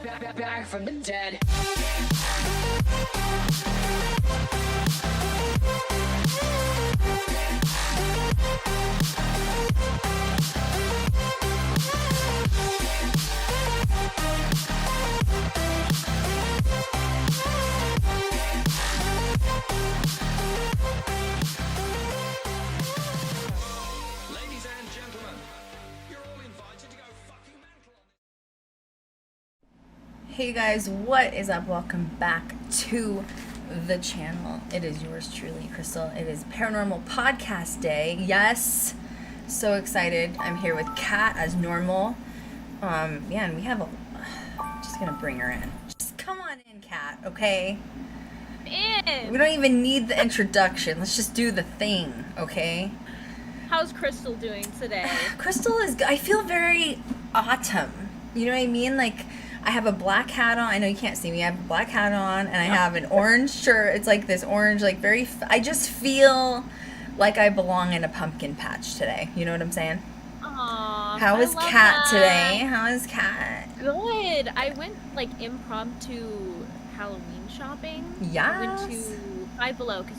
Back from the dead. Ladies and gentlemen, you're all invited to go fucking mental. Hey guys, what is up? Welcome back to the channel. It is yours truly, Krystal. It is Paranormal Podcast Day. Yes, so excited. I'm here with Cat as normal. And we have just gonna bring her in. Just come on in, Cat, okay? We don't even need the introduction. Let's just do the thing, okay? How's Krystal doing today? Krystal is, I feel very autumn. You know what I mean? Like, I have a black hat on. I know you can't see me. I have a black hat on, and I have an orange shirt. It's like this orange, like very, I just feel like I belong in a pumpkin patch today. You know what I'm saying? Aww, How is I love Cat that. today? How is Cat? Good. I went like impromptu Halloween shopping. I went Yes. to Five Below because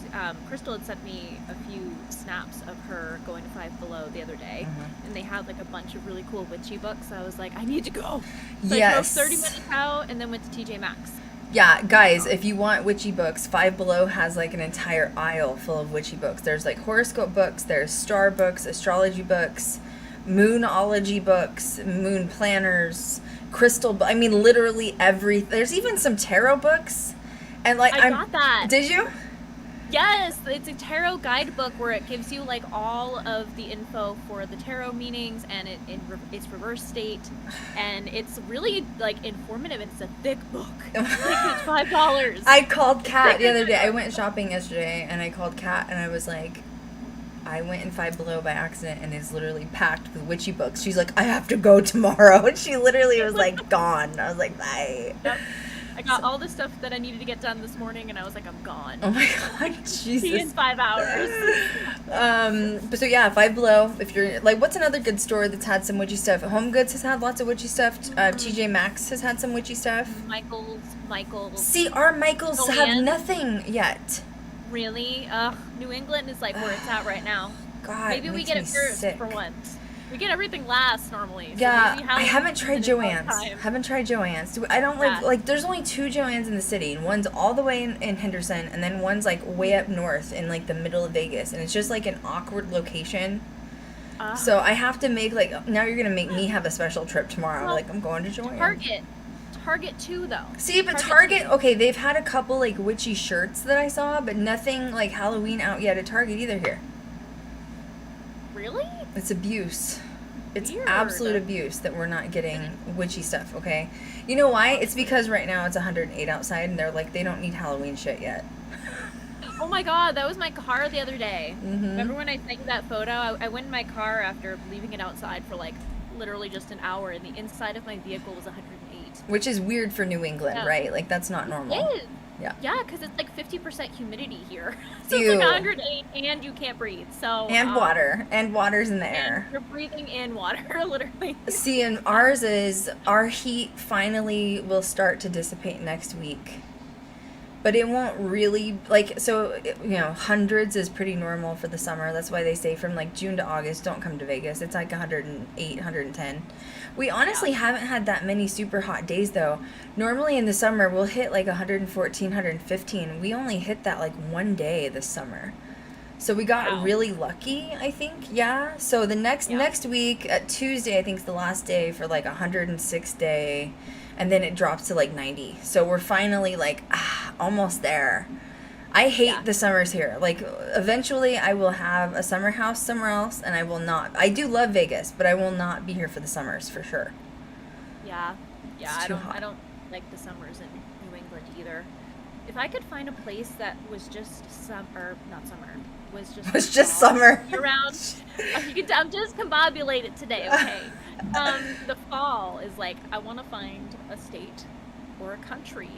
Krystal had sent me a few snaps of her going to Five Below the other day, and they had like a bunch of really cool witchy books. So I was like, I need to go. So I drove 30 minutes out and then went to TJ Maxx. Yeah, guys, if you want witchy books, Five Below has like an entire aisle full of witchy books. There's like horoscope books, there's star books, astrology books, moonology books, moon planners, crystal. I mean, literally every. There's even some tarot books, and like I got that. Did you? Yes, it's a tarot guidebook where it gives you like all of the info for the tarot meanings and its reverse state, and it's really like informative. It's a thick book. Like, it's $5. I called Kat the other day. I went shopping yesterday, and I called Kat, and I was like, I went in Five Below by accident, and it's literally packed with witchy books. She's like, I have to go tomorrow, and she literally was like gone. I was like, bye. Yep. I got all the stuff that I needed to get done this morning, and I was like, I'm gone. Oh my god, See you in Jesus. 5 hours. But so yeah, Five Below. If you're like, what's another good store that's had some witchy stuff? Home Goods has had lots of witchy stuff. TJ Maxx has had some witchy stuff. Michael's. See, our Michaels have Joanne? nothing yet. Really? Ugh, New England is like where it's at right now. God, Maybe we makes get me it first sick. for once. We get everything last normally. So Yeah, maybe I haven't tried Halloween Joann's. Haven't tried Joann's. I don't Yeah. like. There's only 2 Joann's in the city. And one's all the way in Henderson, and then one's like way up north in like the middle of Vegas, and it's just like an awkward location. So I have to make like, now you're gonna make me have a special trip tomorrow. Well, Like, I'm going to Joann's. Target too, though. See, but Target, okay, they've had a couple like witchy shirts that I saw, but nothing like Halloween out yet at Target either here. Really? It's abuse. It's Weird. absolute abuse that we're not getting witchy stuff, okay? You know why? It's because right now it's 108 outside, and they're like, they don't need Halloween shit yet. Oh my god, that was my car the other day. Mhm. Remember when I sent you that photo? I went in my car after leaving it outside for like literally just an hour, and the inside of my vehicle was 108. Which is weird for New England, Yeah. right? Like, that's not normal. It is. Yeah. Yeah, because it's like 50% humidity here. So Ew. it's like 108, and you can't breathe. So And water. And water's in the and air. you're breathing in water, literally. See, and ours is, our heat finally will start to dissipate next week. But it won't really, like, so, you know, hundreds is pretty normal for the summer. That's why they say from, like, June to August, don't come to Vegas. It's like 108, 110. We honestly haven't had that many super hot days, though. Normally in the summer, we'll hit, like, 114, 115. We only hit that, like, one day this summer. So we got Wow. really lucky, I think. Yeah. So the next week, at Tuesday, I think is the last day for, like, 106 day. And then it drops to like 90. So we're finally like, almost there. I hate the summers here. Like, eventually I will have a summer house somewhere else, and I will not. I do love Vegas, but I will not be here for the summers for sure. Yeah. It's I too don't hot. I don't like the summers in New England either. If I could find a place that was just Was just summer. year round. I'm just combobulated today, okay? The fall is like, I want to find a state or a country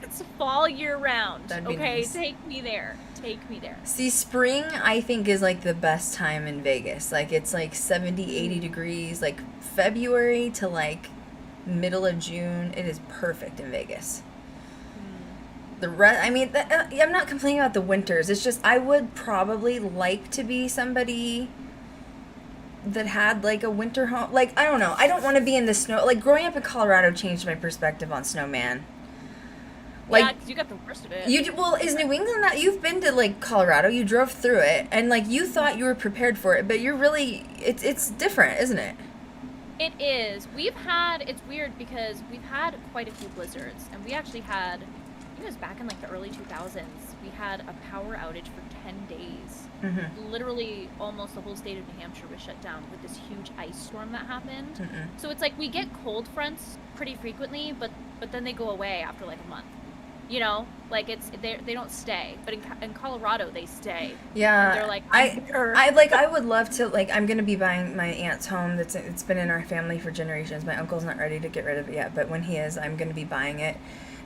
that's fall year round. That'd be Okay, nice. take me there. Take me there. See, spring, I think, is like the best time in Vegas. Like, it's like 70, 80 degrees. Like, February to like middle of June, it is perfect in Vegas. I'm not complaining about the winters. It's just I would probably like to be somebody that had like a winter home. Like, I don't know. I don't want to be in the snow. Like, growing up in Colorado changed my perspective on snowman. Like, yeah, 'cause you got the worst of it. Is New England that you've been to like Colorado? You drove through it, and like you thought you were prepared for it, but you're really it's different, isn't it? It is. It's weird because we've had quite a few blizzards, and we actually had, I think it was back in like the early 2000s, we had a power outage for 10 days. Mm-hmm. Literally almost the whole state of New Hampshire was shut down with this huge ice storm that happened. Mm-mm. So it's like we get cold fronts pretty frequently, but then they go away after like a month. You know, like they don't stay, but in Colorado they stay. Yeah, and they're like, I would love to, like, I'm gonna be buying my aunt's home. It's been in our family for generations. My uncle's not ready to get rid of it yet, but when he is, I'm gonna be buying it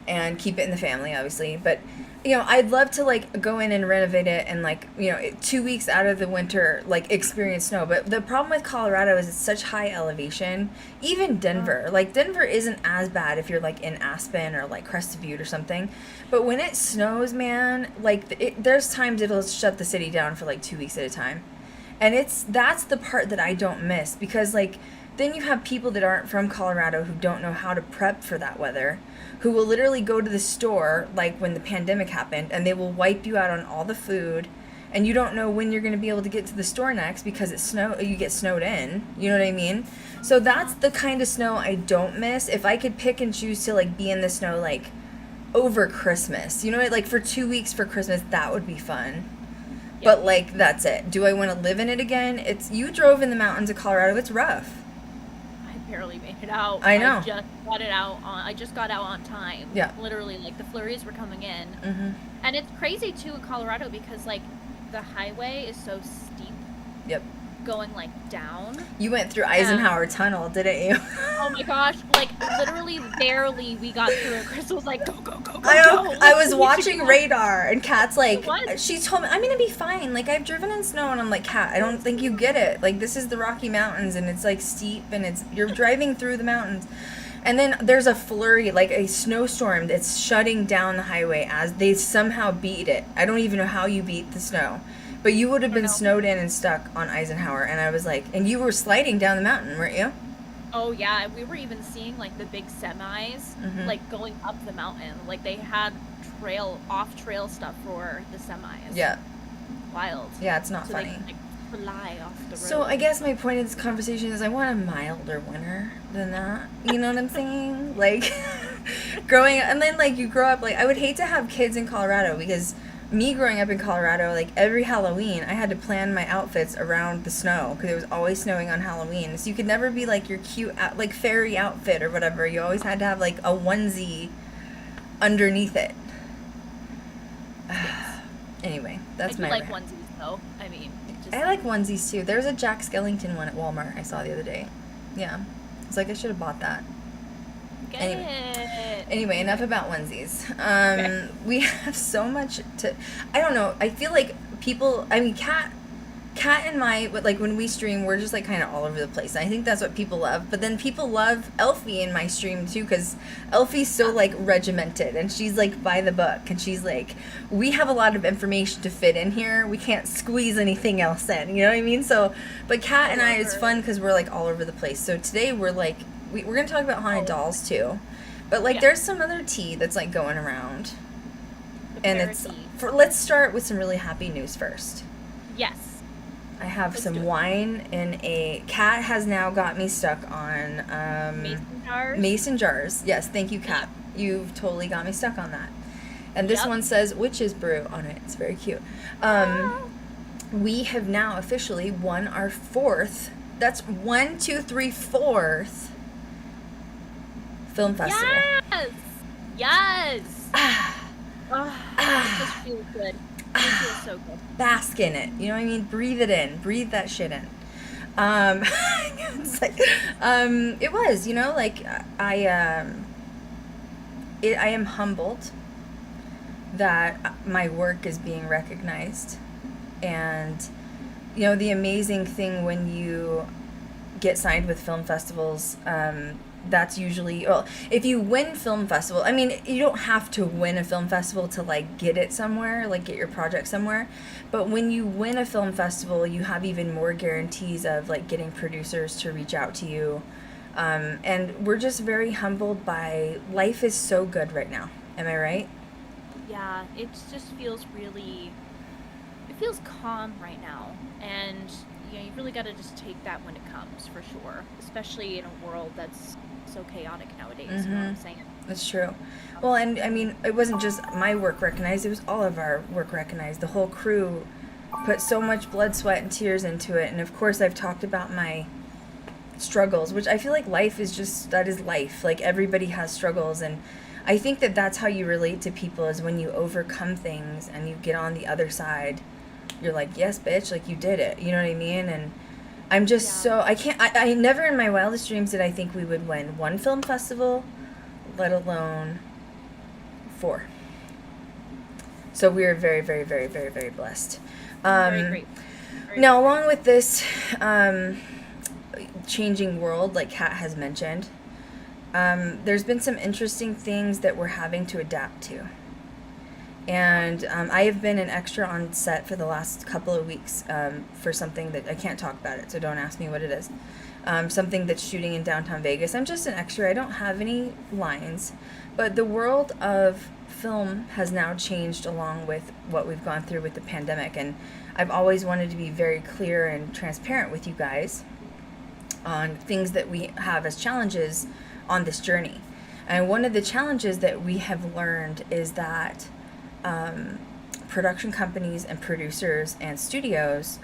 and keep it in the family, obviously. But you know, I'd love to like go in and renovate it and like, you know, 2 weeks out of the winter, like experience snow. But the problem with Colorado is it's such high elevation. Even Denver, like Denver isn't as bad if you're like in Aspen or like Crested Butte or something. But when it snows, man, like there's times it'll shut the city down for like 2 weeks at a time. And that's the part that I don't miss, because like then you have people that aren't from Colorado who don't know how to prep for that weather, who will literally go to the store, like when the pandemic happened, and they will wipe you out on all the food, and you don't know when you're going to be able to get to the store next because you get snowed in. You know what I mean? So that's the kind of snow I don't miss. If I could pick and choose to like be in the snow like over Christmas, you know, like for 2 weeks for Christmas, that would be fun. Yep. But like that's it. Do I want to live in it again? You drove in the mountains of Colorado. It's rough. Barely made it out. I know. I just got out on time. Yeah. Literally, like the flurries were coming in. Mm-hmm. And it's crazy too in Colorado because like the highway is so steep. Yep. Going like down. You went through Eisenhower Tunnel, didn't you? Oh my gosh! Like literally, barely we got through it. Crystal was like, "Go, go, go, go!" I was watching radar, and Kat's like, what? She told me I'm gonna be fine. Like I've driven in snow, and I'm like, Kat, I don't think you get it. Like this is the Rocky Mountains, and it's like steep, and you're driving through the mountains, and then there's a flurry, like a snowstorm that's shutting down the highway as they somehow beat it. I don't even know how you beat the snow. But you would have been snowed in and stuck on Eisenhower, and I was like, and you were sliding down the mountain, weren't you? Oh yeah, we were even seeing like the big semis, like going up the mountain. Like they had off-trail stuff for the semis. Yeah. Wild. Yeah, it's not so funny. They can, like, fly off the road. So I guess my point of this conversation is I want a milder winter than that. You know what I'm saying? Like, growing up, and then like you grow up, like I would hate to have kids in Colorado because me growing up in Colorado, like every Halloween, I had to plan my outfits around the snow because it was always snowing on Halloween. So you could never be like your cute, like fairy outfit or whatever. You always had to have like a onesie underneath it. Anyway, that's my. I like onesies though. I mean, I like onesies too. There's a Jack Skellington one at Walmart I saw the other day. Yeah, it's like I should have bought that. Anyway, enough about onesies. Okay. We have so much to. I don't know. I feel like people. I mean, Kat and like when we stream, we're just like kind of all over the place. I think that's what people love. But then people love EILFIE in my stream too, because EILFIE's so like regimented and she's like by the book, and she's like, we have a lot of information to fit in here. We can't squeeze anything else in. You know what I mean? So, but Kat and I, it's fun because we're like all over the place. So today we're like. We're going to talk about haunted dolls too. But like there's some other tea that's like going around. And let's start with some really happy news first. Yes. I have some wine in a Kat has now got me stuck on mason jars. Mason jars. Yes, thank you, Kat. You've totally got me stuck on that. And this one says witch's brew on it. It's very cute. We have now officially won our fourth. That's 1, 2, 3, 4th film festival. Yes. It just feels good. It feels so good. Bask in it. You know what I mean? Breathe it in. Breathe that shit in. It's like, it was, you know, like I am humbled that my work is being recognized, and you know the amazing thing when you get signed with film festivals, that's usually, well, if you win film festival, I mean, you don't have to win a film festival to like get it somewhere, like get your project somewhere, but when you win a film festival, you have even more guarantees of like getting producers to reach out to you. And we're just very humbled by, life is so good right now. Am I right? Yeah, it just feels it feels calm right now. And you really got to just take that when it comes, for sure. Especially in a world that's so chaotic nowadays, you know what I'm saying? That's true. Well, and I mean, it wasn't just my work recognized, it was all of our work recognized. The whole crew put so much blood, sweat, and tears into it. And of course, I've talked about my struggles, which I feel like life is just, that is life. Like, everybody has struggles, and I think that that's how you relate to people, is when you overcome things and you get on the other side, you're like, yes, bitch, like, you did it. You know what I mean? And I'm just so, I never in my wildest dreams did I think we would win one film festival, let alone 4. So we are very, very, very, very, very blessed. Very great. Now, along with this changing world, like Kat has mentioned, there's been some interesting things that we're having to adapt to. And I have been an extra on set for the last couple of weeks for something that I can't talk about it, so don't ask me what it is. Something that's shooting in downtown Vegas. I'm just an extra. I don't have any lines. But the world of film has now changed along with what we've gone through with the pandemic. And I've always wanted to be very clear and transparent with you guys on things that we have as challenges on this journey. And one of the challenges that we have learned is that production companies and producers and studios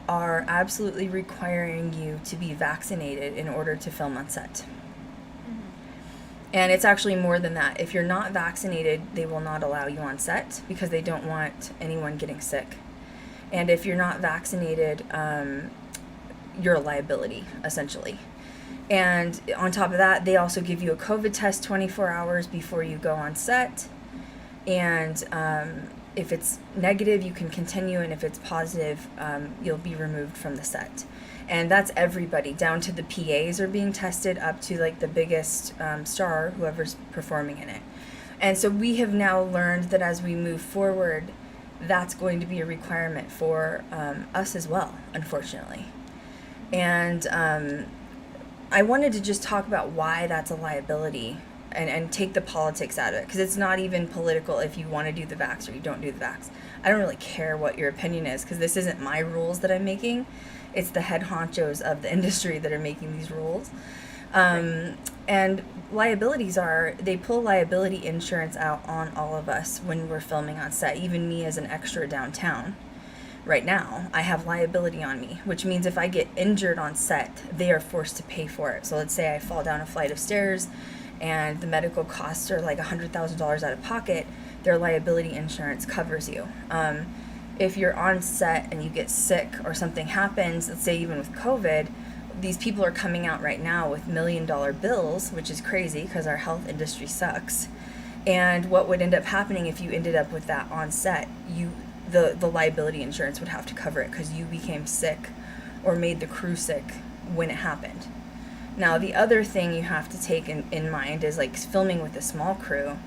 are absolutely requiring you to be vaccinated in order to film on set. And it's actually more than that. If you're not vaccinated, they will not allow you on set because they don't want anyone getting sick. And if you're not vaccinated, you're a liability, essentially. And on top of that, they also give you a COVID test 24 hours before you go on set. And if it's negative, you can continue, and if it's positive, you'll be removed from the set. And that's everybody, down to the PAs are being tested, up to like the biggest star, whoever's performing in it. And so we have now learned that as we move forward, that's going to be a requirement for us as well, unfortunately. And I wanted to just talk about why that's a liability and take the politics out of it, because it's not even political if you want to do the vax or you don't do the vax. I don't really care what your opinion is, because this isn't my rules that I'm making. It's the head honchos of the industry that are making these rules. And liabilities are, they pull liability insurance out on all of us when we're filming on set, even me as an extra downtown. Right now, I have liability on me, which means if I get injured on set, they are forced to pay for it. So let's say I fall down a flight of stairs and the medical costs are like $100,000 out of pocket, their liability insurance covers you. If you're on set and you get sick or something happens, let's say even with COVID, these people are coming out right now with $1 million bills, which is crazy because our health industry sucks. And what would end up happening if you ended up with that on set, the liability insurance would have to cover it because you became sick or made the crew sick when it happened. Now, the other thing you have to take in mind is, like, filming with a small crew,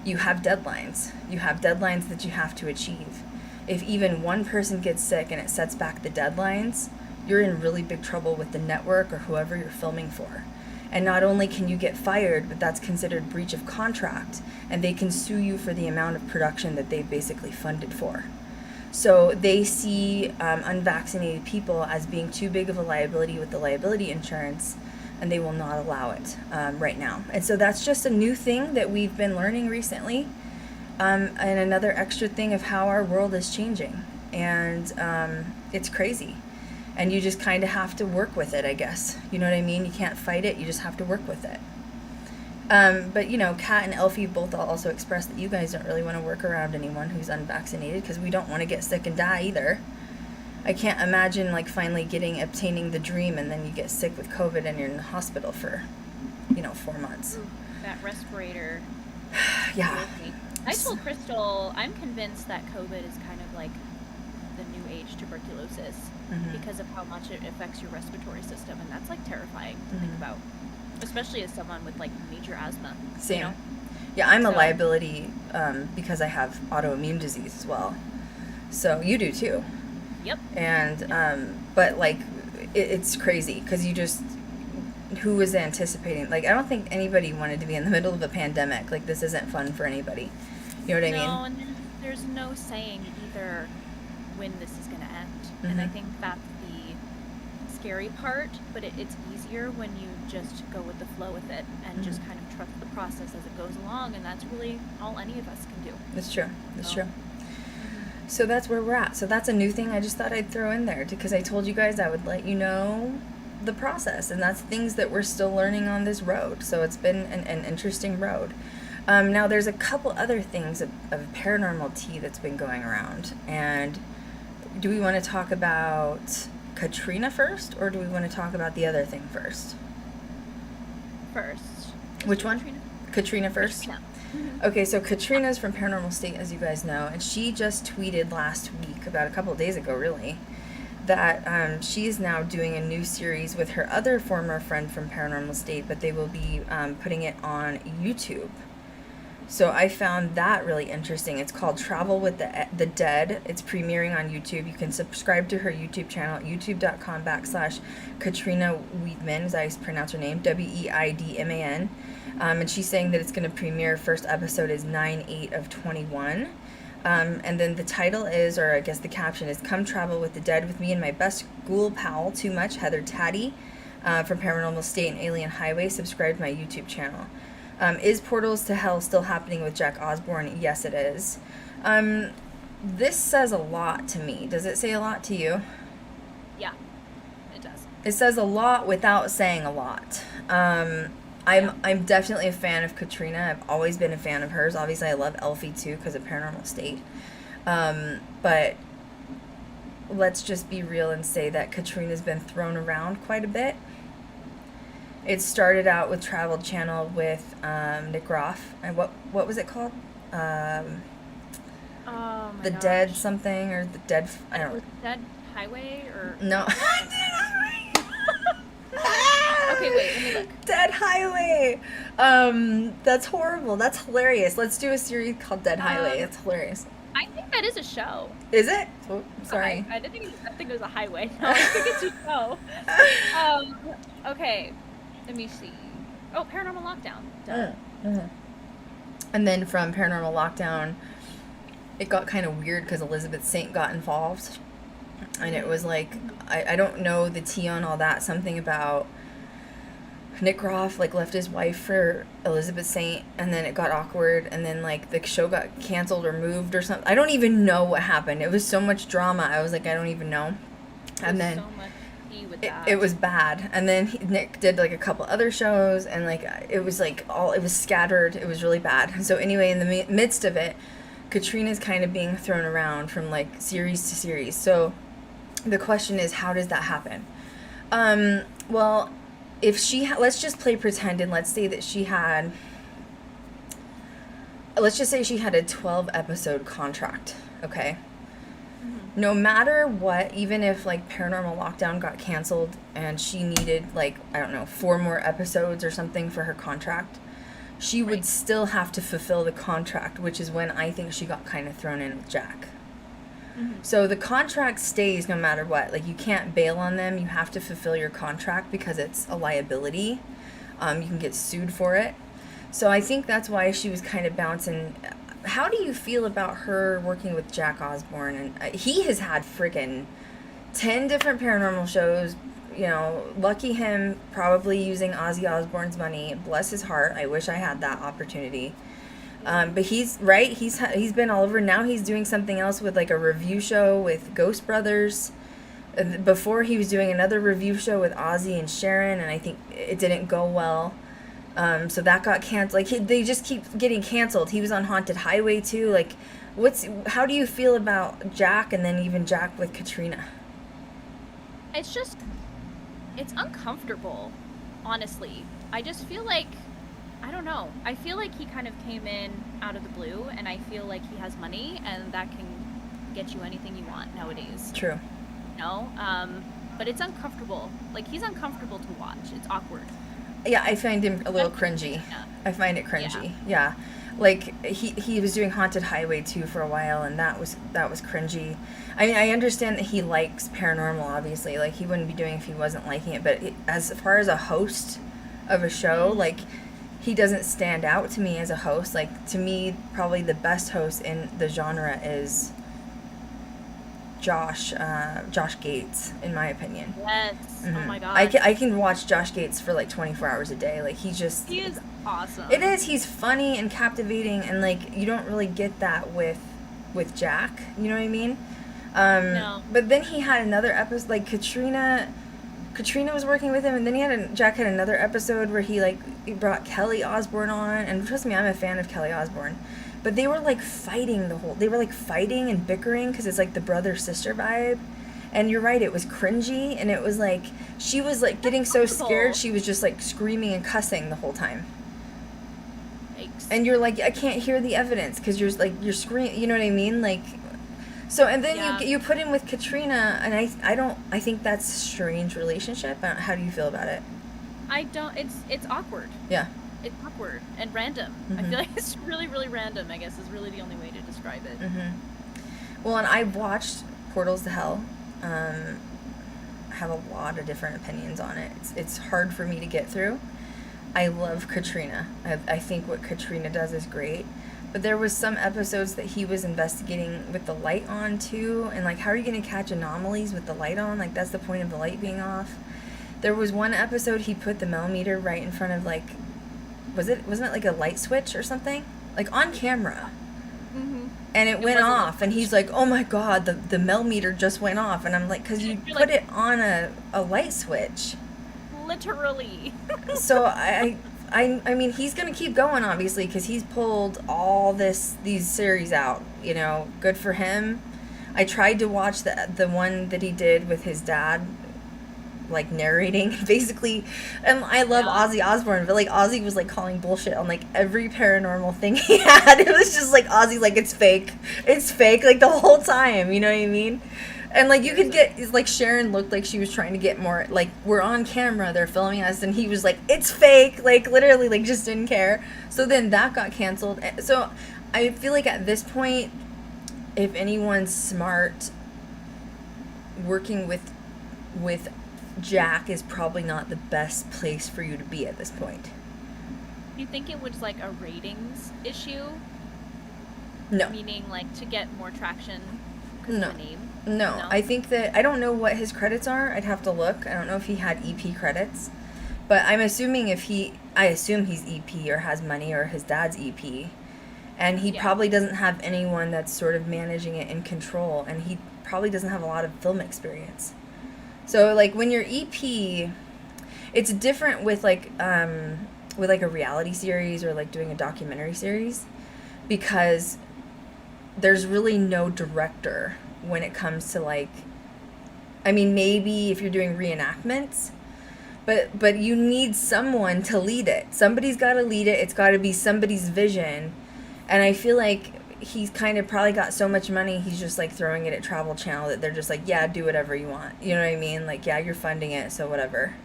you have deadlines. You have deadlines that you have to achieve. If even one person gets sick and it sets back the deadlines, you're in really big trouble with the network or whoever you're filming for. And not only can you get fired, but that's considered breach of contract, and they can sue you for the amount of production that they basically funded for. So they see unvaccinated people as being too big of a liability with the liability insurance, and they will not allow it right now. And so that's just a new thing that we've been learning recently, and another extra thing of how our world is changing. And it's crazy. And you just kind of have to work with it, I guess. You know what I mean? You can't fight it, you just have to work with it. But, you know, Kat and EILFIE both also expressed that you guys don't really want to work around anyone who's unvaccinated because we don't want to get sick and die either. I can't imagine, like, finally obtaining the dream and then you get sick with COVID and you're in the hospital for, 4 months. That respirator. Yeah. I told Krystal, I'm convinced that COVID is kind of like the new age tuberculosis because of how much it affects your respiratory system, and that's, like, terrifying to think about. especially as someone with like major asthma. Same. You know? Yeah, I'm a So- liability because I have autoimmune disease as well. So you do too. Yep. And but like it's crazy because you just, who was anticipating, like I don't think anybody wanted to be in the middle of a pandemic. Like this isn't fun for anybody. You know what I mean? No, and there's no saying either when this is going to end. And I Mhm. think that's the scary part, but it's easier when you just go with the flow with it and just kind of trust the process as it goes along, and that's really all any of us can do. That's true. That's So- true. So that's where we're at. So that's a new thing I just thought I'd throw in there because I told you guys I would let you know the process, and that's things that we're still learning on this road. So it's been an interesting road. Now there's a couple other things of paranormal tea that's been going around, and do we want to talk about Katrina first, or do we want to talk about the other thing first? First. Which one? Katrina? Katrina first? Yeah. Okay, so Katrina's from Paranormal State, as you guys know, and she just tweeted last week, about a couple of days ago really, that she is now doing a new series with her other former friend from Paranormal State, but they will be putting it on YouTube. So I found that really interesting. It's called Travel with the Dead. It's premiering on YouTube. You can subscribe to her YouTube channel at youtube.com/Katrina Weidman, as I pronounce her name, Weidman. And she's saying that it's going to premiere, first episode is 9/8/21. And then the title is, or I guess the caption is, Come Travel with the Dead with me and my best ghoul pal, Too Much, Heather Taddy, from Paranormal State and Alien Highway. Subscribe to my YouTube channel. Is Portals to Hell still happening with Jack Osborne? Yes, it is. This says a lot to me. Does it say a lot to you? Yeah, it does. It says a lot without saying a lot. I'm definitely a fan of Katrina. I've always been a fan of hers. Obviously, I love EILFIE too because of Paranormal State. But let's just be real and say that Katrina's been thrown around quite a bit. It started out with Travel Channel with Nick Groff. And what was it called? Oh my The gosh. Dead something, or the Dead... I don't know. Dead Highway or No. Okay, wait, let me look. Dead Highway. That's horrible. That's hilarious. Let's do a series called Dead Highway. It's hilarious. I think that is a show. Is it? Oh, sorry. I didn't think it was a highway. No, I think it's a show. Okay, let me see. Oh, Paranormal Lockdown. Duh. And then from Paranormal Lockdown, it got kind of weird because Elizabeth Saint got involved. And it was like, I don't know the tea on all that. Something about Nick Groff like left his wife for Elizabeth Saint, and then it got awkward, and then like the show got canceled or moved or something. I don't even know what happened. It was so much drama. I was like, I don't even know. And then so much tea with that. it was bad. And then Nick did like a couple other shows, and like it was like it was scattered. It was really bad. So anyway, in the midst of it, Katrina's kind of being thrown around from like series to series. So the question is, how does that happen? Well, if she let's just play pretend, and let's say that she had, let's just say she had a 12 episode contract, okay? No matter what, even if like Paranormal Lockdown got canceled and she needed like, I don't know, 4 more episodes or something for her contract, she would still have to fulfill the contract, which is when I think she got kind of thrown in with Jack. So the contract stays no matter what. Like, you can't bail on them. You have to fulfill your contract because it's a liability. You can get sued for it. So I think that's why she was kind of bouncing. How do you feel about her working with Jack Osborne? And he has had freaking 10 different paranormal shows. You know, lucky him, probably using Ozzy Osbourne's money. Bless his heart. I wish I had that opportunity. But he's been all over. Now he's doing something else with like a review show with Ghost Brothers. Before he was doing another review show with Ozzy and Sharon, and I think it didn't go well. So that got canceled. Like they just keep getting canceled. He was on Haunted Highway too. Like, how do you feel about Jack, and then even Jack with Katrina? It's uncomfortable, honestly. I just feel like, I don't know. I feel like he kind of came in out of the blue, and I feel like he has money, and that can get you anything you want nowadays. True. You know? But it's uncomfortable. Like, he's uncomfortable to watch. It's awkward. Yeah, I find him a little cringy. Yeah. I find it cringy. Yeah. Like he was doing Haunted Highway 2 for a while, and that was cringy. I mean, I understand that he likes paranormal, obviously. Like, he wouldn't be doing it if he wasn't liking it, but as far as a host of a show, like, he doesn't stand out to me as a host. Like, to me, probably the best host in the genre is Josh Gates, in my opinion. Yes. Mm-hmm. Oh my god. I can watch Josh Gates for like 24 hours a day. Like, he is awesome. It is. He's funny and captivating, and like, you don't really get that with Jack. You know what I mean? No. But then he had another episode, like Katrina was working with him, and then Jack had another episode where he brought Kelly Osbourne on, and trust me, I'm a fan of Kelly Osbourne. But they were like fighting and bickering because it's like the brother-sister vibe. And you're right, it was cringy, and it was like, she was like getting so scared, she was just like screaming and cussing the whole time. Yikes. And you're like, I can't hear the evidence because you're screaming, you know what I mean? Like, so, and then you put him with Katrina, and I think that's a strange relationship. How do you feel about it? It's awkward. Yeah. It's awkward and random. Mm-hmm. I feel like it's really, really random, I guess, is really the only way to describe it. Mm-hmm. Well, and I watched Portals to Hell. I have a lot of different opinions on it. It's hard for me to get through. I love Katrina. I think what Katrina does is great. But there was some episodes that he was investigating with the light on, too. And, like, how are you going to catch anomalies with the light on? Like, that's the point of the light being off. There was one episode he put the millimeter right in front of, like, wasn't it like a light switch or something? Like, on camera. Mm-hmm. And it went off, and he's like, oh my god, the millimeter just went off. And I'm like, because you put it on a light switch. Literally. So I mean, he's going to keep going, obviously, because he's pulled all these series out, you know, good for him. I tried to watch the one that he did with his dad, like, narrating, basically, and I love Ozzy Osbourne, but, like, Ozzy was, like, calling bullshit on, like, every paranormal thing he had. It was just, like, Ozzy, like, it's fake, like, the whole time, you know what I mean? And, like, you could get, like, Sharon looked like she was trying to get more, like, we're on camera, they're filming us, and he was like, it's fake, like, literally, like, just didn't care. So then that got canceled. So I feel like at this point, if anyone's smart, working with Jack is probably not the best place for you to be at this point. Do you think it was like a ratings issue? No. Meaning, like, to get more traction because No. of the name? No, I think that, I don't know what his credits are. I'd have to look. I don't know if he had EP credits. But I'm assuming I assume he's EP or has money or his dad's EP. And he probably doesn't have anyone that's sort of managing it in control. And he probably doesn't have a lot of film experience. So, like, when you're EP, it's different with like a reality series or, like, doing a documentary series. Because there's really no director when it comes to, like, I mean, maybe if you're doing reenactments, but you need someone to lead it. Somebody's got to lead it. It's got to be somebody's vision. And I feel like he's kind of probably got so much money, he's just, like, throwing it at Travel Channel that they're just like, yeah, do whatever you want. You know what I mean? Like, yeah, you're funding it, so whatever.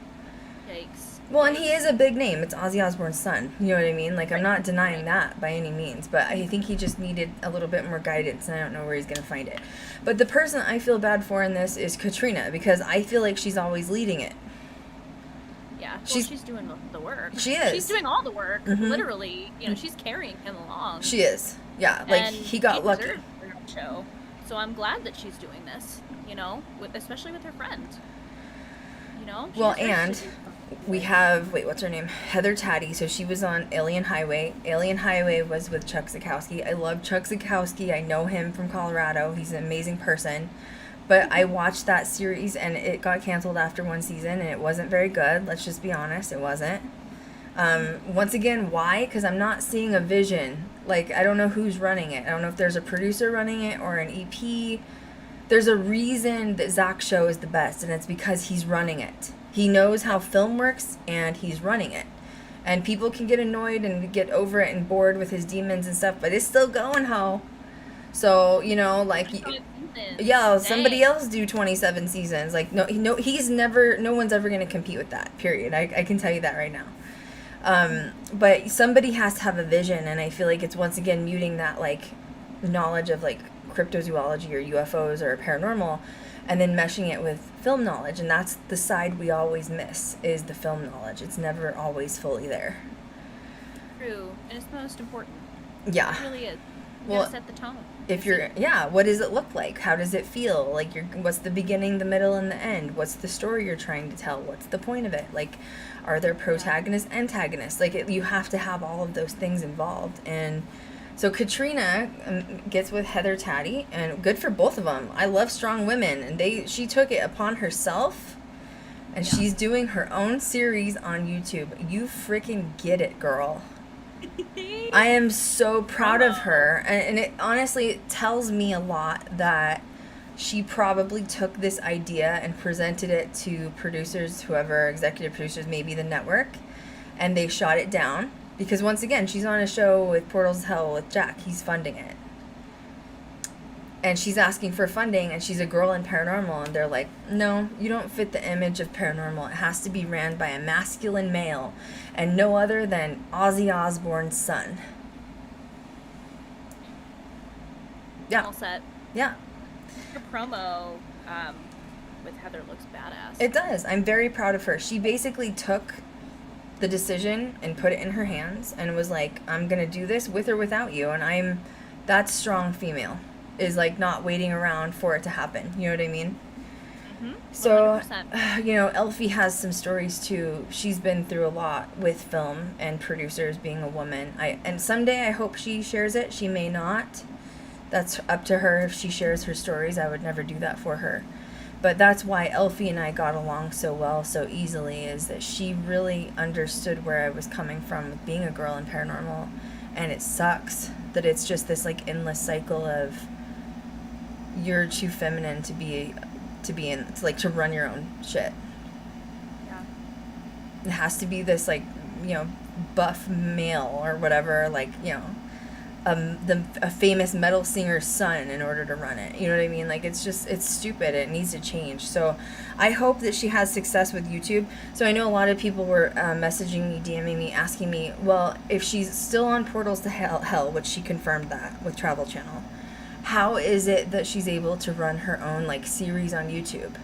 Yikes. Well, and he is a big name. It's Ozzy Osbourne's son. You know what I mean? Like, I'm not denying that by any means, but I think he just needed a little bit more guidance, and I don't know where he's going to find it. But the person I feel bad for in this is Katrina, because I feel like she's always leading it. Yeah, well, she's doing the work. She is. She's doing all the work, Mm-hmm. literally. You know, she's carrying him along. She is. Yeah, like, And he got lucky. deserved the show. So I'm glad that she's doing this, you know, especially with her friend. You know? She Well, deserves and to do something. we have, what's her name? Heather Taddy. So she was on Alien Highway. Alien Highway was with Chuck Zukowski. I love Chuck Zukowski. I know him from Colorado. He's an amazing person. But I watched that series, and it got canceled after one season, and it wasn't very good. Let's just be honest, it wasn't. Once again, why? Because I'm not seeing a vision. Like, I don't know who's running it. I don't know if there's a producer running it or an EP. There's a reason that Zach's show is the best, and it's because he's running it. He knows how film works, and he's running it. And people can get annoyed and get over it and bored with his demons and stuff, but it's still going, ho. So, you know, like, yeah, somebody else do 27 seasons. Like, no, he's never, no one's ever going to compete with that, period. I can tell you that right now. But somebody has to have a vision, and I feel like it's once again muting that like knowledge of like cryptozoology or UFOs or paranormal, and then meshing it with film knowledge, and that's the side we always miss, is the film knowledge. It's never always fully there. True, and it's the most important. Yeah. It really is. You Well, gotta set the tone. if you're, yeah, what does it look like? How does it feel? Like, what's the beginning, the middle, and the end? What's the story you're trying to tell? What's the point of it? Like, are there protagonists, antagonists? Like, you have to have all of those things involved. And so Katrina gets with Heather Taddy, and good for both of them. I love strong women, and she took it upon herself, and she's doing her own series on YouTube. You freaking get it, girl. I am so proud of her, and it honestly tells me a lot that she probably took this idea and presented it to producers, whoever, executive producers, maybe the network, and they shot it down. Because once again, she's on a show with Portals to Hell with Jack. He's funding it. And she's asking for funding, and she's a girl in paranormal, and they're like, no, you don't fit the image of paranormal. It has to be ran by a masculine male, and no other than Ozzy Osbourne's son. Yeah. All set. Yeah. Her promo with Heather looks badass. It does. I'm very proud of her. She basically took the decision and put it in her hands and was like, I'm going to do this with or without you. And that's strong female, is like not waiting around for it to happen. You know what I mean? Mm-hmm. So, 100%. you know, EILFIE has some stories too. She's been through a lot with film and producers, being a woman. And someday I hope she shares it. She may not. That's up to her if she shares her stories. I would never do that for her. But that's why EILFIE and I got along so well, so easily, is that she really understood where I was coming from with being a girl in paranormal. And it sucks that it's just this like endless cycle of you're too feminine to be in, to run your own shit. Yeah. It has to be this like, you know, buff male or whatever, like, you know, a famous metal singer's son in order to run it. You know what I mean? Like, it's stupid. It needs to change. So I hope that she has success with YouTube. So I know a lot of people were messaging me, DMing me, asking me, well, if she's still on Portals to Hell, which she confirmed that with Travel Channel, how is it that she's able to run her own like series on YouTube?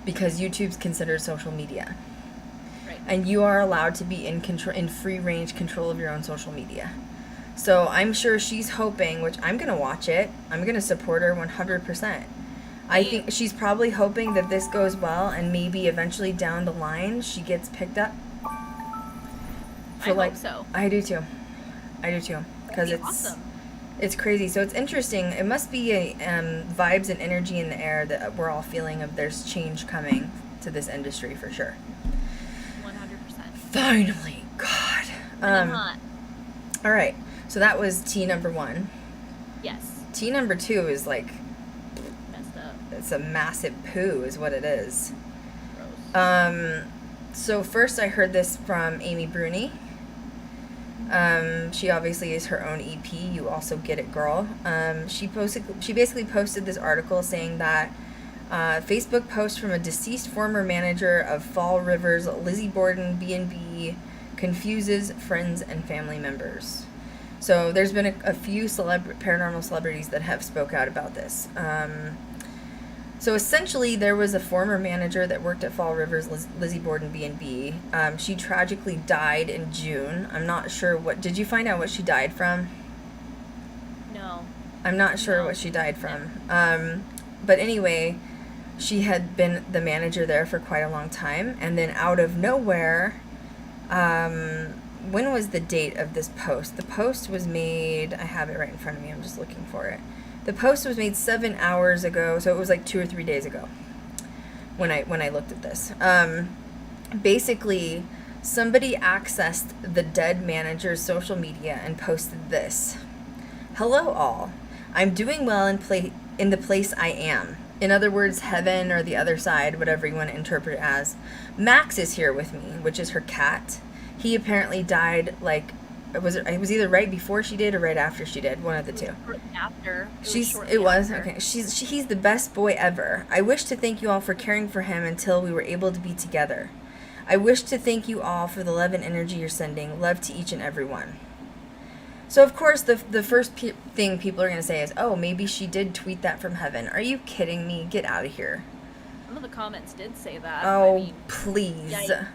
Because YouTube's considered social media. Right. And you are allowed to be in free range control of your own social media. So I'm sure she's hoping, which I'm going to watch it. I'm going to support her 100%. I think she's probably hoping that this goes well, and maybe eventually down the line she gets picked up. I hope so. I do too. Because awesome. It's crazy. So it's interesting. It must be a vibes and energy in the air that we're all feeling of there's change coming to this industry for sure. 100%. Finally, God. Hot. All right. So that was T number 1. Yes. T number 2 is like, Messed up. it's a massive poo is what it is. Gross. So first I heard this from Amy Bruni. She obviously is her own EP. You also get it, girl. She basically posted this article saying that Facebook post from a deceased former manager of Fall River's Lizzie Borden B&B confuses friends and family members. So there's been a few paranormal celebrities that have spoke out about this. So essentially, there was a former manager that worked at Fall River's Lizzie Borden B&B. She tragically died in June. I'm not sure did you find out what she died from? No. I'm not sure what she died from. But anyway, she had been the manager there for quite a long time. And then out of nowhere, when was the date of this post? The post was made, I have it right in front of me, I'm just looking for it. The post was made 7 hours ago, so it was like 2 or 3 days ago when I looked at this. Basically, somebody accessed the dead manager's social media and posted this. Hello all. I'm doing well in the place I am. In other words, heaven or the other side, whatever you want to interpret it as. Max is here with me, which is her cat. He apparently died it was either right before she did or right after she did, one of the two. After. He's the best boy ever. I wish to thank you all for caring for him until we were able to be together. I wish to thank you all for the love and energy you're sending. Love to each and every one. So, of course, the first thing people are going to say is, oh, maybe she did tweet that from heaven. Are you kidding me? Get out of here. Some of the comments did say that. Oh, I mean, please. yikes.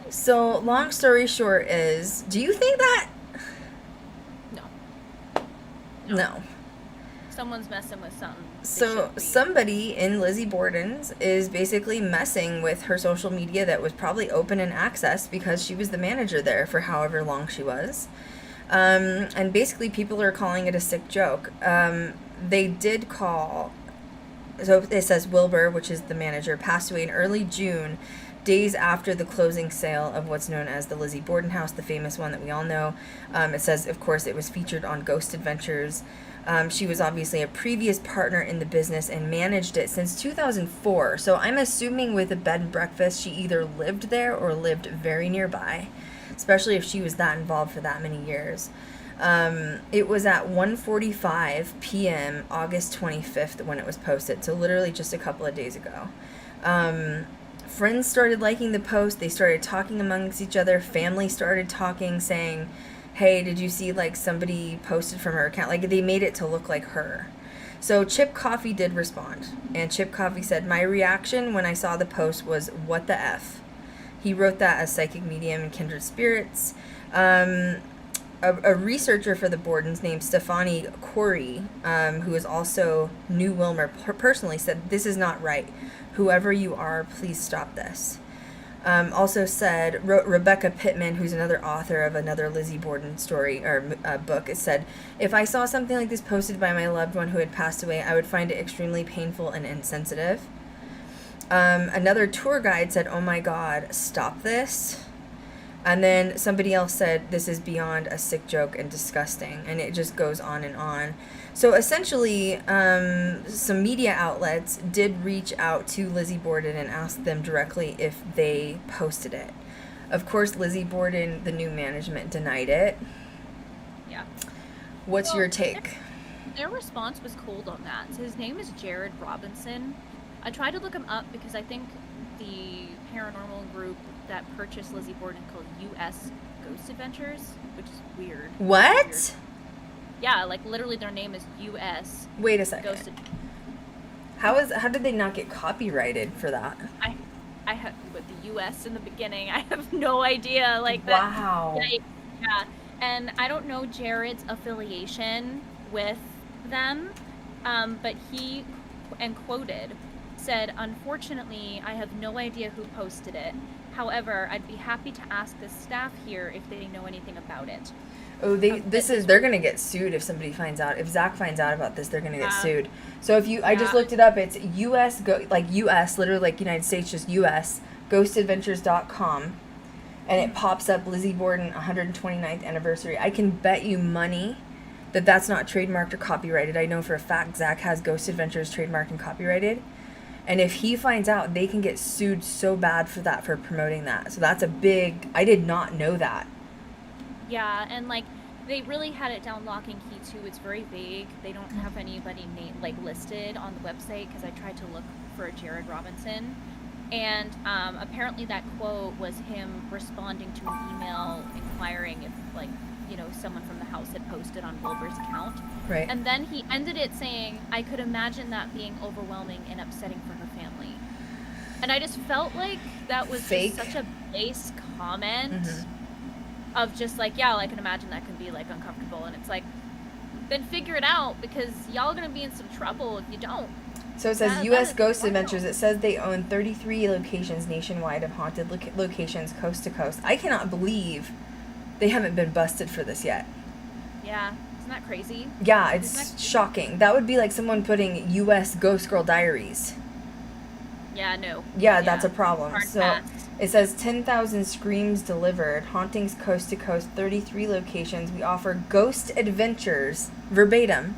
So, long story short is, do you think that? No. Someone's messing with something. So somebody in Lizzie Borden's is basically messing with her social media that was probably open and accessed because she was the manager there for however long she was. And basically people are calling it a sick joke. They did call, so it says Wilbur, which is the manager, passed away in early June, days after the closing sale of what's known as the Lizzie Borden house, the famous one that we all know. It says, of course, it was featured on Ghost Adventures. She was obviously a previous partner in the business and managed it since 2004. So I'm assuming with a bed and breakfast, she either lived there or lived very nearby, especially if she was that involved for that many years. It was at 1:45 p.m. August 25th when it was posted, so literally just a couple of days ago. Friends started liking the post. They started talking amongst each other. Family started talking, saying, hey, did you see, like, somebody posted from her account? Like, they made it to look like her. So Chip Coffey did respond. And Chip Coffey said, my reaction when I saw the post was, what the F? He wrote that as psychic medium and kindred spirits. A researcher for the Bordens named Stefani Corey, who is also knew Wilmer personally, said, this is not right. Whoever you are, please stop this. Also said, Rebecca Pittman, who's another author of another Lizzie Borden story or book, it said, if I saw something like this posted by my loved one who had passed away, I would find it extremely painful and insensitive. Another tour guide said, oh my God, stop this. And then somebody else said, this is beyond a sick joke and disgusting. And it just goes on and on. So essentially, some media outlets did reach out to Lizzie Borden and ask them directly if they posted it. Of course, Lizzie Borden, the new management, denied it. Yeah. What's your take? Their response was cold on that. So his name is Jared Robinson. I tried to look him up because I think the paranormal group that purchased Lizzie Borden called U.S. Ghost Adventures, which is weird. What? Weird. Yeah, like literally their name is U.S. Wait a second. Ghost How did they not get copyrighted for that? I have with the U.S. in the beginning. I have no idea. Like that. Wow. Yeah, and I don't know Jared's affiliation with them, but he quoted said, unfortunately, I have no idea who posted it. However, I'd be happy to ask the staff here if they know anything about it. Oh, they're gonna get sued if somebody finds out. If Zach finds out about this, they're gonna get sued. So I just looked it up. It's U.S. U.S. literally like United States, just U.S. ghostadventures.com, and it pops up Lizzie Borden 129th anniversary. I can bet you money that that's not trademarked or copyrighted. I know for a fact Zach has Ghost Adventures trademarked and copyrighted. And if he finds out, they can get sued so bad for that, for promoting that. So that's a big, I did not know that. Yeah, and like they really had it down lock and key too. It's very vague. They don't have anybody listed on the website because I tried to look for Jared Robinson. And apparently that quote was him responding to an email inquiring if someone from the house had posted on Wilbur's account. Right. And then he ended it saying, I could imagine that being overwhelming and upsetting for her family. And I just felt like that was fake. Just such a base comment of just like, yeah, I can imagine that can be like uncomfortable. And it's like, then figure it out because y'all are going to be in some trouble if you don't. So it says U.S. Ghost Adventures. It says they own 33 locations nationwide of haunted locations coast to coast. I cannot believe they haven't been busted for this yet. Yeah. Isn't that crazy? Yeah, it's shocking. That would be like someone putting U.S. Ghost Girl Diaries. Yeah, no. Yeah, that's a problem. Hard So pass. it says 10,000 screams delivered, hauntings coast to coast, 33 locations. We offer ghost adventures, verbatim,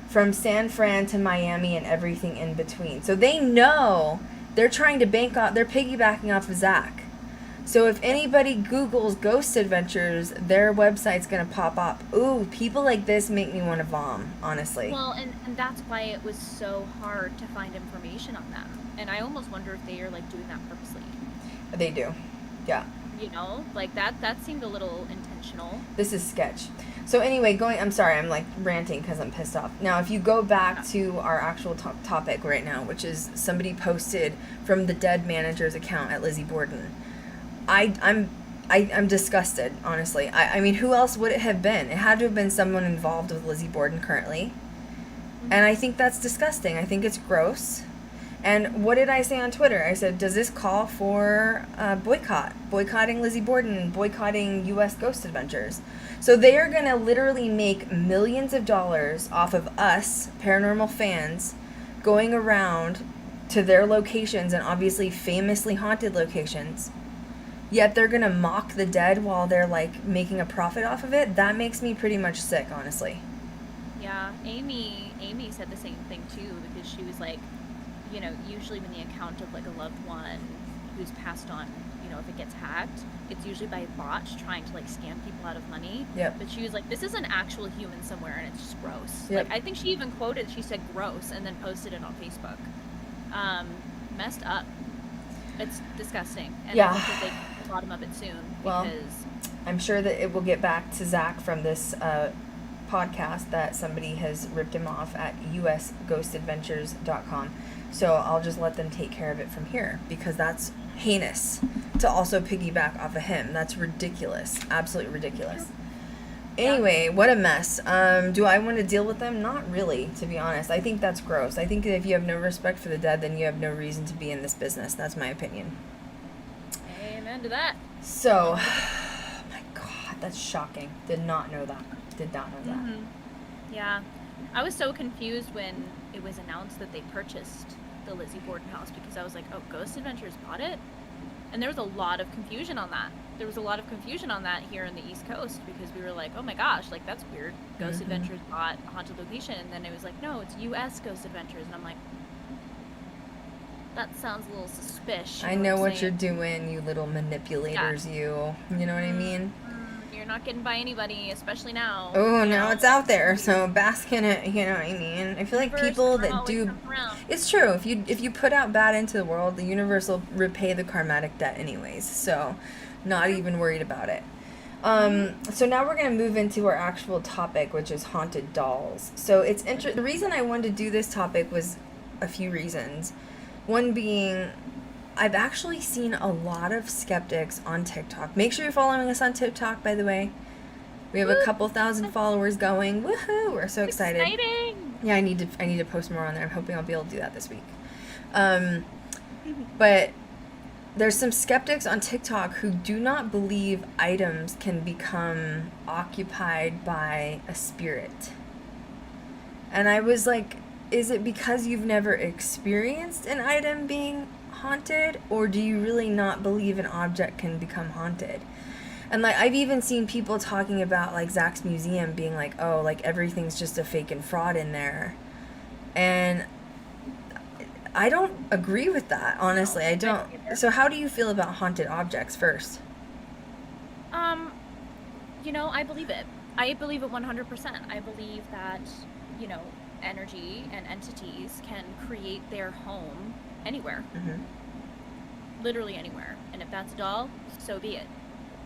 from San Fran to Miami and everything in between. So they know they're trying to they're piggybacking off of Zach. So if anybody Googles Ghost Adventures, their website's going to pop up. Ooh, people like this make me want to vom, honestly. Well, and that's why it was so hard to find information on them. And I almost wonder if they are like doing that purposely. They do. Yeah. You know, like that seemed a little intentional. This is sketch. So anyway, I'm sorry, I'm like ranting because I'm pissed off. Now, if you go back to our actual topic right now, which is somebody posted from the dead manager's account at Lizzie Borden, I'm disgusted, honestly. I mean, who else would it have been? It had to have been someone involved with Lizzie Borden currently. And I think that's disgusting. I think it's gross. And what did I say on Twitter? I said, does this call for boycotting Lizzie Borden, boycotting U.S. Ghost Adventures? So they are going to literally make millions of dollars off of us, paranormal fans, going around to their locations, and obviously famously haunted locations. Yet they're going to mock the dead while they're like making a profit off of it. That makes me pretty much sick, honestly. Yeah, Amy said the same thing too, because she was like, you know, usually when the account of like a loved one who's passed on, you know, if it gets hacked, it's usually by bots trying to like scam people out of money. Yep. But she was like, this is an actual human somewhere, and it's just gross. Yep. Like, I think she even quoted, she said gross, and then posted it on Facebook. Messed up. It's disgusting. And yeah. I hope that they get to the bottom of it soon. Well, because I'm sure that it will get back to Zach from this podcast that somebody has ripped him off at usghostadventures.com. So I'll just let them take care of it from here, because that's heinous to also piggyback off of him. That's ridiculous. Absolutely ridiculous. Anyway, what a mess. Do I want to deal with them? Not really, to be honest. I think that's gross. I think that if you have no respect for the dead, then you have no reason to be in this business. That's my opinion. amen to that. So, my God, that's shocking. Did not know that. Mm-hmm. Yeah. I was so confused when it was announced that they purchased the Lizzie Borden house, because I was like, oh, Ghost Adventures bought it? And there was a lot of confusion on that. There was a lot of confusion on that here in the East Coast, because we were like, oh my gosh, like that's weird. Ghost Adventures bought a haunted location, and then it was like, no, it's U.S. Ghost Adventures. And I'm like, that sounds a little suspicious. I know what you're doing, you little manipulators, you. You know what I mean? You're not getting by anybody, especially now. Oh, now it's out there, so bask in it, you know what I mean? I feel like people that do... It's true. If you put out bad into the world, the universe will repay the karmatic debt anyways, so not even worried about it. So now we're going to move into our actual topic, which is haunted dolls. So it's the reason I wanted to do this topic was a few reasons. One being, I've actually seen a lot of skeptics on TikTok. Make sure you're following us on TikTok, by the way. We have a couple thousand followers going. Woohoo! We're so excited. Exciting! Yeah, I need to post more on there. I'm hoping I'll be able to do that this week. But there's some skeptics on TikTok who do not believe items can become occupied by a spirit. And I was like, is it because you've never experienced an item being haunted, or do you really not believe an object can become haunted? And like, I've even seen people talking about like Zach's museum being like, oh, like everything's just a fake and fraud in there. And I don't agree with that, honestly. I don't. So how do you feel about haunted objects first? You know, I believe it. I believe it 100%. I believe that, you know, energy and entities can create their home anywhere. Literally anywhere. And if that's a doll, so be it.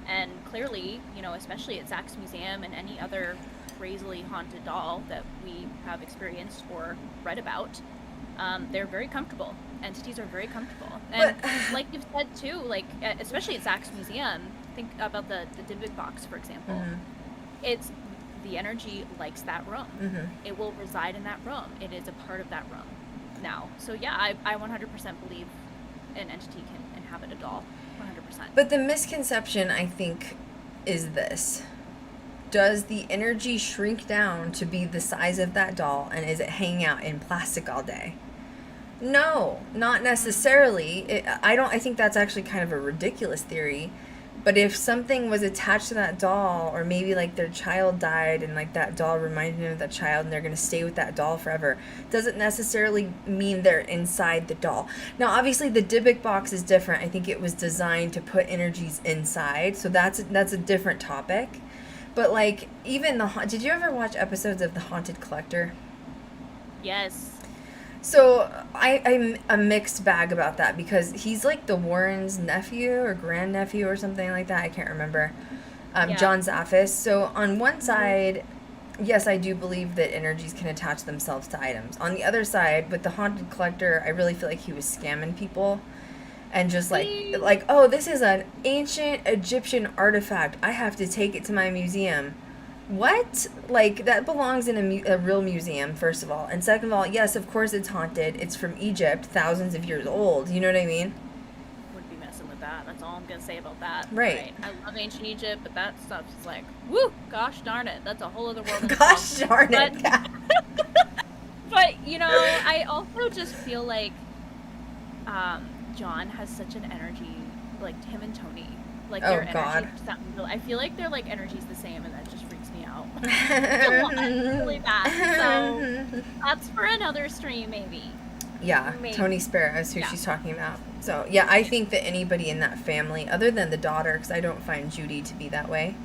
And clearly, you know, especially at Zach's museum and any other crazily haunted doll that we have experienced or read about, they're very comfortable. Entities are very comfortable. And like you've said too, like especially at Zach's museum, think about the Dybbuk box, for example. It's the energy likes that room. It will reside in that room. It is a part of that room now. So yeah, I 100% believe an entity can inhabit a doll. 100%. But the misconception, I think, is this. Does the energy shrink down to be the size of that doll, and is it hanging out in plastic all day? No, not necessarily. I think that's actually kind of a ridiculous theory. But if something was attached to that doll, or maybe like their child died and like that doll reminded them of that child and they're going to stay with that doll forever, doesn't necessarily mean they're inside the doll. Now, obviously the Dybbuk box is different. I think it was designed to put energies inside. So that's a different topic. But like, even did you ever watch episodes of The Haunted Collector? Yes. So I'm a mixed bag about that because he's like the Warrens' nephew or grandnephew or something like that. I can't remember. Yeah. John Zaffis. So on one side, yes, I do believe that energies can attach themselves to items. On the other side, with the Haunted Collector, I really feel like he was scamming people. And just like, oh, this is an ancient Egyptian artifact. I have to take it to my museum. What? Like, that belongs in a real museum, first of all. And second of all, yes, of course it's haunted. It's from Egypt, thousands of years old. You know what I mean? Wouldn't be messing with that. That's all I'm gonna say about that. Right. I love ancient Egypt, but that stuff is like, woo, gosh darn it. That's a whole other world. Gosh darn it. But, you know, I also just feel like John has such an energy, like him and Tony. Like, their energy sound I feel like their, like, energy's the same, and that just freaks me out. Really bad. So, that's for another stream, maybe. Yeah, Maybe. Tony Sparrow is who she's talking about. So, yeah, I think that anybody in that family, other than the daughter, because I don't find Judy to be that way.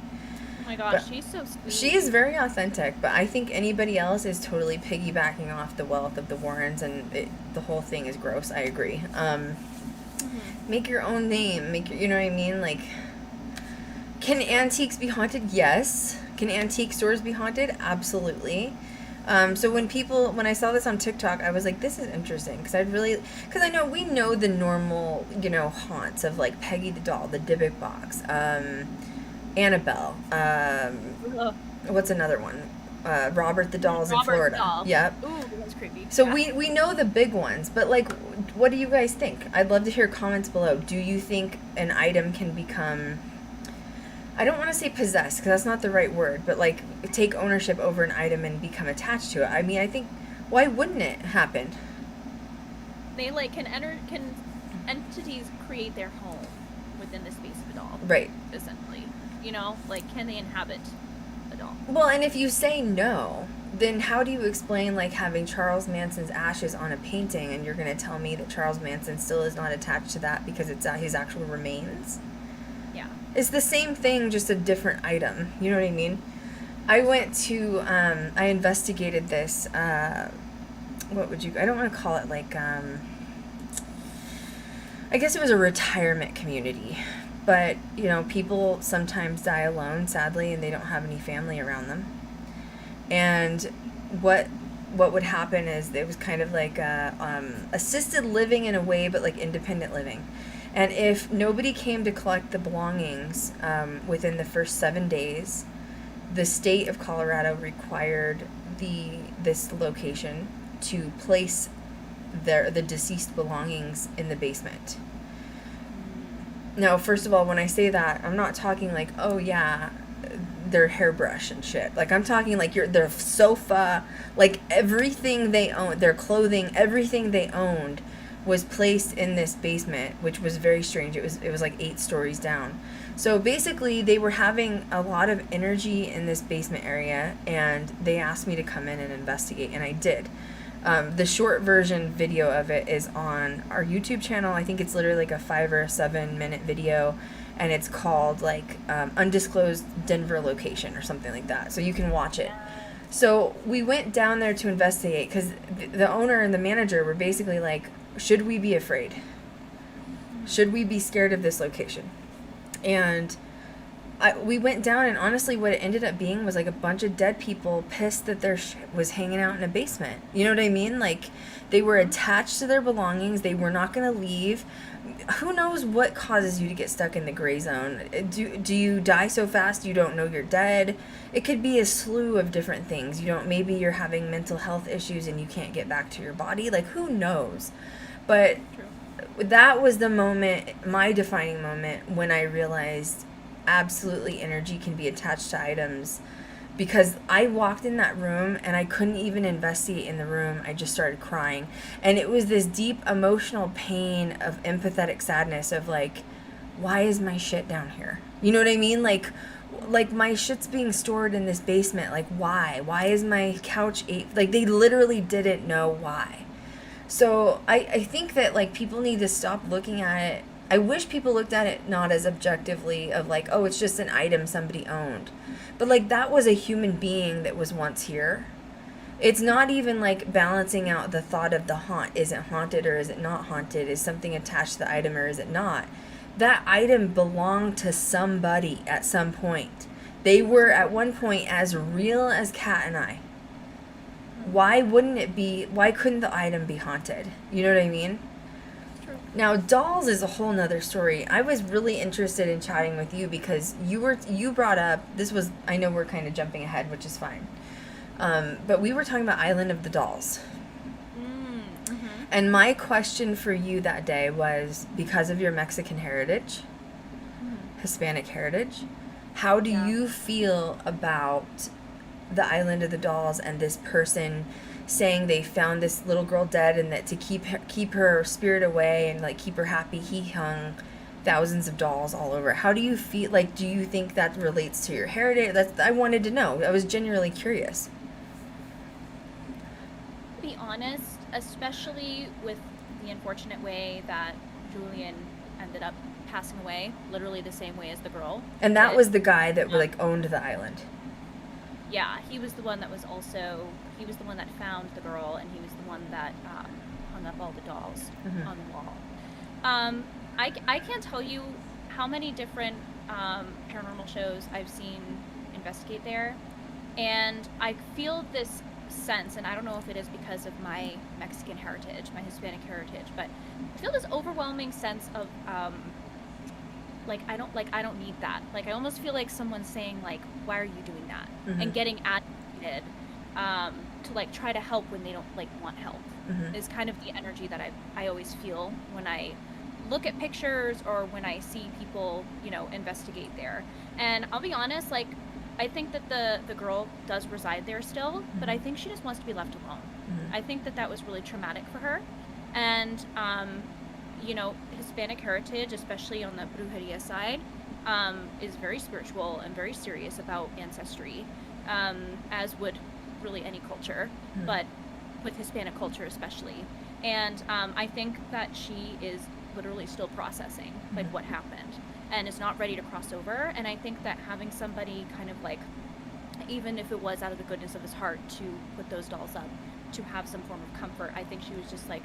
Oh my gosh, she's so sweet. She is very authentic, but I think anybody else is totally piggybacking off the wealth of the Warrens, and the whole thing is gross. I agree. Make your own name. You know what I mean? Like, can antiques be haunted? Yes. Can antique stores be haunted? Absolutely. So when I saw this on TikTok, I was like, this is interesting, because I know we know the normal, you know, haunts of like Peggy the Doll, the Dybbuk box, Annabelle, what's another one? Robert the Doll's in Florida. Doll. Yep. Ooh, that's creepy. So we know the big ones, but like, what do you guys think? I'd love to hear comments below. Do you think an item can become, I don't want to say possessed, because that's not the right word, but like take ownership over an item and become attached to it? I mean, I think, why wouldn't it happen? They like can entities create their home within the space of a doll. Right. Essentially. You know, like, can they inhabit a doll? Well, and if you say no, then how do you explain like having Charles Manson's ashes on a painting, and you're going to tell me that Charles Manson still is not attached to that because it's his actual remains? Yeah. It's the same thing, just a different item. You know what I mean? I went to, I investigated this, I don't want to call it like, I guess it was a retirement community. But, you know, people sometimes die alone, sadly, and they don't have any family around them. And what would happen is it was kind of like assisted living in a way, but like independent living. And if nobody came to collect the belongings within the first 7 days, the state of Colorado required this location to place the deceased belongings in the basement. Now, first of all, when I say that, I'm not talking like, oh yeah, their hairbrush and shit. Like, I'm talking like their sofa, like everything they owned, their clothing, everything they owned was placed in this basement, which was very strange. It was like 8 stories down. So basically, they were having a lot of energy in this basement area, and they asked me to come in and investigate, and I did. The short version video of it is on our YouTube channel. I think it's literally like a 5 or 7 minute video, and it's called like Undisclosed Denver Location or something like that. So you can watch it. So we went down there to investigate because the owner and the manager were basically like, should we be afraid? Should we be scared of this location? And we went down, and honestly what it ended up being was like a bunch of dead people pissed that their shit was hanging out in a basement. You know what I mean? Like, they were attached to their belongings. They were not going to leave. Who knows what causes you to get stuck in the gray zone? Do you die so fast you don't know you're dead? It could be a slew of different things. Maybe you're having mental health issues and you can't get back to your body. Like, who knows? But that was the moment, my defining moment, when I realized absolutely energy can be attached to items, because I walked in that room and I couldn't even investigate in the room. I just started crying, and it was this deep emotional pain of empathetic sadness of like, why is my shit down here? You know what I mean? Like my shit's being stored in this basement. Like, why is my couch like, they literally didn't know why. So I think that like people need to stop looking at it. I wish people looked at it not as objectively of like, oh, it's just an item somebody owned. But like, that was a human being that was once here. It's not even like balancing out the thought of the haunt. Is it haunted or is it not haunted? Is something attached to the item or is it not? That item belonged to somebody at some point. They were at one point as real as Cat and I. Why wouldn't it be? Why couldn't the item be haunted? You know what I mean? True. Now, dolls is a whole nother story. I was really interested in chatting with you because you brought up, this was, I know we're kind of jumping ahead, which is fine. But we were talking about Island of the Dolls. Mm-hmm. And my question for you that day was, because of your Mexican heritage, Hispanic heritage, how do you feel about the Island of the Dolls and this person saying they found this little girl dead and that to keep her spirit away and like keep her happy, he hung thousands of dolls all over? How do you feel? Like, do you think that relates to your heritage? I wanted to know. I was genuinely curious. To be honest, especially with the unfortunate way that Julian ended up passing away, literally the same way as the girl. And that was the guy that like owned the island. Yeah, he was the one that was also, he was the one that found the girl, and he was the one that hung up all the dolls on the wall. I can't tell you how many different paranormal shows I've seen investigate there, and I feel this sense, and I don't know if it is because of my Mexican heritage, my Hispanic heritage, but I feel this overwhelming sense of I don't need that. Like, I almost feel like someone's saying, like, why are you doing that? And getting agitated to, like, try to help when they don't, like, want help is kind of the energy that I always feel when I look at pictures or when I see people, you know, investigate there. And I'll be honest, like, I think that the girl does reside there still, but I think she just wants to be left alone. I think that was really traumatic for her. And, you know, Hispanic heritage, especially on the brujeria side, is very spiritual and very serious about ancestry, as would really any culture, but with Hispanic culture especially. And I think that she is literally still processing, like, what happened, and is not ready to cross over. And I think that having somebody kind of, like, even if it was out of the goodness of his heart to put those dolls up, to have some form of comfort, I think she was just like,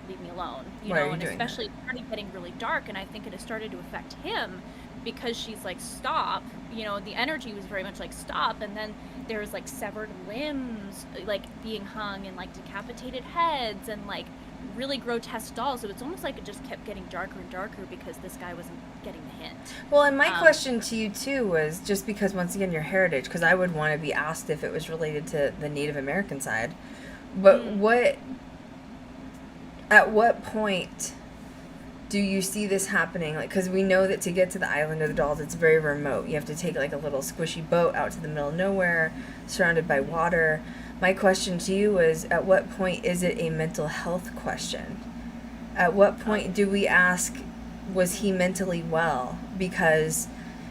leave me alone, you know. And especially it started getting really dark, and I think it has started to affect him because she's like, stop, you know. The energy was very much like, stop. And then there's like severed limbs like being hung, and like decapitated heads, and like really grotesque dolls. So it's almost like it just kept getting darker and darker because this guy wasn't getting the hint. Well, and my question to you too was, just because once again your heritage, because I would want to be asked if it was related to the Native American side, but at what point do you see this happening? Like, because we know that to get to the Island of the Dolls, it's very remote. You have to take like a little squishy boat out to the middle of nowhere, surrounded by water. My question to you is, at what point is it a mental health question? At what point do we ask, was he mentally well? Because,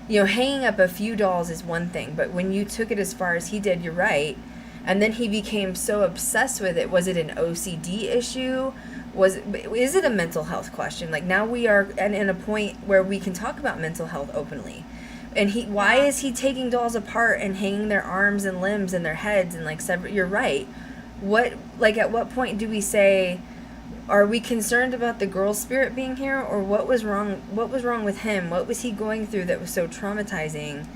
you know, hanging up a few dolls is one thing, but when you took it as far as he did, you're right. And then he became so obsessed with it. Was it an OCD issue? Is it a mental health question? Like, now we are in a point where we can talk about mental health openly. And why is he taking dolls apart and hanging their arms and limbs and their heads and like you're right. At what point do we say, are we concerned about the girl's spirit being here, or what was wrong with him? What was he going through that was so traumatizing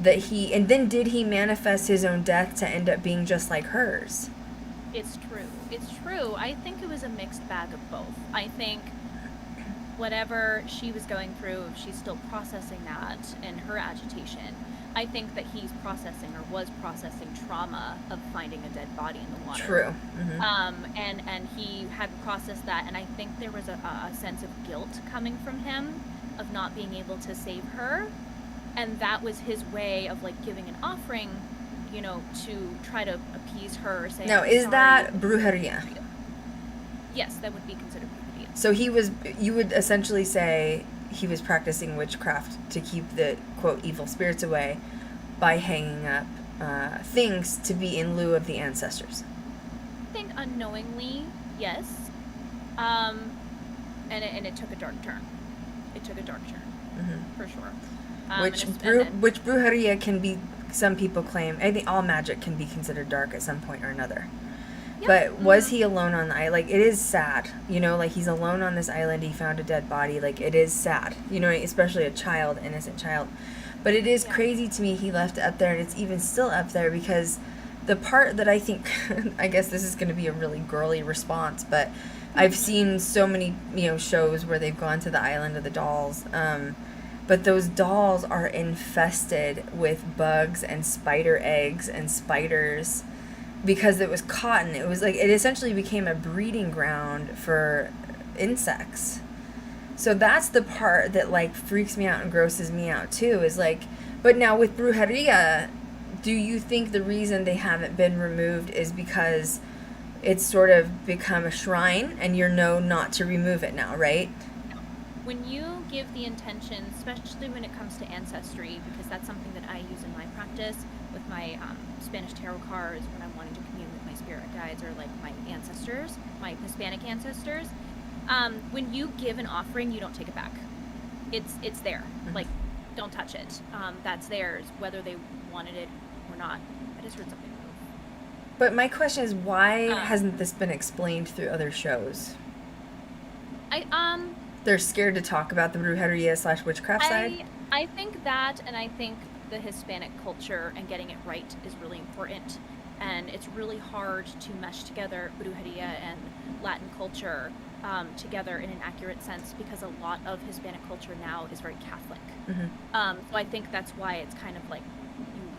and then did he manifest his own death to end up being just like hers? It's true. I think it was a mixed bag of both. I think whatever she was going through, if she's still processing that and her agitation, I think that he's processing or was processing trauma of finding a dead body in the water. True. And he had processed that, and I think there was a sense of guilt coming from him of not being able to save her, and that was his way of like giving an offering, you know, to try to appease her. Saying, now, is that brujeria? Yes, that would be considered brujeria. So you would essentially say he was practicing witchcraft to keep the, quote, evil spirits away by hanging up things to be in lieu of the ancestors. I think unknowingly, yes. And it took a dark turn. It took a dark turn, for sure. Which brujeria can be some people claim, I think all magic can be considered dark at some point or another. Yep. But was he alone on the island? Like, it is sad, you know, like, he's alone on this island, he found a dead body, like, it is sad, you know, especially a child, innocent child. But it is crazy to me he left it up there, and it's even still up there, because the part that I think, I guess this is going to be a really girly response, but I've seen so many, you know, shows where they've gone to the island of the dolls, but those dolls are infested with bugs and spider eggs and spiders, because it was cotton. It was like, it essentially became a breeding ground for insects. So that's the part that, like, freaks me out and grosses me out too, is like, but now with brujeria, do you think the reason they haven't been removed is because it's sort of become a shrine and you're not to remove it now, right? When you give the intention, especially when it comes to ancestry, because that's something that I use in my practice with my Spanish tarot cards when I'm wanting to commune with my spirit guides or like my ancestors, my Hispanic ancestors. When you give an offering, you don't take it back. It's there. Mm-hmm. Like, don't touch it. That's theirs, whether they wanted it or not. I just heard something move. But my question is, why hasn't this been explained through other shows? They're scared to talk about the brujeria / witchcraft side? I think that, and I think the Hispanic culture and getting it right is really important. And it's really hard to mesh together brujeria and Latin culture together in an accurate sense, because a lot of Hispanic culture now is very Catholic. Mm-hmm. So I think that's why it's kind of like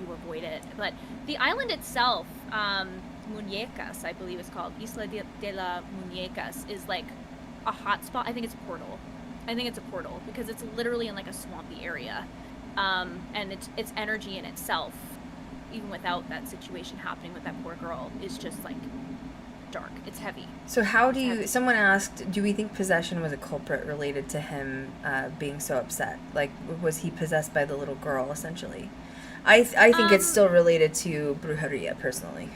you avoid it. But the island itself, Muñecas, I believe it's called, Isla de la Muñecas, is like a hot spot. I think it's a portal. Because it's literally in like a swampy area. And its energy in itself, even without that situation happening with that poor girl, is just like dark. It's heavy. So someone asked, do we think possession was a culprit related to him being so upset? Like, was he possessed by the little girl, essentially? I think it's still related to brujeria, personally.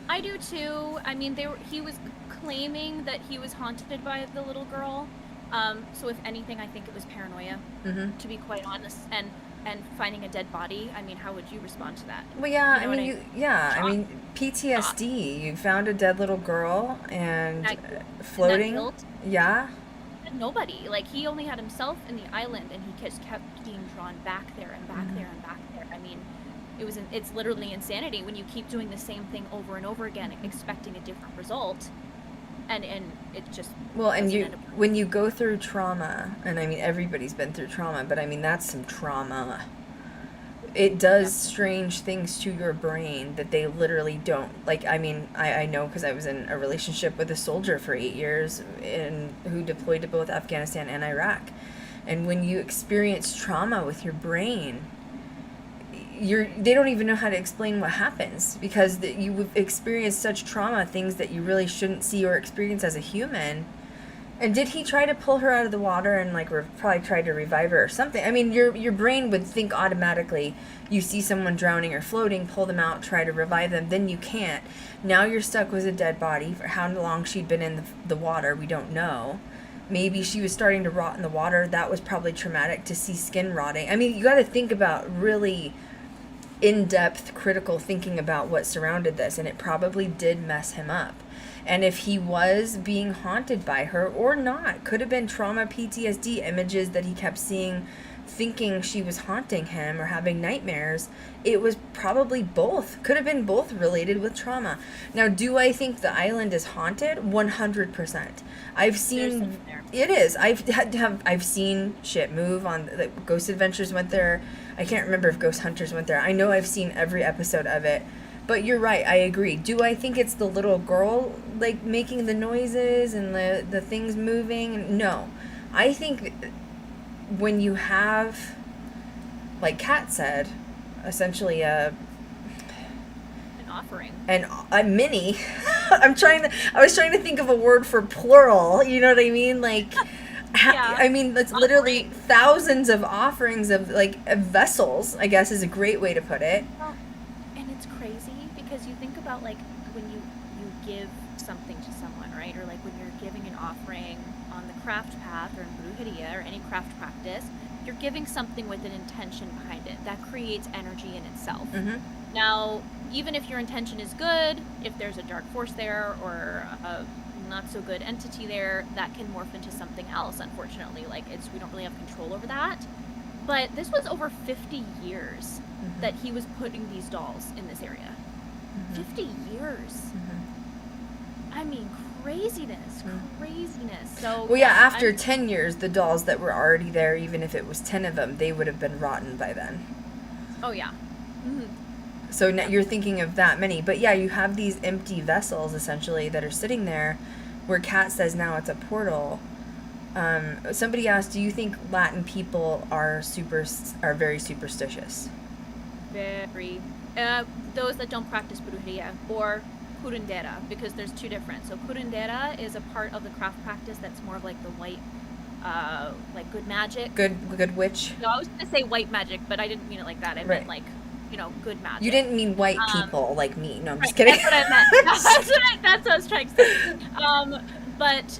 I do too. I mean, he was claiming that he was haunted by the little girl. So if anything, I think it was paranoia, to be quite honest. And finding a dead body, I mean, how would you respond to that? Well, yeah, I mean, PTSD. You found a dead little girl and floating. And that yeah. Nobody. Like, he only had himself in the island, and he just kept being drawn back there and back there and back there. I mean, it's literally insanity when you keep doing the same thing over and over again, expecting a different result. And it just when you go through trauma, and I mean, everybody's been through trauma, but I mean, that's some trauma. It does strange things to your brain that they literally don't. Like, I mean, I know, because I was in a relationship with a soldier for 8 years who deployed to both Afghanistan and Iraq. And when you experience trauma with your brain, they don't even know how to explain what happens, because you've experienced such trauma, things that you really shouldn't see or experience as a human. And did he try to pull her out of the water and like probably try to revive her or something? I mean, your brain would think automatically, you see someone drowning or floating, pull them out, try to revive them, then you can't. Now you're stuck with a dead body. For how long she'd been in the water, we don't know. Maybe she was starting to rot in the water. That was probably traumatic to see skin rotting. I mean, you got to think about really in-depth critical thinking about what surrounded this, and it probably did mess him up. And if he was being haunted by her or not, could have been trauma, PTSD images that he kept seeing, thinking she was haunting him or having nightmares. It was probably both. Could have been both related with trauma. Now, do I think the island is haunted? 100%. I've seen it is. I've seen shit move on. The Ghost Adventures went there. I can't remember if Ghost Hunters went there. I know I've seen every episode of it. But you're right, I agree. Do I think it's the little girl, like, making the noises and the things moving? No. I think when you have, like Kat said, essentially an offering. And a mini. I was trying to think of a word for plural, you know what I mean? Like, yeah. I mean, that's literally thousands of offerings of, like, vessels, I guess is a great way to put it. Well, and it's crazy because you think about, like, when you give something to someone, right? Or, like, when you're giving an offering on the craft path or in brujeria or any craft practice, you're giving something with an intention behind it that creates energy in itself. Mm-hmm. Now, even if your intention is good, if there's a dark force there or a not so good entity there, that can morph into something else, unfortunately. Like, we don't really have control over that. But this was over 50 years that he was putting these dolls in this area. 50 years. I mean, craziness. So well, yeah, after 10 years, the dolls that were already there, even if it was 10 of them, they would have been rotten by then. Oh, yeah. So now you're thinking of that many. But yeah, you have these empty vessels, essentially, that are sitting there, where Kat says now it's a portal. Somebody asked, do you think Latin people are very superstitious? Very. Those that don't practice brujeria or curandera, because there's two different. So curandera is a part of the craft practice that's more of like the white, like good magic. Good witch? No, I was going to say white magic, but I didn't mean it like that. I meant like, good magic. You didn't mean white people like me. No, I'm just kidding. That's what I meant. That's what I was trying to say. But,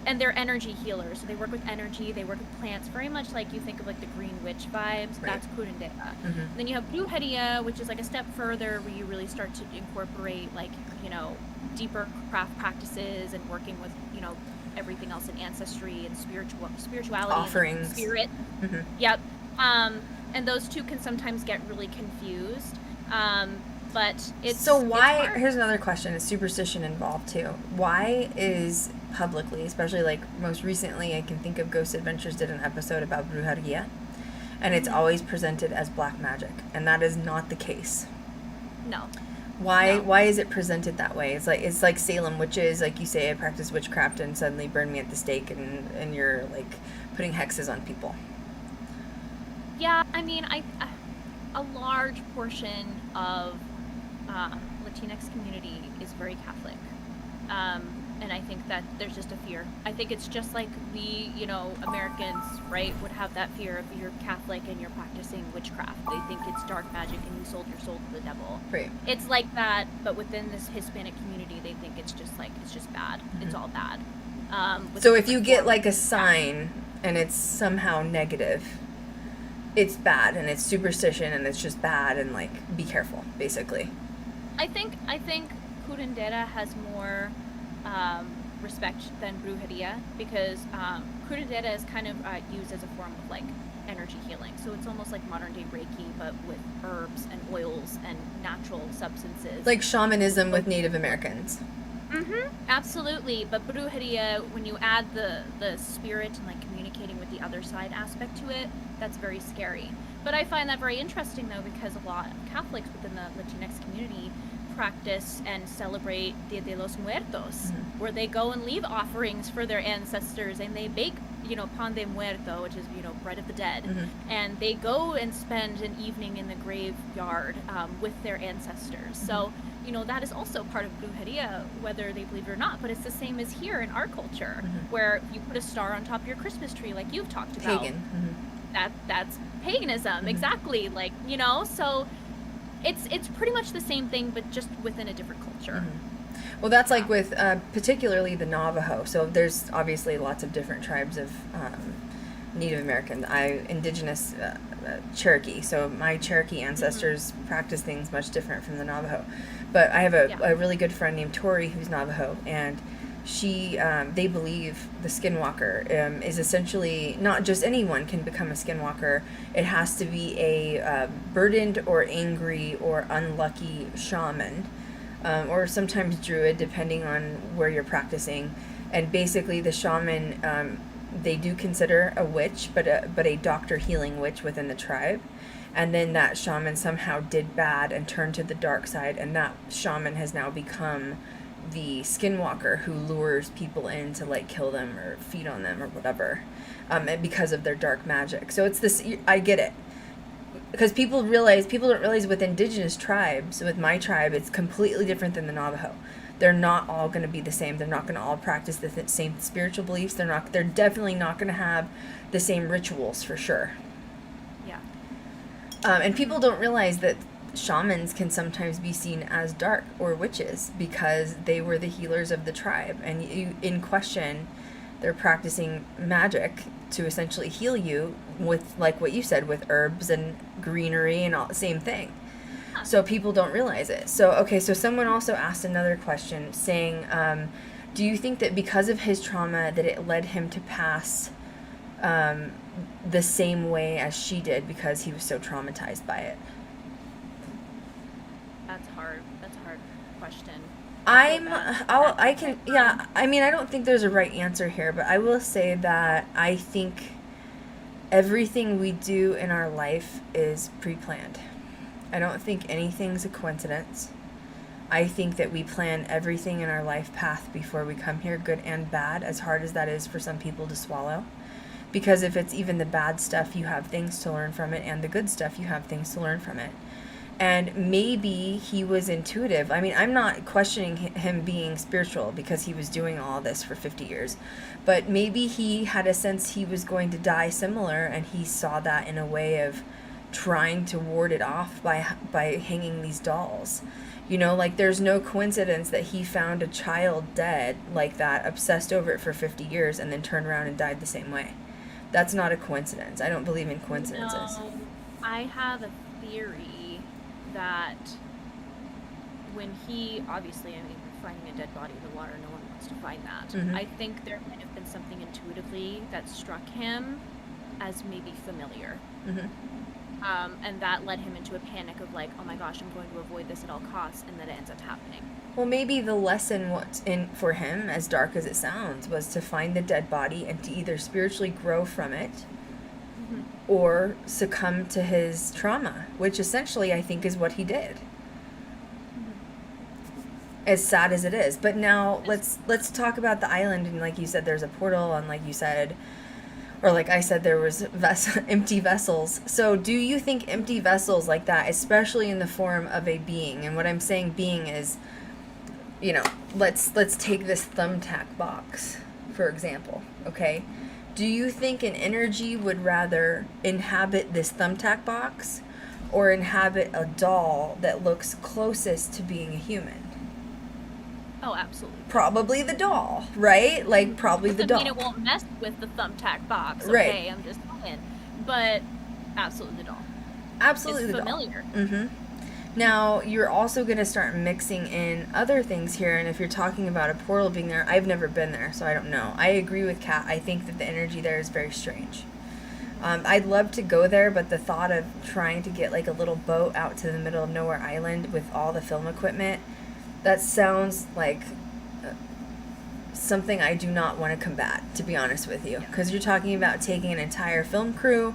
and they're energy healers. So they work with energy, they work with plants, very much like you think of like the green witch vibes. Right. That's curandera. Then you have brujeria, which is like a step further where you really start to incorporate like, deeper craft practices and working with, everything else in ancestry and spirituality. Offerings. And spirit. Yep. And those two can sometimes get really confused. But it's... So why... Here's another question. Is superstition involved too? Why is publicly, especially like most recently, I can think of Ghost Adventures did an episode about brujeria, and it's always presented as black magic, and that is not the case. No. Why is it presented that way? It's like Salem witches, like you say, I practice witchcraft and suddenly burn me at the stake, and you're like putting hexes on people. Yeah, I mean, a large portion of Latinx community is very Catholic, and I think that there's just a fear. I think it's just like we, Americans, right, would have that fear if you're Catholic and you're practicing witchcraft. They think it's dark magic and you sold your soul to the devil. Right. It's like that, but within this Hispanic community, they think it's just bad. It's all bad. So if you get like a sign and it's somehow negative, it's bad and it's superstition and it's just bad, and like be careful, basically. I think curandera has more respect than brujeria, because curandera is kind of used as a form of like energy healing. So it's almost like modern day Reiki, but with herbs and oils and natural substances. Like shamanism with Native Americans. Absolutely. But brujeria, when you add the spirit and like communicating with the other side aspect to it, that's very scary. But I find that very interesting though, because a lot of Catholics within the Latinx community practice and celebrate Dia de los Muertos, where they go and leave offerings for their ancestors, and they bake, pan de muerto, which is, bread of the dead, and they go and spend an evening in the graveyard with their ancestors. So, that is also part of brujeria, whether they believe it or not. But it's the same as here in our culture, where you put a star on top of your Christmas tree, like you've talked about. Pagan. That's paganism, exactly. Like, so it's pretty much the same thing, but just within a different culture. Well, that's like with particularly the Navajo. So there's obviously lots of different tribes of Native Americans. Indigenous Cherokee. So my Cherokee ancestors practice things much different from the Navajo. But I have a really good friend named Tori who's Navajo, and they believe the skinwalker is essentially not just anyone can become a skinwalker. It has to be a burdened or angry or unlucky shaman, or sometimes druid, depending on where you're practicing. And basically the shaman, they do consider a witch, but a doctor healing witch within the tribe. And then that shaman somehow did bad and turned to the dark side, and that shaman has now become the skinwalker who lures people in to like kill them or feed on them or whatever, and because of their dark magic. So it's this, I get it, because people don't realize with indigenous tribes, with my tribe, it's completely different than the Navajo. They're not all going to be the same. They're not going to all practice the same spiritual beliefs. They're definitely not going to have the same rituals, for sure. Yeah. And people don't realize that shamans can sometimes be seen as dark or witches because they were the healers of the tribe, and in question they're practicing magic to essentially heal you with, like what you said, with herbs and greenery and all, same thing. So people don't realize it. So, okay, so someone also asked another question saying, do you think that because of his trauma that it led him to pass the same way as she did because he was so traumatized by it? That's hard. That's a hard question. I mean, I don't think there's a right answer here, but I will say that I think everything we do in our life is pre-planned. I don't think anything's a coincidence. I think that we plan everything in our life path before we come here, good and bad, as hard as that is for some people to swallow. Because if it's even the bad stuff, you have things to learn from it, and the good stuff, you have things to learn from it. And maybe he was intuitive. I mean, I'm not questioning him being spiritual because he was doing all this for 50 years. But maybe he had a sense he was going to die similar, and he saw that in a way of trying to ward it off by hanging these dolls. You know, like, there's no coincidence that he found a child dead like that, obsessed over it for 50 years, and then turned around and died the same way. That's not a coincidence. I don't believe in coincidences. No, I have a theory that when he, obviously, I mean, finding a dead body in the water, no one wants to find that. Mhm. I think there might have been something intuitively that struck him as maybe familiar. Mm-hmm. And that led him into a panic of like, oh my gosh, I'm going to avoid this at all costs, and then it ends up happening. Well, maybe the lesson what's in for him, as dark as it sounds, was to find the dead body and to either spiritually grow from it Mm-hmm. or succumb to his trauma, which essentially I think is what he did. As sad as it is. But now let's talk about the island, and like you said, there's a portal, and like you said, or like I said, there was empty vessels. So do you think empty vessels like that, especially in the form of a being, and what I'm saying being is, you know, let's take this thumbtack box, for example, okay? Do you think an energy would rather inhabit this thumbtack box or inhabit a doll that looks closest to being a human? Oh, absolutely. Probably the doll, right? Like, probably the doll. I mean, it won't mess with the thumbtack box, okay? Right. I'm just saying. But absolutely the doll. Absolutely It's the familiar. doll. Mm-hmm. Now, you're also going to start mixing in other things here, and if you're talking about a portal being there, I've never been there, so I don't know. I agree with Kat. I think that the energy there is very strange. I'd love to go there, but the thought of trying to get like a little boat out to the middle of nowhere island with all the film equipment, that sounds like something I do not want to combat, to be honest with you. Because you're talking about taking an entire film crew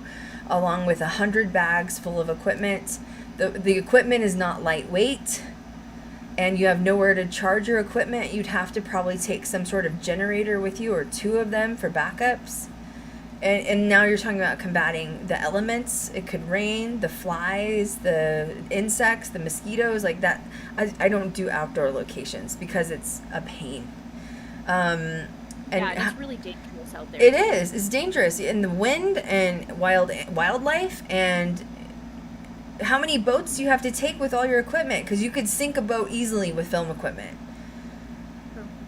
along with 100 bags full of equipment. The equipment is not lightweight, and you have nowhere to charge your equipment. You'd have to probably take some sort of generator with you, or two of them for backups. And now you're talking about combating the elements. It could rain, the flies, the insects, the mosquitoes, like that. I don't do outdoor locations because it's a pain. And yeah, it's really dangerous out there. It is. It's dangerous. And the wind and wildlife, and how many boats do you have to take with all your equipment? Because you could sink a boat easily with film equipment.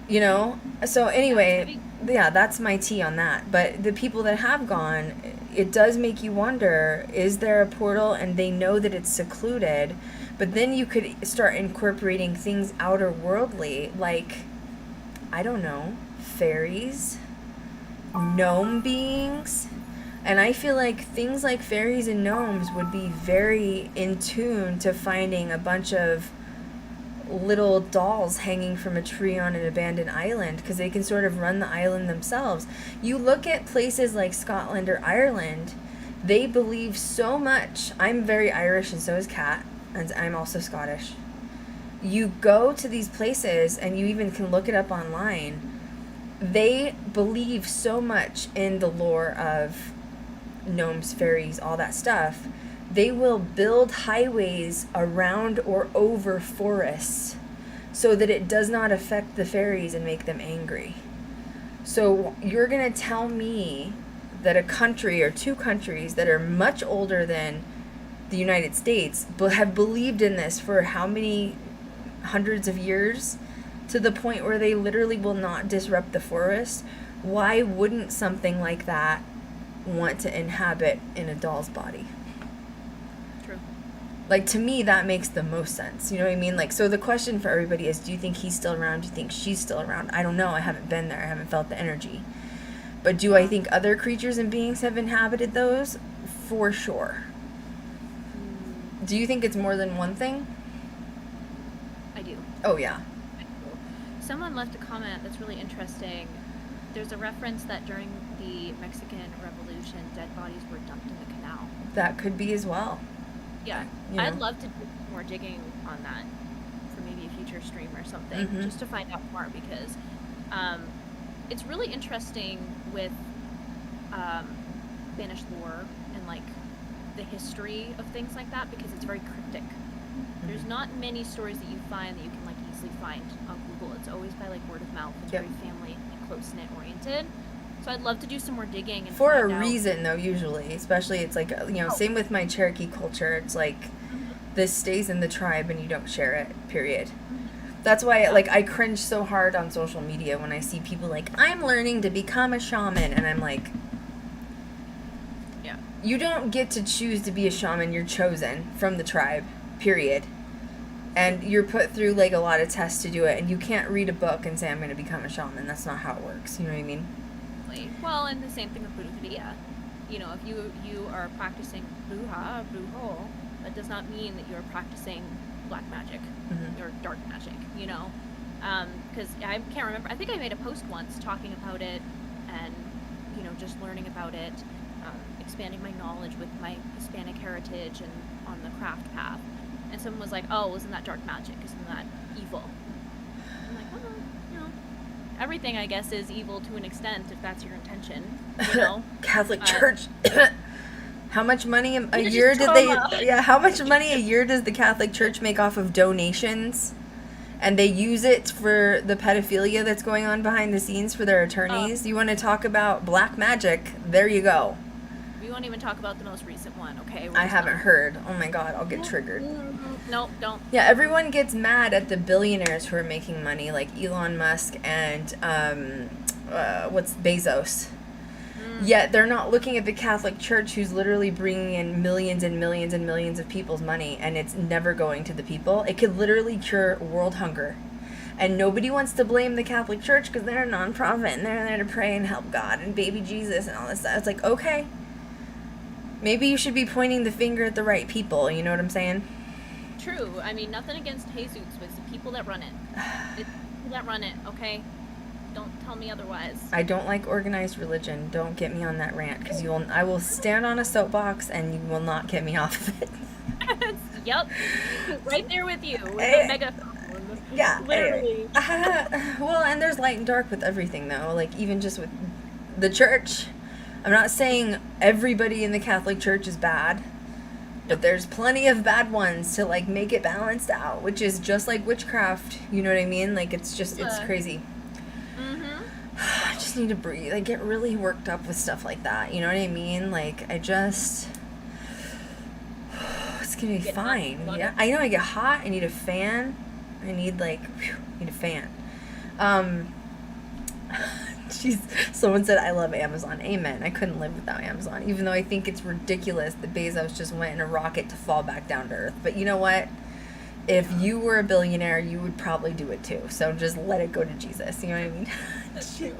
You know? So anyway, yeah, that's my tea on that. But the people that have gone, it does make you wonder, is there a portal and they know that it's secluded, but then you could start incorporating things outer worldly, like, I don't know, fairies, gnome beings. And I feel like things like fairies and gnomes would be very in tune to finding a bunch of little dolls hanging from a tree on an abandoned island, because they can sort of run the island themselves. You look at places like Scotland or Ireland, they believe so much. I'm very Irish, and so is Kat, and I'm also Scottish. You go to these places, and you even can look it up online. They believe so much in the lore of gnomes, fairies, all that stuff. They will build highways around or over forests so that it does not affect the fairies and make them angry. So you're going to tell me that a country or two countries that are much older than the United States have believed in this for how many hundreds of years, to the point where they literally will not disrupt the forest? Why wouldn't something like that want to inhabit in a doll's body. True. Like, to me, that makes the most sense. You know what I mean? Like, so the question for everybody is, do you think he's still around? Do you think she's still around? I don't know. I haven't been there. I haven't felt the energy. But do I think other creatures and beings have inhabited those? For sure. Do you think it's more than one thing? I do. Oh, yeah. Someone left a comment that's really interesting. There's a reference that during the Mexican Revolution, dead bodies were dumped in the canal. That could be as well. Yeah. You know. I'd love to do more digging on that for maybe a future stream or something, Mhm. just to find out more, because it's really interesting with Spanish lore and like the history of things like that, because it's very cryptic. There's not many stories that you find that you can like easily find on Google. It's always by like word of mouth. It's Yep. very family and close-knit oriented. So I'd love to do some more digging and For a find out. reason, though, usually. Especially, it's like, you know, same with my Cherokee culture. It's like, this stays in the tribe and you don't share it, period. That's why, like, I cringe so hard on social media when I see people like, I'm learning to become a shaman. And I'm like, Yeah. you don't get to choose to be a shaman. You're chosen from the tribe, period. And you're put through, like, a lot of tests to do it. And you can't read a book and say, I'm going to become a shaman. That's not how it works. You know what I mean? Well, and the same thing with brujeria. You know, if you are practicing brujo, that does not mean that you are practicing black magic or dark magic, you know? Because I can't remember. I think I made a post once talking about it and, you know, just learning about it, expanding my knowledge with my Hispanic heritage and on the craft path. And someone was like, oh, isn't that dark magic? Isn't that evil? I'm like, well, you know, everything, I guess, is evil to an extent if that's your intention, you know? Catholic Church. How much money a Religious year did trauma. they? Yeah, how much money a year does the Catholic Church make off of donations? And they use it for the pedophilia that's going on behind the scenes for their attorneys. You want to talk about black magic? There you go. We won't even talk about the most recent one, okay? I haven't heard. Oh my God, I'll get triggered. Nope, don't. Yeah, everyone gets mad at the billionaires who are making money, like Elon Musk and what's Bezos. Yet they're not looking at the Catholic Church, who's literally bringing in millions and millions and millions of people's money, and it's never going to the people. It could literally cure world hunger. And nobody wants to blame the Catholic Church because they're a nonprofit and they're there to pray and help God and baby Jesus and all this stuff. It's like, okay, maybe you should be pointing the finger at the right people. You know what I'm saying? True. I mean, nothing against Jesus, but it's the people that run it. It's the people that run it, okay? Don't tell me otherwise. I don't like organized religion. Don't get me on that rant, because I will stand on a soapbox and you will not get me off of it. Yep. Right there with you. With Eh, the megaphone. Yeah. Literally. Well, and there's light and dark with everything, though. Like, even just with the church. I'm not saying everybody in the Catholic Church is bad, but there's plenty of bad ones to, like, make it balanced out, which is just like witchcraft. You know what I mean? Like, it's just, it's crazy. I just need to breathe. I get really worked up with stuff like that. You know what I mean? Like, it's gonna be fine. Yeah, I know. I get hot. I need a fan. I need, like, need a fan. Someone said, I love Amazon. Amen. I couldn't live without Amazon, even though I think it's ridiculous that Bezos just went in a rocket to fall back down to Earth. But you know what? If you were a billionaire, you would probably do it too. So just let it go to Jesus. You know what I mean? That's true.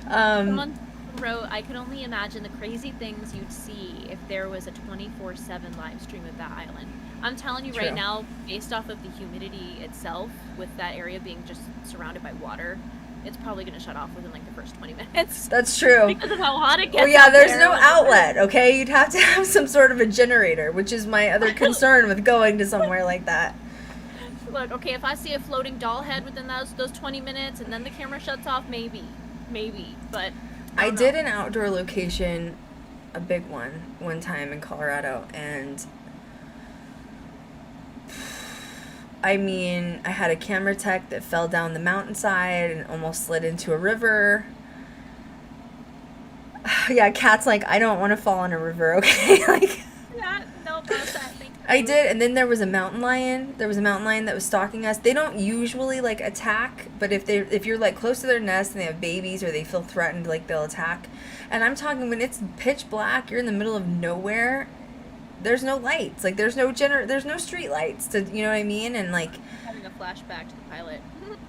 Um, Someone wrote, I could only imagine the crazy things you'd see if there was a 24/7 live stream of that island. I'm telling you right True. now, based off of the humidity itself, with that area being just surrounded by water, it's probably going to shut off within like the first 20 minutes. That's true. Because of how hot it gets. Well, yeah, out there's there. no outlet, okay? You'd have to have some sort of a generator, which is my other concern with going to somewhere like that. Look, okay, if I see a floating doll head within those 20 minutes and then the camera shuts off, maybe, but I don't did know. an outdoor location, a big one time in Colorado, and I mean, I had a camera tech that fell down the mountainside and almost slid into a river. Yeah, Cat's like, I don't want to fall in a river, okay? Like, Yeah, no, not that, thank I did, and then there was a mountain lion. There was a mountain lion that was stalking us. They don't usually, like, attack, but if you're, like, close to their nest and they have babies or they feel threatened, like, they'll attack. And I'm talking when it's pitch black, you're in the middle of nowhere, there's no lights. Like, there's no street lights to, you know what I mean? And, like... Having a flashback to the pilot.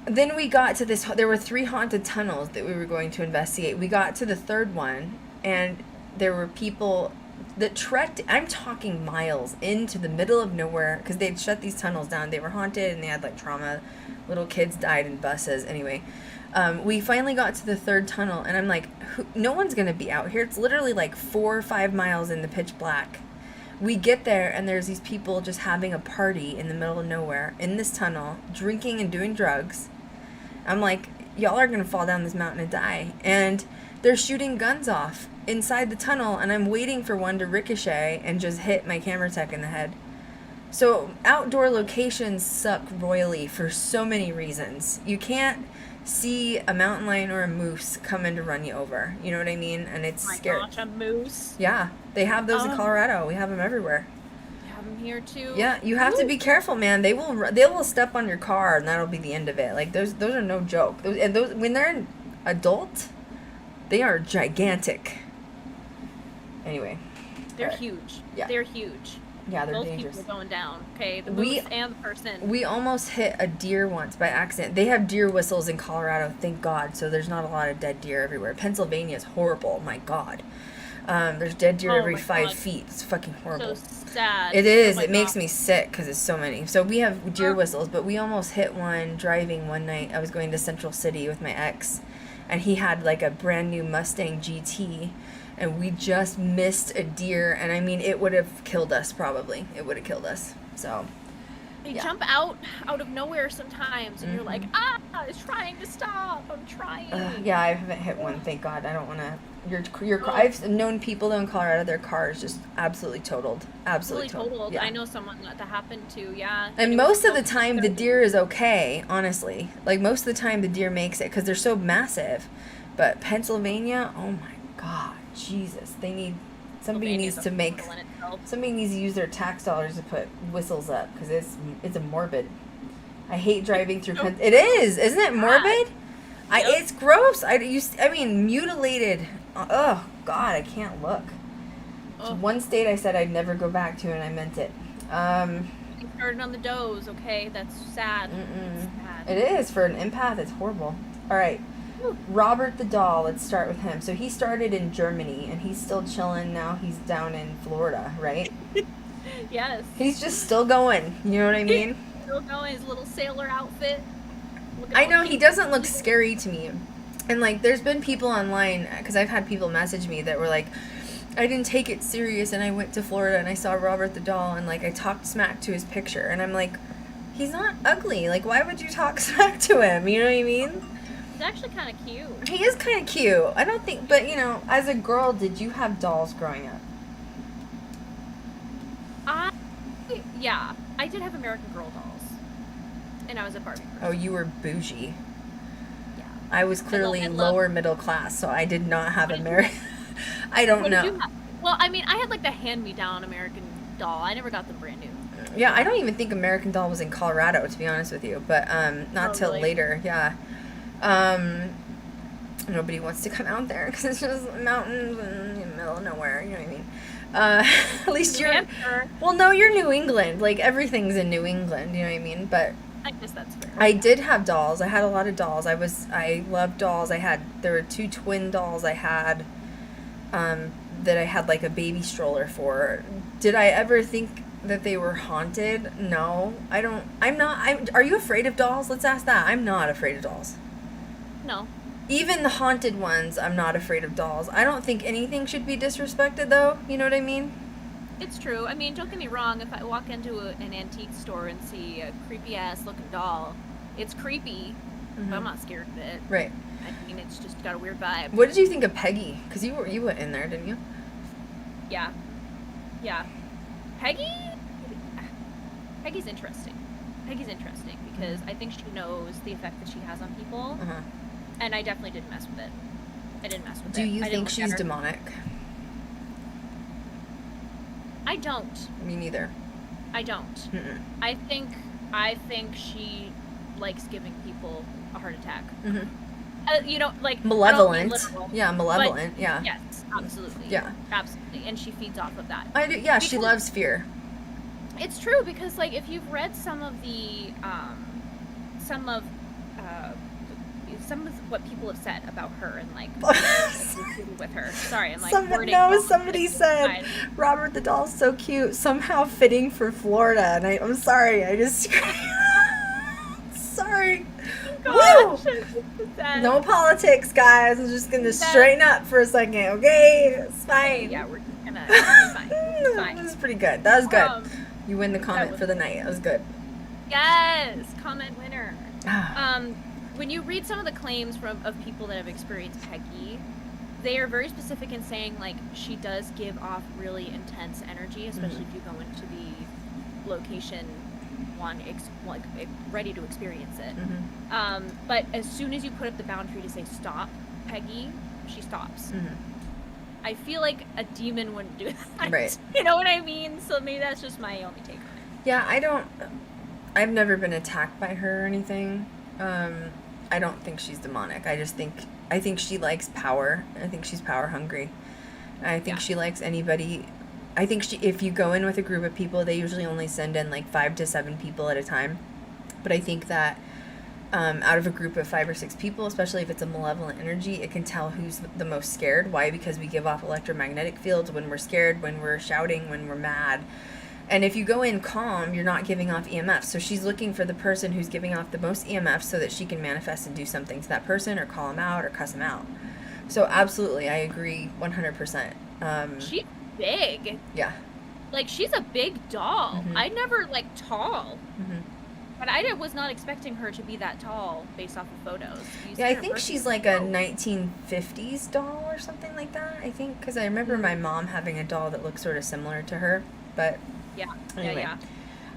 Then we got to this... There were 3 haunted tunnels that we were going to investigate. We got to the 3rd one, and there were people... that trekked, I'm talking miles, into the middle of nowhere, because they'd shut these tunnels down. They were haunted, and they had, like, trauma. Little kids died in buses. Anyway, we finally got to the 3rd tunnel, and I'm like, no one's going to be out here. It's literally, like, 4 or 5 miles in the pitch black. We get there, and there's these people just having a party in the middle of nowhere, in this tunnel, drinking and doing drugs. I'm like, y'all are going to fall down this mountain and die. And they're shooting guns off inside the tunnel, and I'm waiting for one to ricochet and just hit my camera tech in the head. So outdoor locations suck royally for so many reasons. You can't see a mountain lion or a moose coming to run you over. You know what I mean? And it's scary. Gosh, a moose. Yeah, they have those in Colorado. We have them everywhere. We have them here too. Yeah, you have to be careful, man. They will step on your car, and that'll be the end of it. Like those are no joke. Those when they're an adult, they are gigantic. Anyway. They're huge. Yeah. They're huge. Yeah, they're Both dangerous. people going down. Okay, the moose and the person. We almost hit a deer once by accident. They have deer whistles in Colorado, thank God. So there's not a lot of dead deer everywhere. Pennsylvania is horrible. My God. There's dead deer every 5 feet. It's fucking horrible. So sad. It is. Oh It makes me sick because it's so many. So we have deer whistles, but we almost hit one driving one night. I was going to Central City with my ex, and he had like a brand new Mustang GT. And we just missed a deer, and I mean, it would have killed us, probably. It would have killed us, so. They jump out of nowhere sometimes, and you're like, it's trying to stop, I'm trying. Yeah, I haven't hit one, thank God. I don't want to, I've known people, though, in Colorado, their car is just absolutely totaled. Absolutely totaled. Yeah. I know someone that happened to, yeah. And most of the time, the deer is okay, honestly. Like, most of the time, the deer makes it, because they're so massive. But Pennsylvania, oh my God. Jesus, somebody needs to use their tax dollars to put whistles up, because it's a morbid. I hate driving through it is, isn't it morbid? Yep. It's gross. I mean, mutilated. Oh God, I can't look. One state I said I'd never go back to, and I meant it. You started on the doze, okay? That's sad. It's sad. It is, for an empath. It's horrible. All right. Robert the doll, let's start with him. So he started in Germany, and he's still chilling now. He's down in Florida, right? Yes. He's just still going. You know what I mean? Still going, his little sailor outfit. I know, he doesn't look scary to me. And, like, there's been people online, because I've had people message me that were like, I didn't take it serious, and I went to Florida, and I saw Robert the doll, and, like, I talked smack to his picture. And I'm like, he's not ugly. Like, why would you talk smack to him? You know what I mean? He's actually kind of cute. He is kind of cute. I don't think, but you know, as a girl, did you have dolls growing up? Yeah, I did have American Girl dolls, and I was a Barbie person. Oh, you were bougie. Yeah. I was clearly lower middle class, so I did not have American. I don't know. Well, I mean, I had like the hand-me-down American doll. I never got them brand new. Yeah, I don't even think American Doll was in Colorado, to be honest with you, but not till later. Yeah. Nobody wants to come out there because it's just mountains in the middle of nowhere. You know what I mean? At least you're. Well, no, you're New England. Like everything's in New England. You know what I mean? But I guess that's fair. I did have dolls. I had a lot of dolls. I loved dolls. There were 2 twin dolls I had, that I had like a baby stroller for. Did I ever think that they were haunted? No, I don't. I'm not. Are you afraid of dolls? Let's ask that. I'm not afraid of dolls. No. Even the haunted ones, I'm not afraid of dolls. I don't think anything should be disrespected, though. You know what I mean? It's true. I mean, don't get me wrong. If I walk into an antique store and see a creepy-ass looking doll, it's creepy, but I'm not scared of it. Right. I mean, it's just got a weird vibe. What did you think of Peggy? Because you went in there, didn't you? Yeah. Yeah. Peggy's interesting. Peggy's interesting because I think she knows the effect that she has on people. Uh-huh. And I definitely didn't mess with it. I didn't mess with it. Do you think she's demonic? I don't. Me neither. I don't. Mm-mm. I think she likes giving people a heart attack. You know, like Malevolent. I don't mean literal, Yeah, malevolent. Yeah. Yes, absolutely. Yeah. Absolutely. And she feeds off of that. I do. Yeah, Because she loves fear. It's true, because like if you've read some of what people have said about her and like with her. Sorry, I'm like Somebody said Robert the Doll's so cute, somehow fitting for Florida, and I'm sorry, I just sorry. Gosh, No politics, guys. I'm just gonna straighten up for a second, okay? It's fine. Yeah, we're gonna it's fine. It's fine. That was pretty good. That was good. You win the comment for the night. That was good. Yes, comment winner. When you read some of the claims of people that have experienced Peggy, they are very specific in saying like she does give off really intense energy, especially if you go into the location ready to experience it. But as soon as you put up the boundary to say stop, Peggy, she stops. I feel like a demon wouldn't do that. Right. You know what I mean? So maybe that's just my only take on it. Yeah, I've never been attacked by her or anything. I don't think she's demonic. I think she likes power. I think she's power hungry. I think she likes anybody. I think if you go in with a group of people, they usually only send in like 5 to 7 people at a time. But I think that out of a group of 5 or 6 people, especially if it's a malevolent energy, it can tell who's the most scared. Why? Because we give off electromagnetic fields when we're scared, when we're shouting, when we're mad. And if you go in calm, you're not giving off EMFs. So she's looking for the person who's giving off the most EMFs so that she can manifest and do something to that person or call them out or cuss them out. So absolutely, I agree 100%. She's big. Yeah. Like, she's a big doll. I never, like, tall. But I was not expecting her to be that tall based off of photos. Yeah, I think she's like a 1950s doll or something like that, I think. Because I remember my mom having a doll that looked sort of similar to her. But anyway.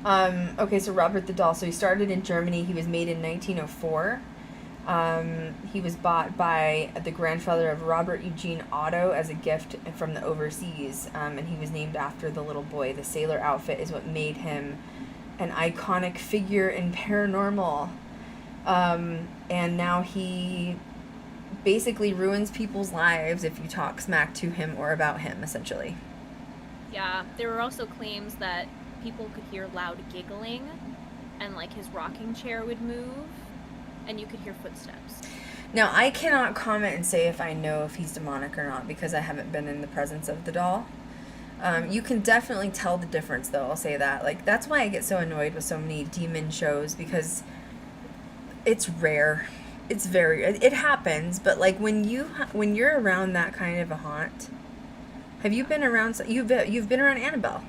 Okay, so Robert the Doll. So he started in Germany. He was made in 1904. He was bought by the grandfather of Robert Eugene Otto as a gift from the overseas. And he was named after the little boy. The sailor outfit is what made him an iconic figure in paranormal. And now he basically ruins people's lives if you talk smack to him or about him, essentially. Yeah, there were also claims that people could hear loud giggling, and like his rocking chair would move, and you could hear footsteps. Now, I cannot comment and say if I know if he's demonic or not because I haven't been in the presence of the doll. You can definitely tell the difference, though, I'll say that. Like, that's why I get so annoyed with so many demon shows, because it's rare. It's it happens, but like when you're around that kind of a haunt, have you been around, you've been around Annabelle.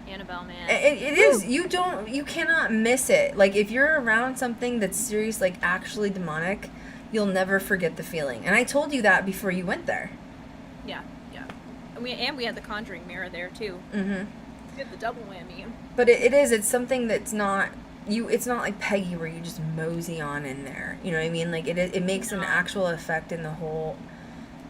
Annabelle, man. It is, you cannot miss it. Like, if you're around something that's serious, like actually demonic, you'll never forget the feeling. And I told you that before you went there. Yeah. And we had the Conjuring mirror there too. We had the double whammy. But it's something that's not it's not like Peggy where you just mosey on in there. You know what I mean? Like it makes an actual effect in the whole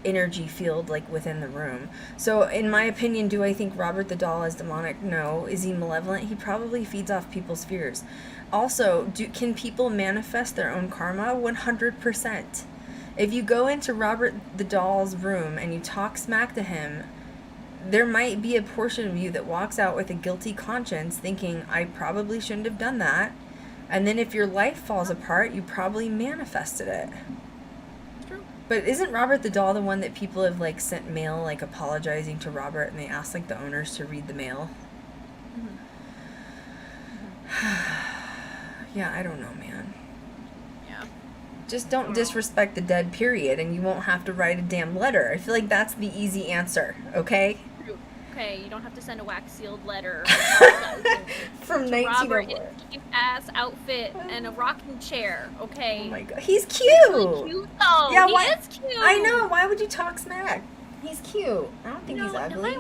energy field, like within the room. So in my opinion, do I think Robert the Doll is demonic? No. Is he malevolent? He probably feeds off people's fears. Also, can people manifest their own karma? 100%. If you go into Robert the Doll's room and you talk smack to him, there might be a portion of you that walks out with a guilty conscience thinking, I probably shouldn't have done that. And then if your life falls apart, you probably manifested it. True. But isn't Robert the Doll the one that people have like sent mail like apologizing to Robert, and they asked like the owners to read the mail? Yeah, I don't know, man. Yeah. Just don't disrespect the dead, period, and you won't have to write a damn letter. I feel like that's the easy answer, okay? Okay, you don't have to send a wax-sealed letter from to Robert 1904. in a cheap-ass outfit and a rocking chair, okay? Oh my god, he's cute! He's really cute, though. Yeah, he is cute! I know, why would you talk smack? He's cute. I don't think he's ugly.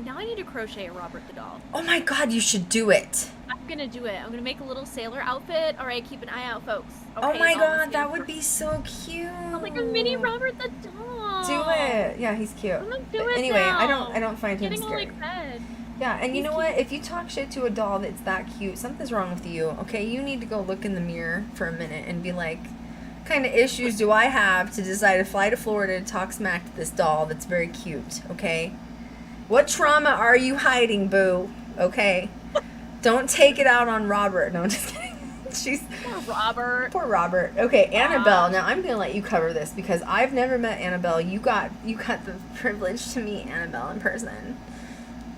Now I need to crochet a Robert the Doll. Oh my god, you should do it! I'm gonna do it. I'm gonna make a little sailor outfit. Alright, keep an eye out, folks. Okay, oh my god, that would be so cute! I'm like a mini Robert the Doll. Do it! Yeah, he's cute. I'm gonna do it anyway, now. I don't find him Getting all scary. excited. Yeah, and you He's know what? cute. If you talk shit to a doll that's that cute, something's wrong with you, okay? You need to go look in the mirror for a minute and be like, what kind of issues do I have to decide to fly to Florida to talk smack to this doll that's very cute, okay? What trauma are you hiding, boo? Okay? Don't take it out on Robert. No, I'm just kidding. She's... Poor Robert. Poor Robert. Okay, Annabelle. Now I'm gonna let you cover this because I've never met Annabelle. You got the privilege to meet Annabelle in person.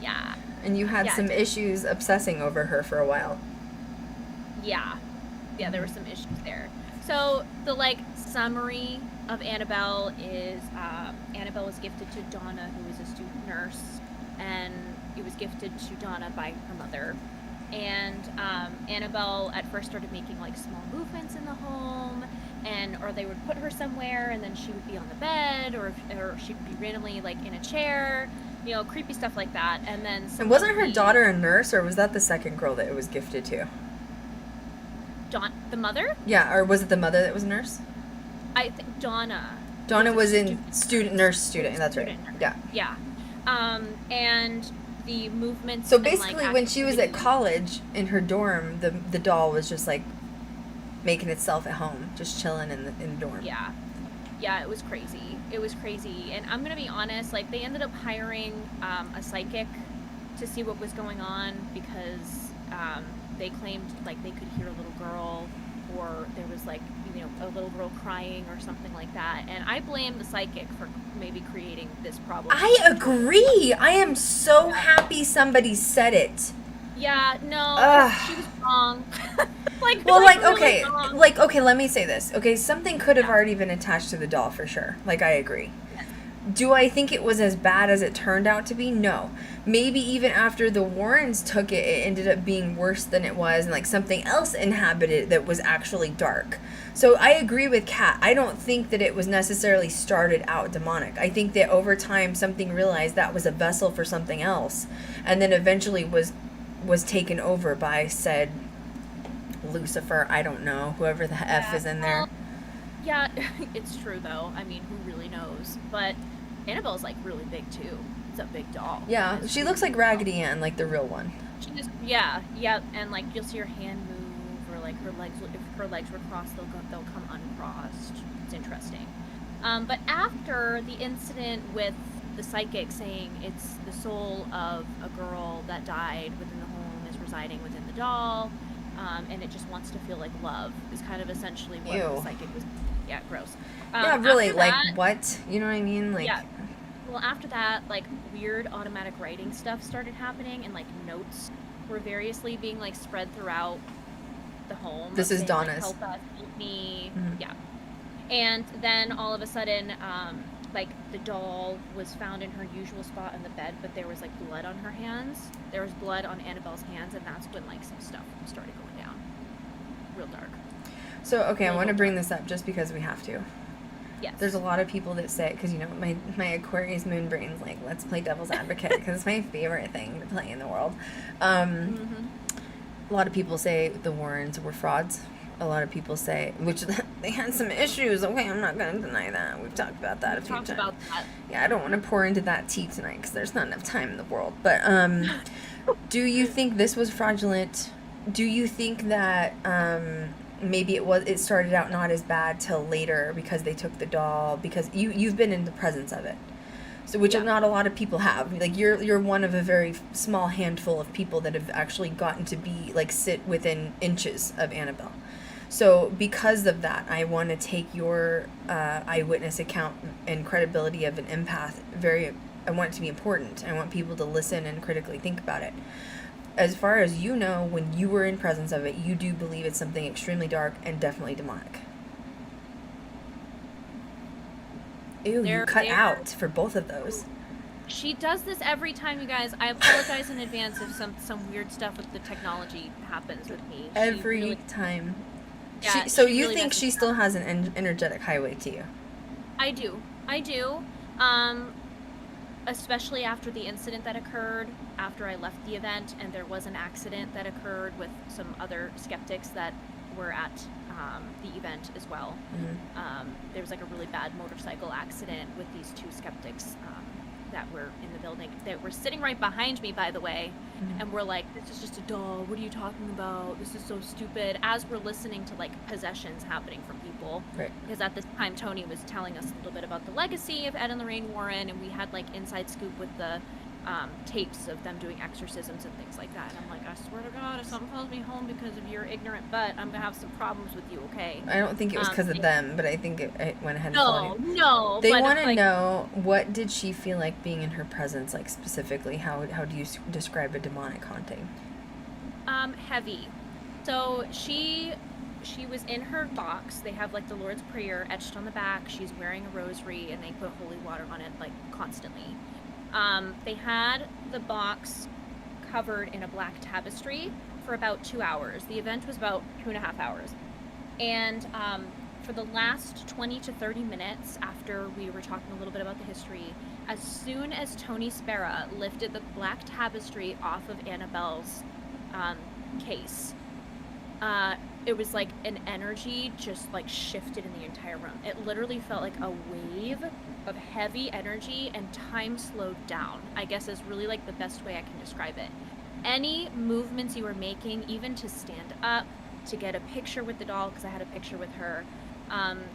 Yeah. And you had Yeah, some issues obsessing over her for a while. Yeah. Yeah, there were some issues there. So the like summary of Annabelle is Annabelle was gifted to Donna, who was a student nurse, and it was gifted to Donna by her mother. And Annabelle at first started making like small movements in the home, or they would put her somewhere, and then she would be on the bed, or she'd be randomly like in a chair, you know, creepy stuff like that. And then And wasn't her daughter a nurse, or was that the second girl that it was gifted to? The mother? Yeah, or was it the mother that was a nurse? I think Donna. Donna was in student. student. That's right. Student nurse. Yeah. Yeah. And the movements. So and, like, basically, when she was at activities- college in her dorm, the doll was just like making itself at home, just chilling in the dorm. Yeah. Yeah, it was crazy. It was crazy. And I'm going to be honest, like, they ended up hiring a psychic to see what was going on because they claimed, like, they could hear a little girl, or there was, like, you know, a little girl crying or something like that. And I blame the psychic for maybe creating this problem. I agree. I am so happy somebody said it. Yeah, no, Ugh. she was wrong. Like, Well, like, really okay, wrong. let me say this. Okay, something could have already been attached to the doll for sure. Like, I agree. Do I think it was as bad as it turned out to be? No. Maybe even after the Warrens took it, it ended up being worse than it was, and like something else inhabited it that was actually dark. So I agree with Kat. I don't think that it was necessarily started out demonic. I think that over time something realized that was a vessel for something else, and then eventually was taken over by said Lucifer. I don't know, whoever the F is in there. Well, yeah, it's true though. I mean, who really knows? But Annabelle's like really big too. It's a big doll. Yeah, she looks like Raggedy Ann, like the real one. She just, yeah, and like you'll see her hand move, or like her legs. If her legs were crossed, they'll come uncrossed. It's interesting. But after the incident with the psychic saying it's the soul of a girl that died within the home is residing within the doll, and it just wants to feel like love, is kind of essentially what the Ew. psychic was. Yeah, gross. Yeah, really, After like, that, what? You know what I mean? Like, yeah. Well, after that, like, weird automatic writing stuff started happening, and, like, notes were variously being, like, spread throughout the home. This is saying, Donna's. Like, help us, help me. Mhm. Yeah. And then, all of a sudden, like, the doll was found in her usual spot in the bed, but there was, like, blood on her hands. There was blood on Annabelle's hands, and that's when, like, some stuff started going down. Real dark. so, okay, I want to Little bring this up just because we have to. Yes. There's a lot of people that say, because, you know, my Aquarius moon brain's like, let's play devil's advocate, because it's my favorite thing to play in the world. Mm-hmm. A lot of people say the Warrens were frauds. A lot of people say, which they had some issues. Okay, I'm not going to deny that. We've talked about that a few Talked times. about that. Yeah, I don't want to pour into that tea tonight because there's not enough time in the world. But do you think this was fraudulent? Do you think that maybe it started out not as bad till later because they took the doll, because you've been in the presence of it, so which Yeah. not a lot of people have. Like you're one of a very small handful of people that have actually gotten to be like sit within inches of Annabelle. So because of that, I want to take your eyewitness account and credibility of an empath I want it to be important. I want people to listen and critically think about it. As far as you know, when you were in presence of it, you do believe it's something extremely dark and definitely demonic. Ew, you cut out for both of those. She does this every time, you guys. I apologize in advance if some weird stuff with the technology happens with me. Every time. Yeah, So she you really think messes she up. still has an energetic highway to you? I do. Especially after the incident that occurred, after I left the event, and there was an accident that occurred with some other skeptics that were at the event as well. Mm-hmm. There was like a really bad motorcycle accident with these two skeptics that were in the building. They were sitting right behind me, by the way, and we're like, this is just a doll. What are you talking about? This is so stupid. As we're listening to like possessions happening from people. Right. Because at this time, Tony was telling us a little bit about the legacy of Ed and Lorraine Warren, and we had like inside scoop with the tapes of them doing exorcisms and things like that. And I'm like, I swear to God, if something follows me home because of your ignorant butt, I'm gonna have some problems with you, okay? I don't think it was because of them, but I think it went ahead and followed you. No. They want to know, what did she feel like being in her presence, like specifically? How do you describe a demonic haunting? Heavy. So she was in her box. They have like the Lord's Prayer etched on the back. She's wearing a rosary, and they put holy water on it like constantly. They had the box covered in a black tapestry for about 2 hours. The event was about 2.5 hours. And for the last 20 to 30 minutes after we were talking a little bit about the history, as soon as Tony Spera lifted the black tapestry off of Annabelle's case, it was like an energy just like shifted in the entire room. It literally felt like a wave of heavy energy, and time slowed down, I guess is really like the best way I can describe it. Any movements you were making, even to stand up, to get a picture with the doll, because I had a picture with her,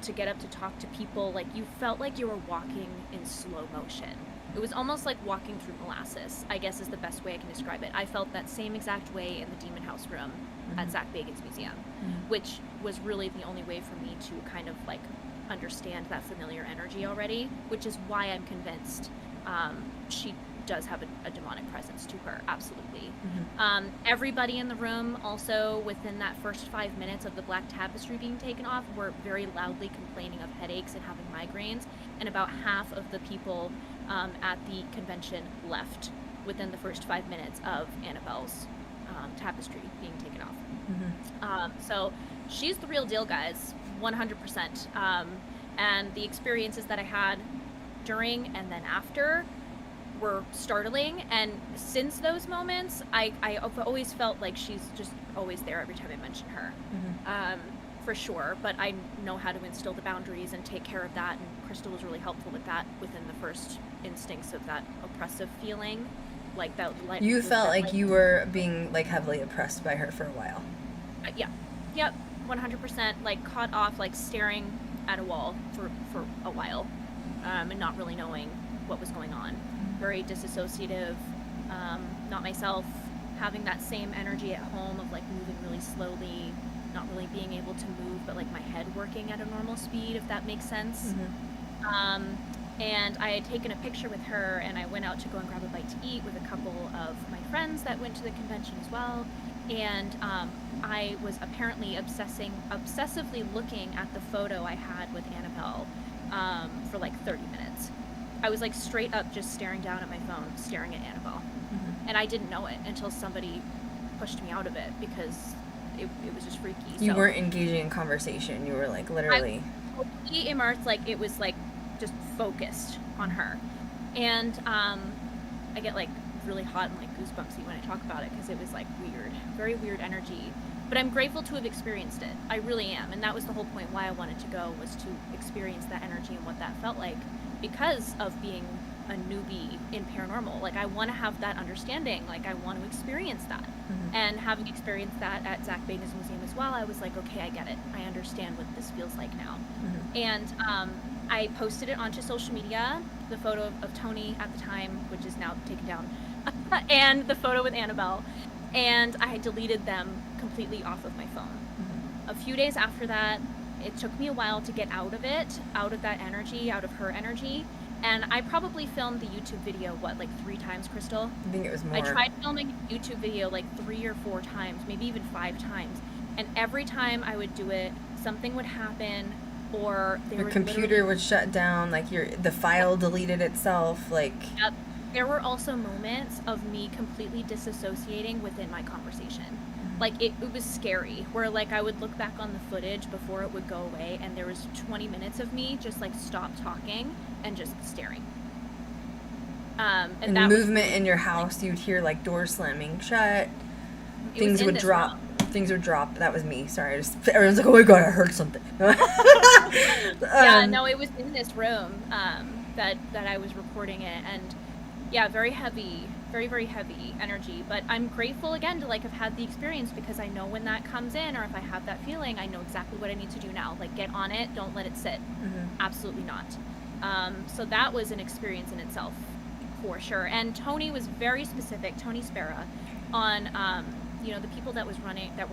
to get up to talk to people, like you felt like you were walking in slow motion. It was almost like walking through molasses, I guess is the best way I can describe it. I felt that same exact way in the Demon House room at Zach Bagans Museum, which was really the only way for me to kind of like understand that familiar energy already, which is why I'm convinced she does have a demonic presence to her, absolutely. Everybody in the room also, within that first 5 minutes of the black tapestry being taken off, were very loudly complaining of headaches and having migraines, and about half of the people at the convention left within the first 5 minutes of Annabelle's tapestry being taken off. So she's the real deal, guys, 100%. And the experiences that I had during and then after were startling, and since those moments I've always felt like she's just always there every time I mention her. For sure, but I know how to instill the boundaries and take care of that, and Krystal was really helpful with that within the first instincts of that oppressive feeling, like that. Like, you felt like you were being like heavily oppressed by her for a while. Yep, 100%, like caught off, like staring at a wall for a while, and not really knowing what was going on. Very disassociative, not myself, having that same energy at home of like moving really slowly, not really being able to move, but like my head working at a normal speed, if that makes sense. And I had taken a picture with her, and I went out to go and grab a bite to eat with a couple of my friends that went to the convention as well. And I was apparently obsessively looking at the photo I had with Annabelle for like 30 minutes. I was like straight up just staring down at my phone, staring at Annabelle. And I didn't know it until somebody pushed me out of it, because it was just freaky. You weren't engaging in conversation. You were like literally... I totally immersed, like it was like just focused on her. And I get like really hot and like goosebumpsy when I talk about it, because it was like weird, very weird energy. But I'm grateful to have experienced it. I really am. And that was the whole point why I wanted to go, was to experience that energy and what that felt like, because of being a newbie in paranormal. Like I want to have that understanding, like I want to experience that. And having experienced that at Zach Bagans Museum as well, I was like, okay, I get it. I understand what this feels like now. And I posted it onto social media, the photo of Tony at the time, which is now taken down, and the photo with Annabelle, and I deleted them completely off of my phone. A few days after that, it took me a while to get out of it, out of that energy, out of her energy, and I probably filmed the YouTube video, like 3 times, Krystal? I think it was more. I tried filming a YouTube video like 3 or 4 times, maybe even 5 times, and every time I would do it, something would happen, or the computer would shut down, like the file deleted itself, like... Yep. There were also moments of me completely disassociating within my conversation. Like it was scary, where like I would look back on the footage before it would go away, and there was 20 minutes of me just like stop talking and just staring. And that movement in your house, you'd hear like doors slamming shut, things would drop. Things would drop. That was me. Sorry. Everyone's like, oh my God, I heard something. Yeah, no, it was in this room that I was recording it. And Yeah, very heavy, very, very heavy energy. But I'm grateful again to like have had the experience, because I know when that comes in, or if I have that feeling, I know exactly what I need to do now. Like, get on it, don't let it sit. Absolutely not. So that was an experience in itself, for sure. And Tony was very specific, Tony Spera, on you know, the people that were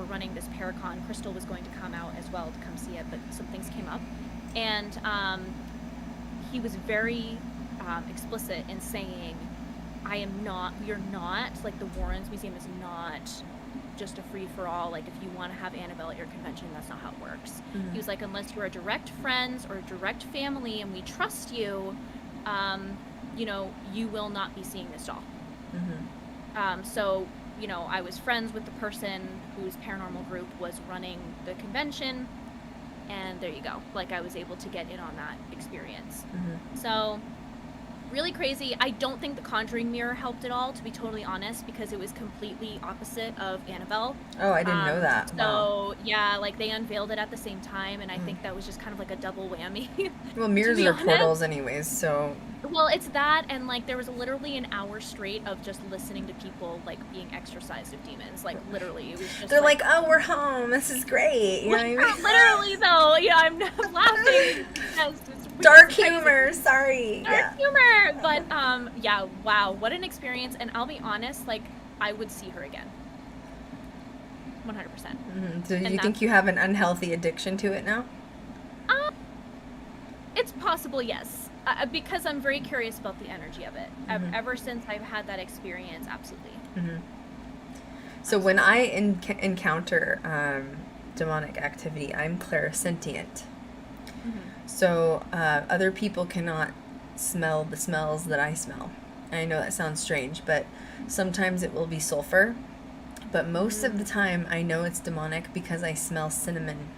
running this Paracon. Krystal was going to come out as well to come see it, but some things came up, and he was very explicit in saying, we are not, like, the Warrens Museum is not just a free-for-all, like, if you want to have Annabelle at your convention, that's not how it works. He was like, unless you are direct friends or direct family and we trust you, you know, you will not be seeing this doll. So, you know, I was friends with the person whose paranormal group was running the convention, and there you go. Like, I was able to get in on that experience. So, really crazy. I don't think the Conjuring mirror helped at all, to be totally honest, because it was completely opposite of Annabelle. Oh, I didn't know that. So, wow. Yeah, like, they unveiled it at the same time, and I think that was just kind of like a double whammy. Well, mirrors are portals anyways, so... Well, it's that, and, like, there was literally an hour straight of just listening to people, like, being exorcised of demons. Like, literally, it was just They're like, oh, we're home, this is great. You know what I mean? Literally, though. Yeah, I'm laughing because it's really Dark crazy. humor, sorry. Dark humor! But, yeah, wow, what an experience. And I'll be honest, like, I would see her again. 100%. So you think you have an unhealthy addiction to it now? It's possible, yes. Because I'm very curious about the energy of it. Ever since I've had that experience, absolutely. So when I encounter demonic activity, I'm clairsentient. So other people cannot smell the smells that I smell. I know that sounds strange, but sometimes it will be sulfur. But most of the time, I know it's demonic because I smell cinnamon.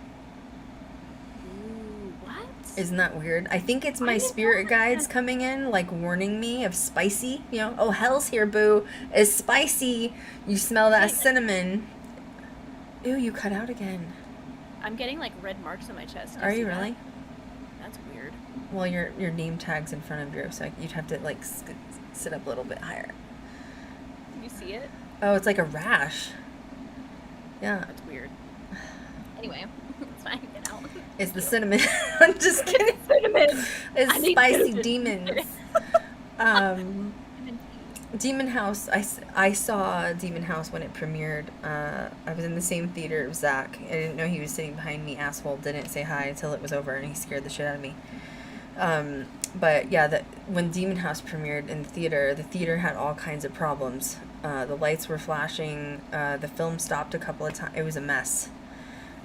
Isn't that weird? I think it's my spirit guides coming in, like, warning me of spicy. You know, oh, hell's here, boo. It's spicy. You smell that cinnamon. Ew, you cut out again. I'm getting, like, red marks on my chest. Are you really? That's weird. Well, your name tag's in front of you, so you'd have to, like, sit up a little bit higher. Can you see it? Oh, it's like a rash. Yeah. That's weird. Anyway, it's fine. Get out. It's the cinnamon. I'm just kidding. Cinnamon. It's spicy demons. Demon House. I saw Demon House when it premiered. I was in the same theater as Zach. I didn't know he was sitting behind me. Asshole didn't say hi until it was over, and he scared the shit out of me. But yeah, when Demon House premiered in the theater had all kinds of problems. The lights were flashing. The film stopped a couple of times. It was a mess.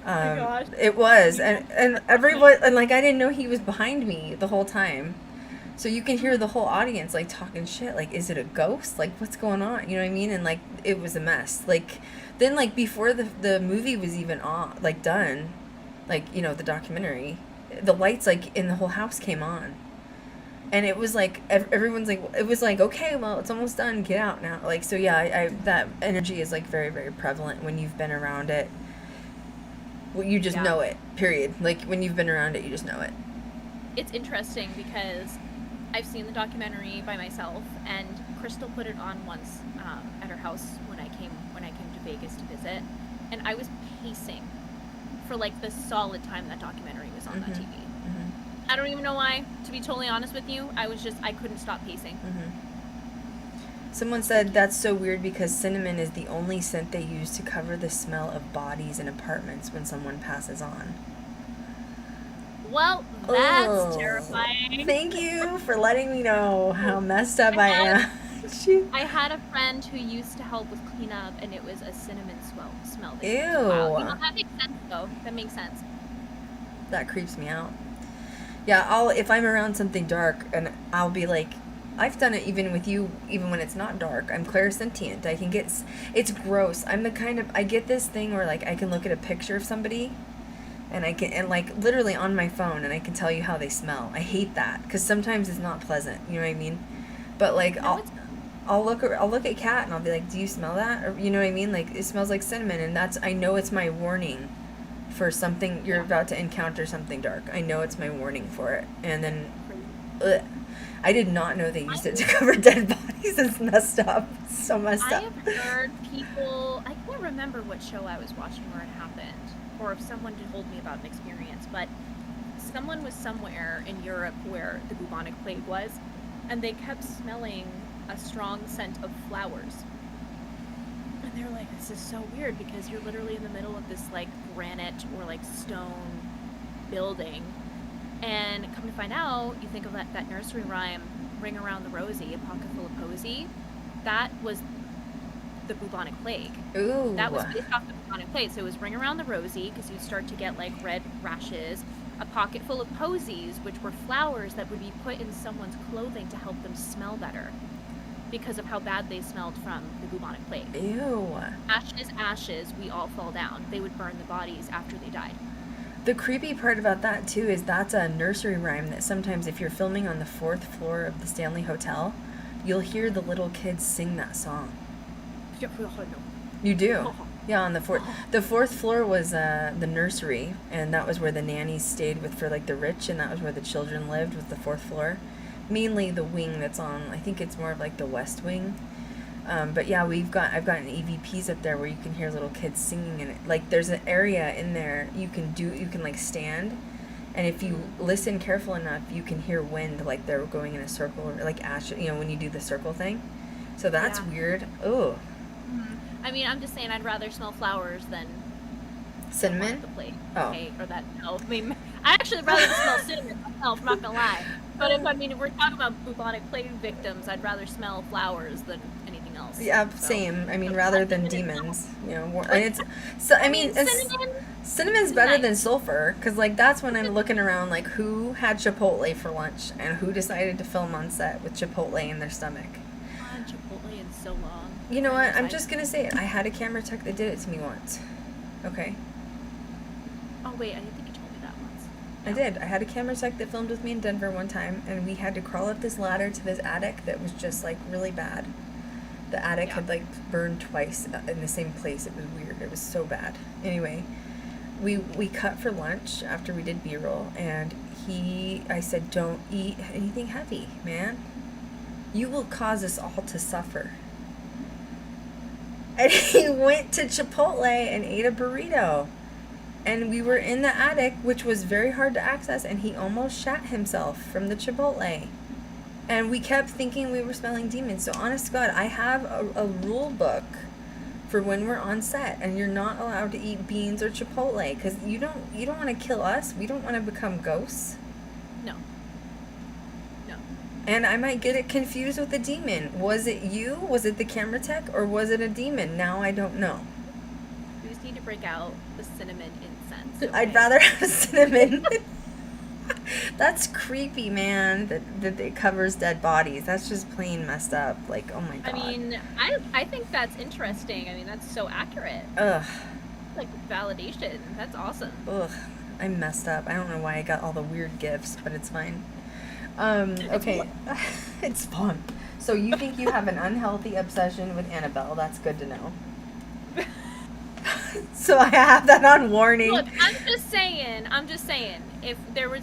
Oh my gosh. It was, and everyone, and like, I didn't know he was behind me the whole time. So you can hear the whole audience, like, talking shit, like, is it a ghost? Like, what's going on? You know what I mean? And, like, it was a mess. Like, then, like, before the movie was even on, like, done, like, you know, the documentary, the lights, like, in the whole house came on. And it was, like, everyone's, like, it was, like, okay, well, it's almost done, get out now. Like, so, yeah, I that energy is, like, very, very prevalent when you've been around it. Well, you just know it, period. Like, when you've been around it, you just know it. It's interesting because I've seen the documentary by myself, and Krystal put it on once at her house when I came to Vegas to visit, and I was pacing for, like, the solid time that documentary was on that TV. I don't even know why, to be totally honest with you. I couldn't stop pacing. Someone said that's so weird because cinnamon is the only scent they use to cover the smell of bodies in apartments when someone passes on. Well, that's terrifying. Thank you for letting me know how messed up I am. I had a friend who used to help with cleanup, and it was a cinnamon smell. Ew. Wow. You know, that makes sense, though. That makes sense. That creeps me out. Yeah, if I'm around something dark, and I'll be like, I've done it even with you, even when it's not dark. I'm clairsentient. I can get, it's gross. I'm the kind of, I get this thing where, like, I can look at a picture of somebody, and I can, and, like, literally on my phone, and I can tell you how they smell. I hate that, because sometimes it's not pleasant, you know what I mean? But, like, I'll look at Cat, and I'll be like, do you smell that? Or, you know what I mean? Like, it smells like cinnamon, and I know it's my warning for something, you're about to encounter something dark. I know it's my warning for it. And then, ugh. I did not know they used it to cover dead bodies. It's messed up. It's so messed I up. have heard people, I can't remember what show I was watching where it happened, or if someone told me about an experience, but someone was somewhere in Europe where the bubonic plague was, and they kept smelling a strong scent of flowers. And they're like, this is so weird, because you're literally in the middle of this, like, granite or, like, stone building. And come to find out, you think of that nursery rhyme, Ring Around the Rosie, a pocket full of posy. That was the bubonic plague. Ooh. That was based off the bubonic plague. So it was Ring Around the Rosie, because you'd start to get, like, red rashes. A pocket full of posies, which were flowers that would be put in someone's clothing to help them smell better, because of how bad they smelled from the bubonic plague. Ew. Ashes, ashes, we all fall down. They would burn the bodies after they died. The creepy part about that, too, is that's a nursery rhyme that sometimes if you're filming on the 4th floor of the Stanley Hotel, you'll hear the little kids sing that song. You do? Yeah, on the 4th. The 4th floor was the nursery, and that was where the nannies stayed with for, like, the rich, and that was where the children lived, was the 4th floor. Mainly the wing that's on, I think it's more of, like, the west wing. But yeah, I've gotten EVPs up there where you can hear little kids singing, and like there's an area in there you can like stand, and if you listen careful enough, you can hear wind, like they're going in a circle, or like ash, when you do the circle thing. So that's weird. Oh. I mean, I'm just saying, I'd rather smell flowers than cinnamon. The plate. Oh. Okay, or that. No, I mean, I actually rather smell cinnamon myself. I'm not gonna lie. But if we're talking about bubonic plague victims, I'd rather smell flowers than anything else. Yeah, same. I mean, rather than demons, and it's so. I mean, cinnamon's better than sulfur, because like that's when I'm looking around, like who had Chipotle for lunch and who decided to film on set with Chipotle in their stomach. I haven't had Chipotle in so long. You know what? I'm just gonna say it. I had a camera tech that did it to me once. Okay. Oh wait, I didn't think you told me that once. I did. I had a camera tech that filmed with me in Denver one time, and we had to crawl up this ladder to this attic that was just like really bad. The attic had like burned twice in the same place. It was weird. It was so bad. Anyway, we cut for lunch after we did B-roll, and I said, don't eat anything heavy, man. You will cause us all to suffer. And he went to Chipotle and ate a burrito. And we were in the attic, which was very hard to access, and he almost shat himself from the Chipotle. And we kept thinking we were smelling demons. So honest to God, I have a rule book for when we're on set, and you're not allowed to eat beans or Chipotle, because you don't want to kill us. We don't want to become ghosts. No. And I might get it confused with a demon. Was it you? Was it the camera tech? Or was it a demon? Now I don't know. We just need to break out the cinnamon incense. Okay? I'd rather have cinnamon. That's creepy, man. That it covers dead bodies. That's just plain messed up. Like, oh my God. I mean, I think that's interesting. I mean, that's so accurate. Ugh. Like validation. That's awesome. Ugh. I'm messed up. I don't know why I got all the weird gifts, but it's fine. Okay. It's fun. So you think you have an unhealthy obsession with Annabelle. That's good to know. So I have that on warning. Look, I'm just saying, if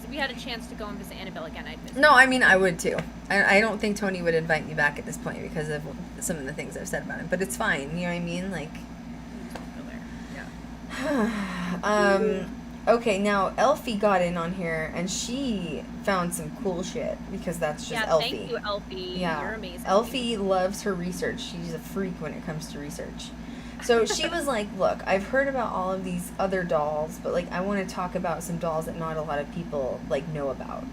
we had a chance to go and visit Annabelle again, I'd visit. No, I mean, I would too. I don't think Tony would invite me back at this point because of some of the things I've said about him, but it's fine. You know what I mean? Like, Yeah. Okay, now EILFIE got in on here and she found some cool shit because that's just EILFIE. Thank you, EILFIE. Yeah. You're amazing. EILFIE loves her research. She's a freak when it comes to research. So she was like, look, I've heard about all of these other dolls, but like I want to talk about some dolls that not a lot of people like know about.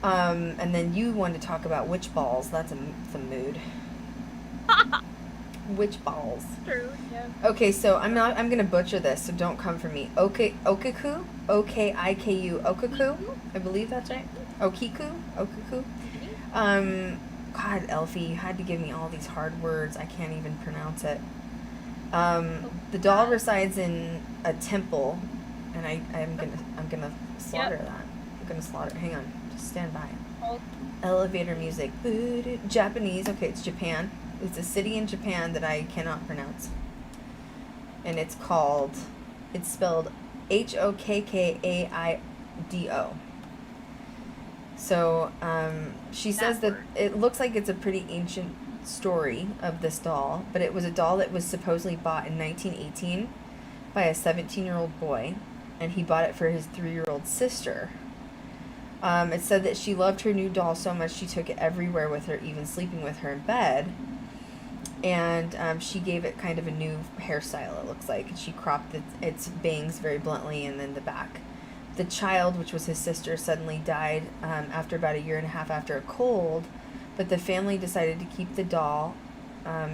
And then you wanted to talk about witch balls. That's some mood. Witch balls. True, yeah. Okay, so I'm gonna butcher this, so don't come for me. Okaku? O-K-I-K-U. Okaku? I believe that's right. Okiku? Okaku? God, EILFIE, you had to give me all these hard words. I can't even pronounce it. The doll resides in a temple, and I'm gonna slaughter that. I'm gonna slaughter. Hang on, just stand by. Elevator music. Japanese. Okay, it's Japan. It's a city in Japan that I cannot pronounce, and it's spelled Hokkaido. So she says that word. it looks like it's a pretty ancient story of this doll, but it was a doll that was supposedly bought in 1918 by a 17-year-old boy, and he bought it for his 3-year-old sister. It said that she loved her new doll so much she took it everywhere with her, even sleeping with her in bed. And she gave it kind of a new hairstyle, it looks like. She cropped its bangs very bluntly and then the back. The child, which was his sister, suddenly died after about a year and a half after a cold, but the family decided to keep the doll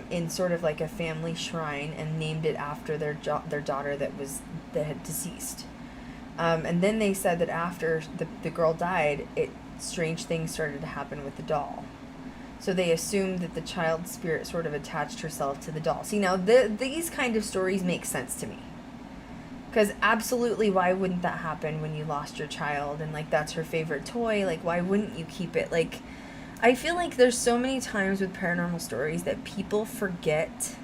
in sort of like a family shrine and named it after their daughter that had deceased. And then they said that after the girl died, strange things started to happen with the doll. So they assumed that the child's spirit sort of attached herself to the doll. See, now these kind of stories make sense to me. Because absolutely, why wouldn't that happen when you lost your child and, like, that's her favorite toy? Like, why wouldn't you keep it? Like, I feel like there's so many times with paranormal stories that people forget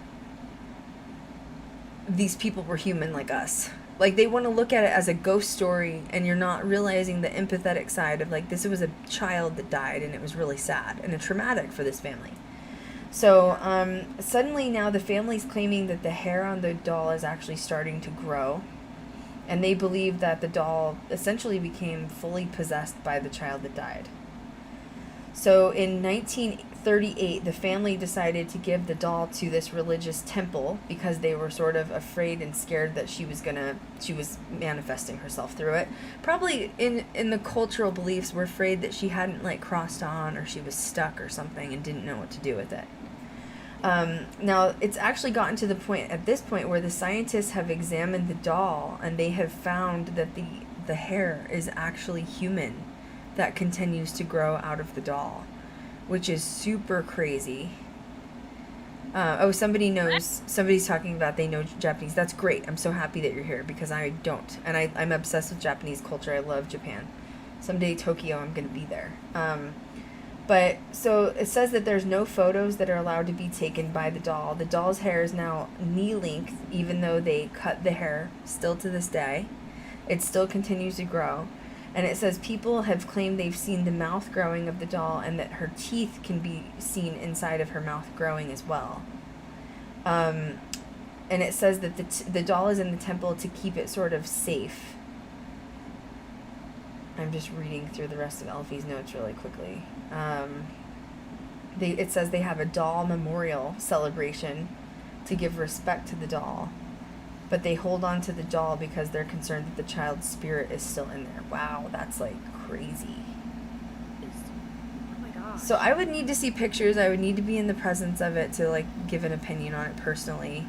these people were human like us. Like, they want to look at it as a ghost story, and you're not realizing the empathetic side of, like, this was a child that died, and it was really sad and traumatic for this family. So, suddenly now the family's claiming that the hair on the doll is actually starting to grow. And they believe that the doll essentially became fully possessed by the child that died. So in 1938, the family decided to give the doll to this religious temple because they were sort of afraid and scared that she was manifesting herself through it. Probably in the cultural beliefs, we're afraid that she hadn't, like, crossed on, or she was stuck or something and didn't know what to do with it. Now, it's actually gotten to the point, at this point, where the scientists have examined the doll, and they have found that the hair is actually human that continues to grow out of the doll, which is super crazy. Somebody's talking about they know Japanese. That's great. I'm so happy that you're here, because I don't. And I'm obsessed with Japanese culture. I love Japan. Someday, Tokyo, I'm going to be there. But, so, it says that there's no photos that are allowed to be taken by the doll. The doll's hair is now knee length, even though they cut the hair, still to this day. It still continues to grow. And it says people have claimed they've seen the mouth growing of the doll, and that her teeth can be seen inside of her mouth growing as well. And it says that the doll is in the temple to keep it sort of safe. I'm just reading through the rest of EILFIE's notes really quickly. It says they have a doll memorial celebration to give respect to the doll, but they hold on to the doll because they're concerned that the child's spirit is still in there. Wow, that's, like, crazy. Oh my gosh. So I would need to see pictures. I would need to be in the presence of it to, like, give an opinion on it personally.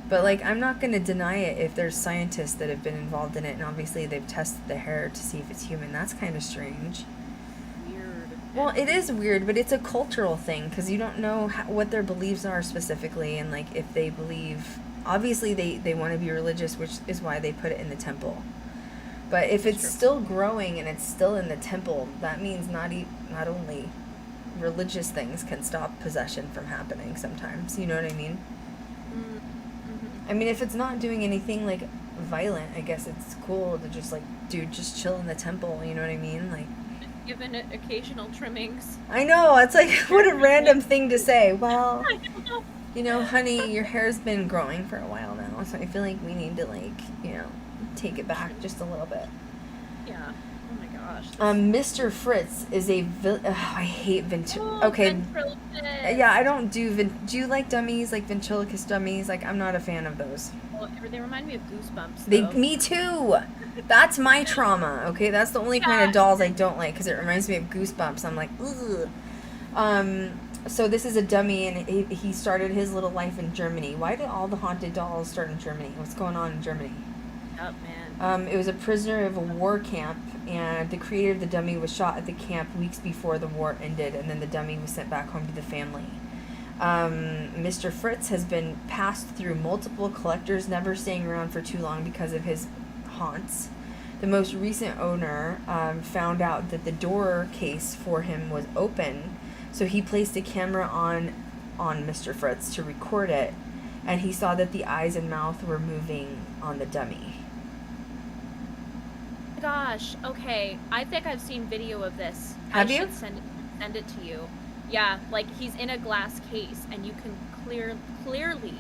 But, like, I'm not going to deny it if there's scientists that have been involved in it, and obviously they've tested the hair to see if it's human. That's kind of strange. Weird. Well, it is weird, but it's a cultural thing, because you don't know what their beliefs are specifically, and, like, if they believe... Obviously, they want to be religious, which is why they put it in the temple. But if it's still growing and it's still in the temple, that means not only religious things can stop possession from happening sometimes. You know what I mean? I mean, if it's not doing anything, like, violent, I guess it's cool to just, like, dude, just chill in the temple, you know what I mean? Like, Given it occasional trimmings. I know, it's like, what a random thing to say. Well, you know, honey, your hair's been growing for a while now, so I feel like we need to, like, you know, take it back just a little bit. Yeah. Oh my gosh. Mr. Fritz is a I hate okay. Ventriloquist. Yeah, I don't do do you like dummies, like ventriloquist dummies? Like, I'm not a fan of those. Well, they remind me of Goosebumps. Me too. That's my trauma. Okay, that's the only kind of dolls I don't like, because it reminds me of Goosebumps. I'm like, ugh. So this is a dummy, and he started his little life in Germany. Why did all the haunted dolls start in Germany? What's going on in Germany? Oh man. It was a prisoner of a war camp, and the creator of the dummy was shot at the camp weeks before the war ended, and then the dummy was sent back home to the family. Mr. Fritz has been passed through multiple collectors, never staying around for too long because of his haunts. The most recent owner found out that the door case for him was open, so he placed a camera on Mr. Fritz to record it, and he saw that the eyes and mouth were moving on the dummy. Gosh, okay. I think I've seen video of this. Have I you? should send it to you. Yeah, like he's in a glass case and you can clearly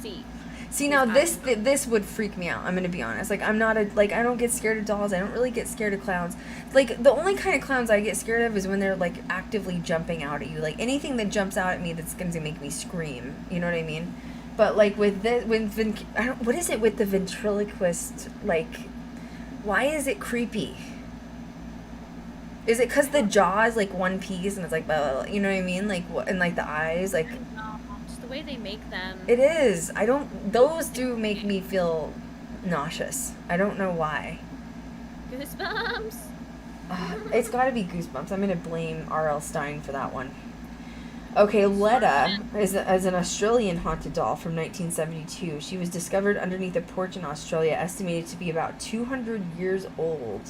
see. See, now this would freak me out. I'm gonna be honest. Like, I'm not I don't get scared of dolls. I don't really get scared of clowns. Like, the only kind of clowns I get scared of is when they're like actively jumping out at you. Like, anything that jumps out at me that's gonna make me scream. You know what I mean? But like with this, what is it with the ventriloquist? Like, why is it creepy? Is it because the jaw is like one piece and it's like, blah, blah, blah, you know what I mean? Like, what, and like the eyes, like. No, just the way they make them. It is. Those do make me feel nauseous. I don't know why. Goosebumps. It's got to be Goosebumps. I'm going to blame R.L. Stine for that one. Okay, Letta is an Australian haunted doll from 1972. She was discovered underneath a porch in Australia, estimated to be about 200 years old.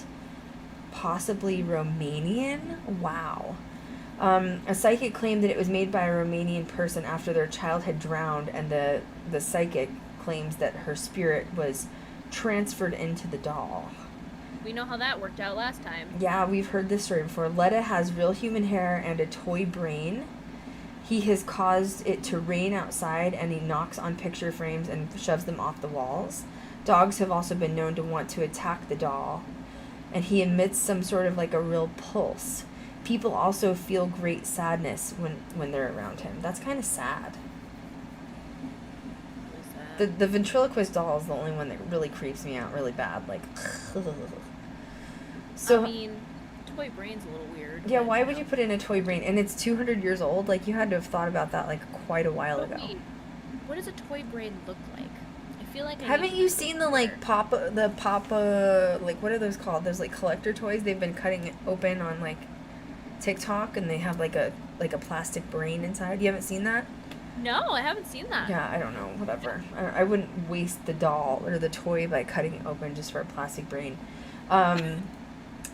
Possibly Romanian? Wow. A psychic claimed that it was made by a Romanian person after their child had drowned, and the psychic claims that her spirit was transferred into the doll. We know how that worked out last time. Yeah, we've heard this story before. Letta has real human hair and a toy brain. He has caused it to rain outside, and he knocks on picture frames and shoves them off the walls. Dogs have also been known to want to attack the doll, and he emits some sort of like a real pulse. People also feel great sadness when they're around him. That's kind of sad. The ventriloquist doll is the only one that really creeps me out really bad. Like, so. I mean, toy brain's a little weird. Yeah, why would you put in a toy brain? And it's 200 years old. Like, you had to have thought about that like quite a while ago. Wait, what does a toy brain look like? I feel like Haven't you seen the like Papa, like, what are those called? Those like collector toys they've been cutting open on like TikTok, and they have like a plastic brain inside. You haven't seen that? No, I haven't seen that. Yeah, I don't know. Whatever. I wouldn't waste the doll or the toy by cutting it open just for a plastic brain.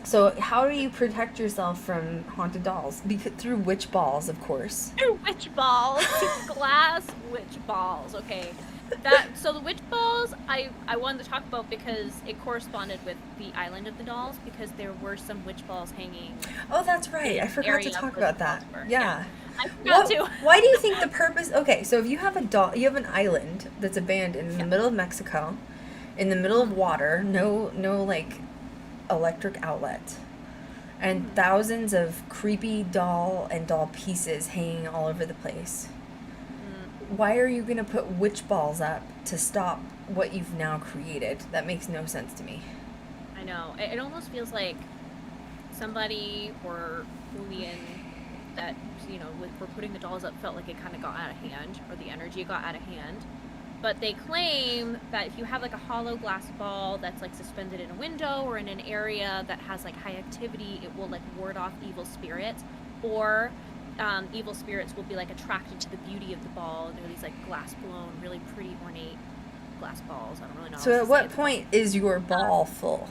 So how do you protect yourself from haunted dolls? Through witch balls, of course. Through witch balls. Glass witch balls. Okay. So the witch balls I wanted to talk about because it corresponded with the island of the dolls, because there were some witch balls hanging. Oh, that's right. I forgot to talk about that. Yeah. I forgot to. Why do you think the purpose? Okay, so if you have a doll, you have an island that's abandoned in the middle of Mexico, in the middle of water, no like electric outlet, and thousands of creepy doll pieces hanging all over the place. Why are you going to put witch balls up to stop what you've now created? That makes no sense to me. I know. It almost feels like somebody or Julian that, for putting the dolls up felt like it kind of got out of hand, or the energy got out of hand. But they claim that if you have like a hollow glass ball that's like suspended in a window or in an area that has like high activity, it will like ward off evil spirits, or evil spirits will be like attracted to the beauty of the ball. They're these like glass blown, really pretty ornate glass balls. I don't really know. So at what point is your ball full?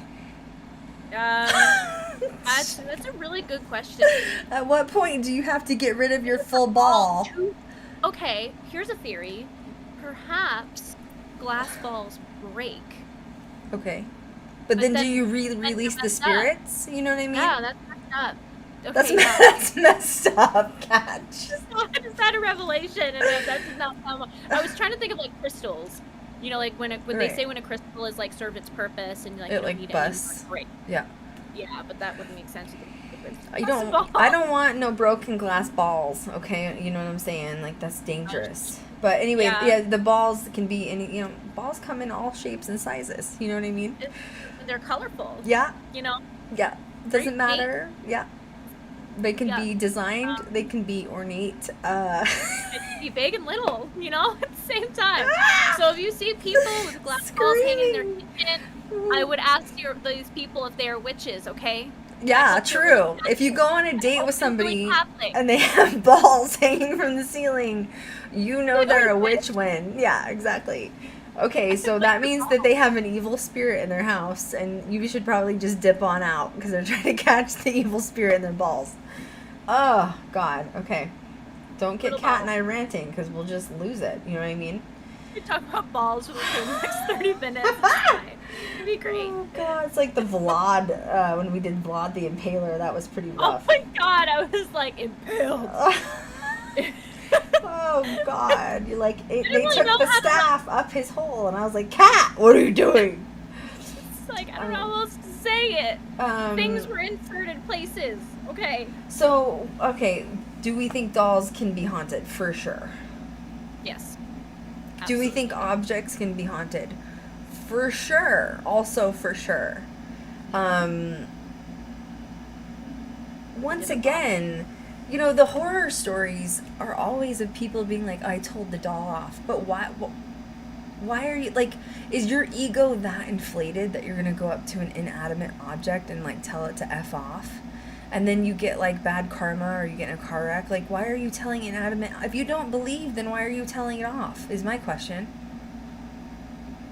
That's a really good question. At what point do you have to get rid of your full ball? Okay, here's a theory. Perhaps glass balls break. Okay. But then do you release the spirits? You know what I mean? Yeah, that's messed up. Okay, that's messed up, Cat. I just had a revelation, and that did not sound. I was trying to think of like crystals. Like when they say when a crystal is like served its purpose and like it you don't like need busts. to break. Yeah. Yeah, but that wouldn't make sense. I don't want no broken glass balls. Okay, you know what I'm saying? Like, that's dangerous. But anyway, yeah, the balls can be any. Balls come in all shapes and sizes. You know what I mean? They're colorful. Yeah. Yeah. Doesn't matter. Yeah. They can be designed. They can be ornate. It can be big and little, at the same time. So if you see people with glass balls hanging in their kitchen, I would ask these people if they are witches, okay? Yeah, true. If you go on a date with somebody and they have balls hanging from the ceiling, they're a witch when. Yeah, exactly. Okay, so that means that they have an evil spirit in their house, and you should probably just dip on out because they're trying to catch the evil spirit in their balls. Oh, God. Okay. Don't get Kat and I ranting because we'll just lose it. You know what I mean? We talk about balls for the next 30 minutes. It'd be great. Oh god, it's like the Vlad, when we did Vlad the Impaler, that was pretty Oh rough. my god, I was like impaled. Oh god, you're like, they really took know the how to- staff up his hole, and I was like, Cat, what are you doing? It's like, I don't know how else to say it. Things were inserted places. Okay. So, okay, do we think dolls can be haunted? For sure. Yes. Do we think objects can be haunted? For sure. Also for sure. Once again, you know, the horror stories are always of people being like, I told the doll off. But why are you, like, is your ego that inflated that you're going to go up to an inanimate object and, like, tell it to F off? And then you get, like, bad karma or you get in a car wreck? Like, why are you telling inanimate? If you don't believe, then why are you telling it off, is my question.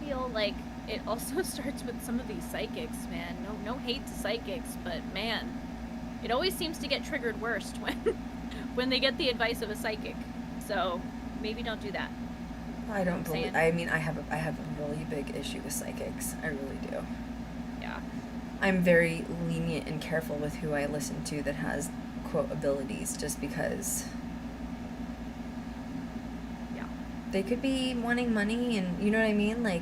I feel like it also starts with some of these psychics, man. No hate to psychics, but man, it always seems to get triggered worst when they get the advice of a psychic. So maybe don't do that. I don't believe. I mean, I have a really big issue with psychics. I really do. Yeah. I'm very lenient and careful with who I listen to that has, quote, abilities, just because. Yeah. They could be wanting money, and you know what I mean, like.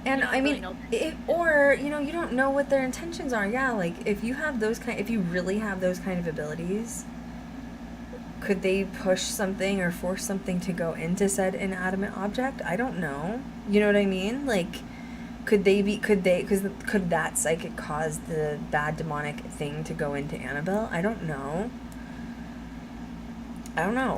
And You don't I really mean, know. or you know, you don't know what their intentions are. Yeah, like if you really have those kind of abilities, could they push something or force something to go into said inanimate object? I don't know. You know what I mean? Like, could that psychic cause the bad demonic thing to go into Annabelle? I don't know.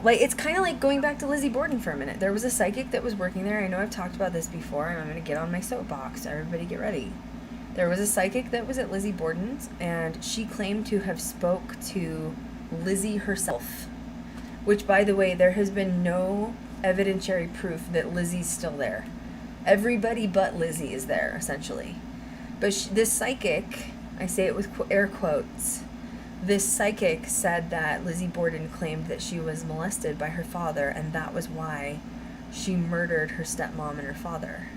Like, it's kind of like going back to Lizzie Borden for a minute. There was a psychic that was working there. I know I've talked about this before, and I'm going to get on my soapbox. Everybody get ready. There was a psychic that was at Lizzie Borden's, and she claimed to have spoke to Lizzie herself. Which, by the way, there has been no evidentiary proof that Lizzie's still there. Everybody but Lizzie is there, essentially. But this psychic, I say it with air quotes, this psychic said that Lizzie Borden claimed that she was molested by her father, and that was why she murdered her stepmom and her father.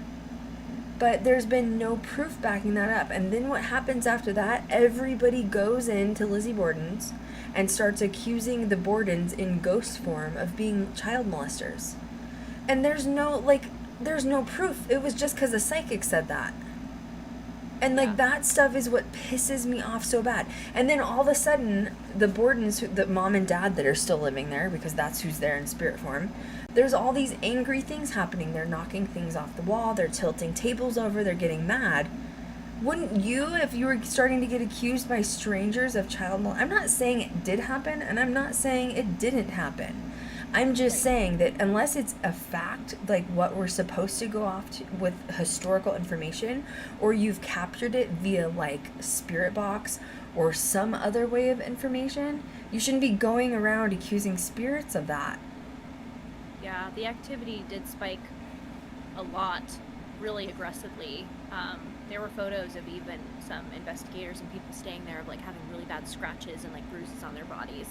But there's been no proof backing that up. And then what happens after that? Everybody goes into Lizzie Borden's and starts accusing the Bordens in ghost form of being child molesters. And there's no proof. It was just because the psychic said that. And, like, that stuff is what pisses me off so bad. And then all of a sudden, the Bordens, the mom and dad that are still living there, because that's who's there in spirit form, there's all these angry things happening. They're knocking things off the wall. They're tilting tables over. They're getting mad. Wouldn't you, if you were starting to get accused by strangers of child molestation? I'm not saying it did happen, and I'm not saying it didn't happen. I'm just saying that unless it's a fact, like what we're supposed to go off to with historical information, or you've captured it via like spirit box or some other way of information, you shouldn't be going around accusing spirits of that. Yeah, the activity did spike a lot, really aggressively. There were photos of even some investigators and people staying there of like having really bad scratches and like bruises on their bodies.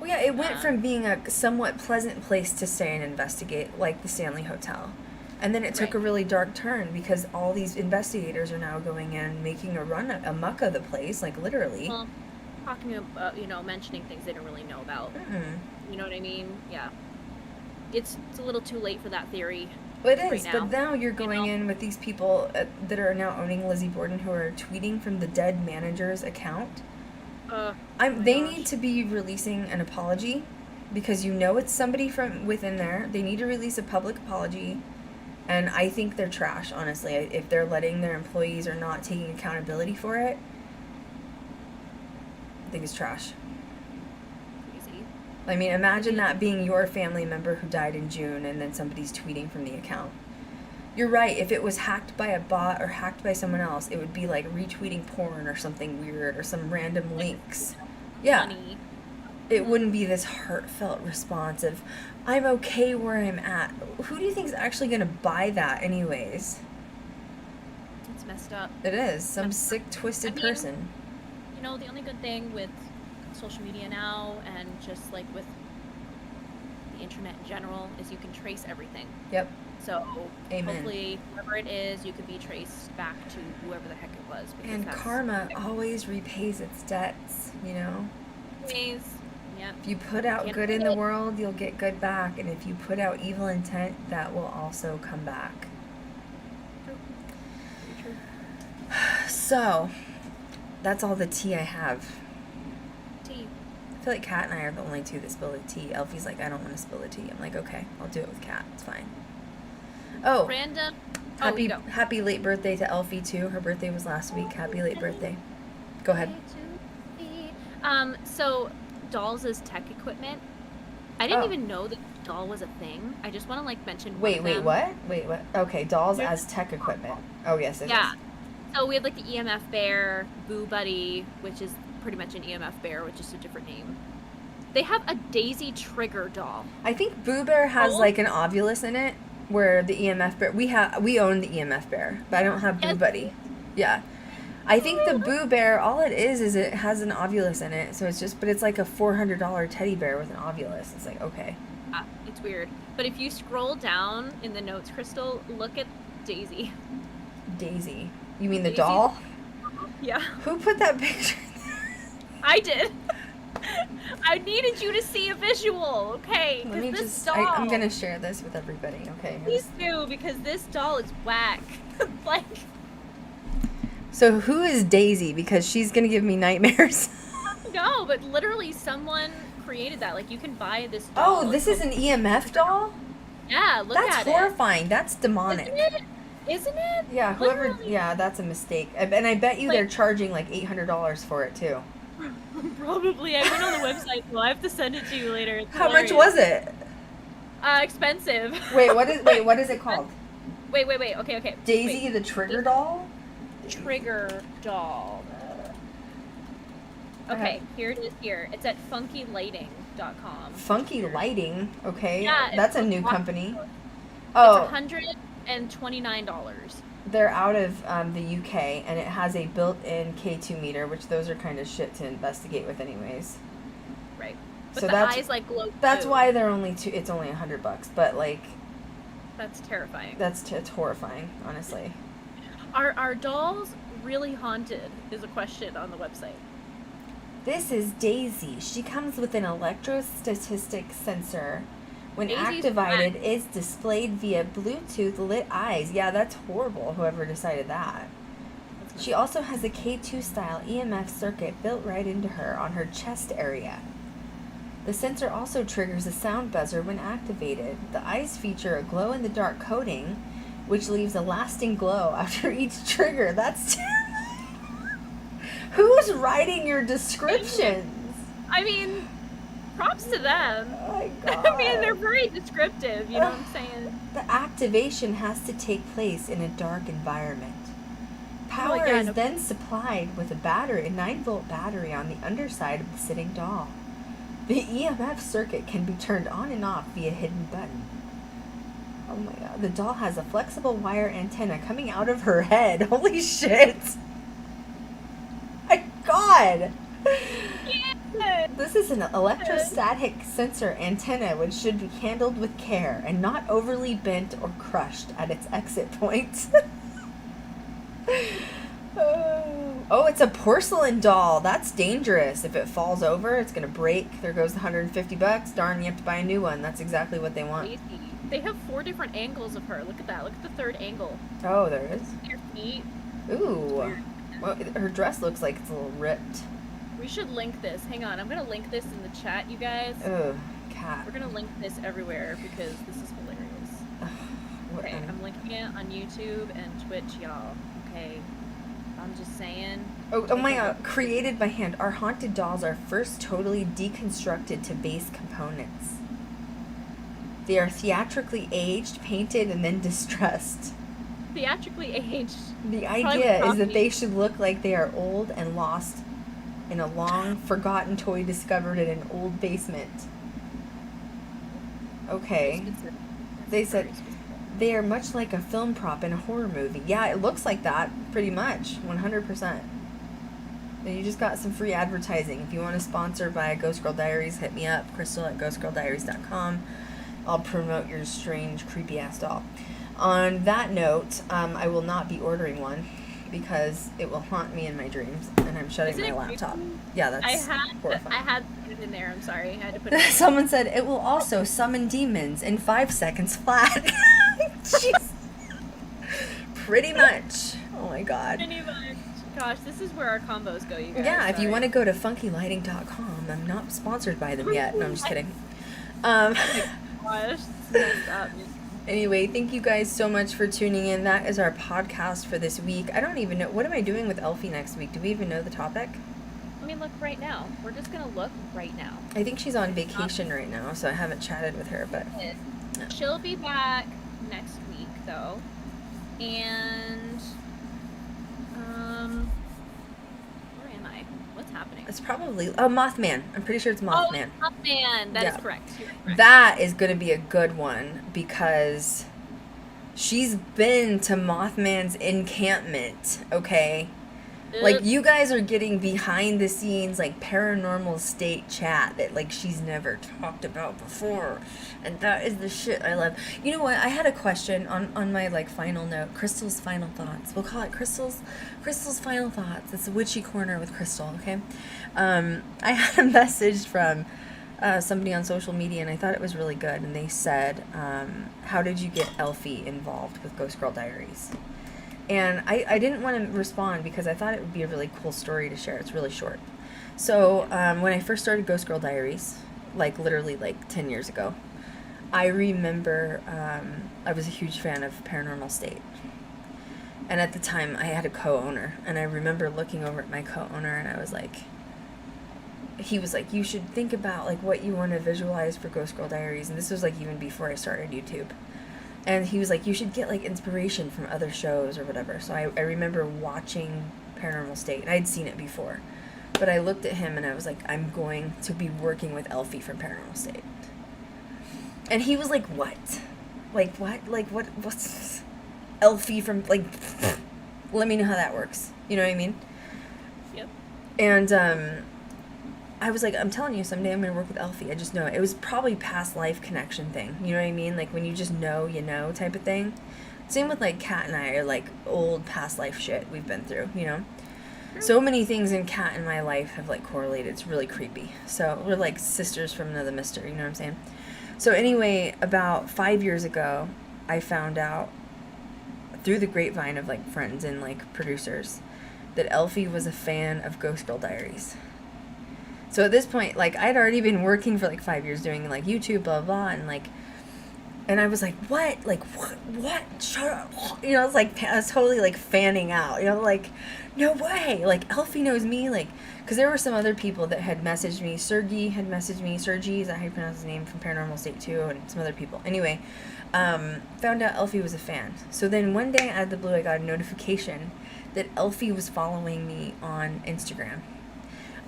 Well, yeah, it went from being a somewhat pleasant place to stay and investigate, like the Stanley Hotel. And then it took a really dark turn because all these investigators are now going in and making a muck of the place, like literally. Well, talking about, mentioning things they don't really know about. Mm-hmm. You know what I mean? Yeah. It's a little too late for that theory. Well, it is, right now. but now you're going in with these people that are now owning Lizzie Borden who are tweeting from the dead manager's account. They need to be releasing an apology because it's somebody from within there. They need to release a public apology, and I think they're trash, honestly. If they're letting their employees or not taking accountability for it, I think it's trash. Crazy. I mean, imagine that being your family member who died in June and then somebody's tweeting from the account. You're right. If it was hacked by a bot or hacked by someone else, it would be like retweeting porn or something weird or some random links. Yeah. Funny. It wouldn't be this heartfelt response of, I'm okay where I'm at. Who do you think is actually going to buy that anyways? It's messed up. It is. Some sick, twisted person. The only good thing with social media now and just like with the internet in general is you can trace everything. Yep. So Amen. hopefully, whoever it is, you could be traced back to whoever the heck it was. because And that's karma always repays its debts, you know? always, yep. If you put out Can't good in the forget. world, you'll get good back. And if you put out evil intent, that will also come back. True. Very true. So, that's all the tea I have. Tea. I feel like Kat and I are the only two that spill the tea. Elfie's like, I don't want to spill the tea. I'm like, okay, I'll do it with Kat. It's fine. Oh, Random. happy go. happy late birthday to Elfie too. Her birthday was last week. Happy late birthday. Go ahead. So dolls as tech equipment. I didn't Oh. even know that doll was a thing. I just want to mention. one Wait, of wait, them. what? Wait, what? Okay, dolls There's- as tech equipment. Oh, yes, it is. Yeah. So we have the EMF bear, Boo Buddy, which is pretty much an EMF bear, which is a different name. They have a Daisy Trigger doll. I think Boo Bear has Oh. like an ovulus in it, where the EMF bear we own the EMF bear, but I don't have Boo Yes. Buddy. Yeah. I think the Boo Bear, all it is it has an ovulus in it, so it's just, but it's like a $400 teddy bear with an ovulus. It's like, okay. It's weird. But if you scroll down in the notes, Krystal, look at Daisy. Daisy. You mean the Daisy- doll? Yeah, Who put that picture? I did. I needed you to see a visual, okay? Let me Because this just, doll. I'm gonna share this with everybody, okay? Please do, because this doll is whack. Like, So who is Daisy? Because she's gonna give me nightmares. no, but literally someone created that. Like, you can buy this doll. Oh, this is an EMF doll? Yeah, look That's at horrifying. That's demonic. it. Isn't it? Yeah, whoever. Literally. Yeah, that's a mistake. And I bet you Like- they're charging like $800 for it too. Probably. I went on the website, so I have to send it to you later. It's How much hilarious. was it? Expensive. Wait, what is it called? Wait. Okay. Daisy Wait. the Trigger doll? Trigger doll. Okay, here it is. Here it's at funkylighting.com. Funky Lighting. Okay, Yeah, that's a it's new a- company. It's Oh, $129. they're out of the UK, and it has a built-in K2 meter, which those are kind of shit to investigate with, anyways. Right. But So the that's- eyes glow. That's too. why they're only two. It's only $100, but like That's terrifying. it's horrifying, honestly. Are dolls really haunted? Is a question on the website. This is Daisy. She comes with an electrostatic sensor. When Daisy's activated, is displayed via Bluetooth lit eyes. Yeah, that's horrible, whoever decided that. She also has a K2 style EMF circuit built right into her on her chest area. The sensor also triggers a sound buzzer when activated. The eyes feature a glow in the dark coating, which leaves a lasting glow after each trigger. That's who's writing your descriptions? I mean, props to them. Oh my God. I mean, they're very descriptive. You know what I'm saying? The activation has to take place in a dark environment. Power God, is no- then supplied with a 9-volt battery on the underside of the sitting doll. The EMF circuit can be turned on and off via a hidden button. Oh my God. The doll has a flexible wire antenna coming out of her head. Holy shit. My God. Yeah. This is an electrostatic sensor antenna which should be handled with care and not overly bent or crushed at its exit point. Oh, it's a porcelain doll. That's dangerous. If it falls over, it's going to break. There goes the $150. Darn, you have to buy a new one. That's exactly what they want. Crazy. They have 4 different angles of her. Look at that. Look at the third angle. Oh, there is. Your feet. Ooh. Well, her dress looks like it's a little ripped. We should link this. Hang on. I'm going to link this in the chat, you guys. Ugh, cat. We're going to link this everywhere because this is hilarious. What Okay, an- I'm linking it on YouTube and Twitch, y'all. Okay. I'm just saying. Oh my God. Created by hand. Our haunted dolls are first totally deconstructed to base components. They are theatrically aged, painted, and then distressed. Theatrically aged. The Probably idea with is that coffee. they should look like they are old and lost in a long forgotten toy discovered in an old basement. Okay. Specific. They said Very specific. they are much like a film prop in a horror movie. Yeah, it looks like that, pretty much, 100%. And you just got some free advertising. If you want to sponsor by Ghost Girl Diaries, hit me up, Krystal at ghostgirldiaries.com. I'll promote your strange, creepy ass doll. On that note, I will not be ordering one because it will haunt me in my dreams, and I'm shutting my laptop. Creepy? Yeah, that's horrifying. I had to put it in there. I'm sorry. I had to put it in. Someone said it will also summon demons in 5 seconds flat. Jeez. Pretty much. Oh my god. Pretty much. Gosh, this is where our combos go, you guys. Yeah, if you Sorry. want to go to funkylighting.com, I'm not sponsored by them yet. No, I'm just kidding. Gosh, it's messed up. Anyway, thank you guys so much for tuning in. That is our podcast for this week. I don't even know. What am I doing with EILFIE next week? Do we even know the topic? Let me look right now. We're just going to look right now. I think she's on vacation right now, so I haven't chatted with her, but... She'll be back next week, though. And... where am I? What's happening? It's probably... Oh, Mothman. I'm pretty sure it's Mothman. Oh, Mothman. That is correct. You're correct. That is going to be a good one because she's been to Mothman's encampment, okay? Like, you guys are getting behind the scenes, like, paranormal state chat that, like, she's never talked about before. And that is the shit I love. You know what? I had a question on my, like, final note. Krystal's final thoughts. We'll call it Krystal's final thoughts. It's a witchy corner with Krystal, okay? I had a message from somebody on social media, and I thought it was really good. And they said, how did you get EILFIE involved with Ghost Girl Diaries? And I didn't want to respond because I thought it would be a really cool story to share. It's really short. So when I first started Ghost Girl Diaries, like literally like 10 years ago, I remember I was a huge fan of Paranormal State. And at the time I had a co-owner, and I remember looking over at my co-owner, and I was like, he was like, you should think about like what you want to visualize for Ghost Girl Diaries. And this was like even before I started YouTube. And he was like, you should get, like, inspiration from other shows or whatever. So I remember watching Paranormal State. And I'd seen it before. But I looked at him and I was like, I'm going to be working with EILFIE from Paranormal State. And he was like, what? Like, what? Like, what's EILFIE from, like, let me know how that works. You know what I mean? Yep. And, I was like, I'm telling you, someday I'm going to work with EILFIE. I just know it. It was probably past life connection thing. You know what I mean? Like, when you just know, you know, type of thing. Same with, like, Cat and I are, like, old past life shit we've been through, you know? So many things in Cat and my life have, like, correlated. It's really creepy. So, we're, like, sisters from another mister, you know what I'm saying? So, anyway, about 5 years ago, I found out through the grapevine of, like, friends and, like, producers that EILFIE was a fan of Ghost Girl Diaries. So at this point, like, I'd already been working for, like, 5 years doing, like, YouTube, blah, blah, and, like, and I was like, what? Like, what? Shut up. You know, it's like, I was totally, like, fanning out. You know, like, no way. Like, EILFIE knows me. Like, because there were some other people that had messaged me. Sergey had messaged me. Sergey, is that how you pronounce his name? From Paranormal State 2, and some other people. Anyway, found out EILFIE was a fan. So then one day out of the blue, I got a notification that EILFIE was following me on Instagram.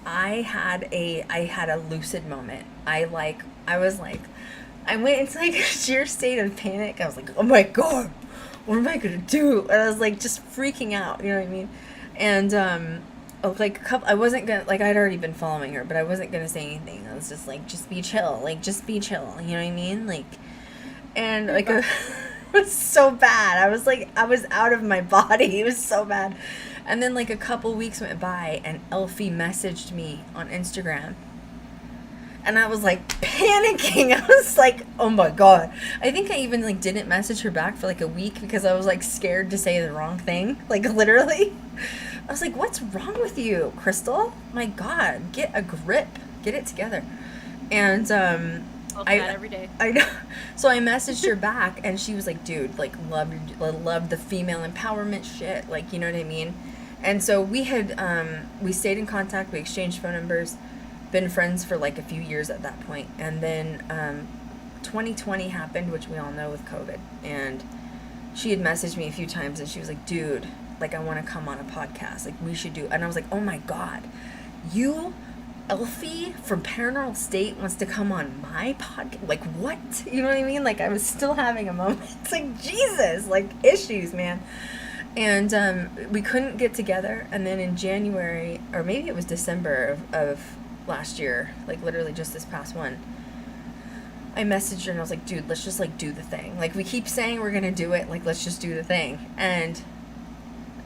I had a lucid moment. I went into like a sheer state of panic. I was like, oh my god, what am I gonna do? And I was like just freaking out, you know what I mean? And like I wasn't gonna, like, I'd already been following her, but I wasn't gonna say anything. I was just like, just be chill, like, just be chill, you know what I mean? Like, and like it was so bad. I was like, I was out of my body. It was so bad. And then, like, a couple weeks went by, and EILFIE messaged me on Instagram. And I was, like, panicking. I was like, oh, my God. I think I even, like, didn't message her back for, like, a week because I was, like, scared to say the wrong thing. Like, literally. I was like, what's wrong with you, Krystal? My God, get a grip. Get it together. And, every day. I know. So I messaged her back, and she was like, dude, like, love the female empowerment shit. Like, you know what I mean? And so we had, we stayed in contact, we exchanged phone numbers, been friends for like a few years at that point. And then 2020 happened, which we all know with COVID. And she had messaged me a few times, and she was like, dude, like, I want to come on a podcast. Like, we should do. And I was like, oh my God, you, EILFIE from Paranormal State, wants to come on my podcast? Like, what? You know what I mean? Like, I was still having a moment. It's like, Jesus, like, issues, man. And we couldn't get together. And then in January, or maybe it was December of last year, like literally just this past one, I messaged her and I was like, dude, let's just like do the thing. Like, we keep saying we're gonna do it, like, let's just do the thing. And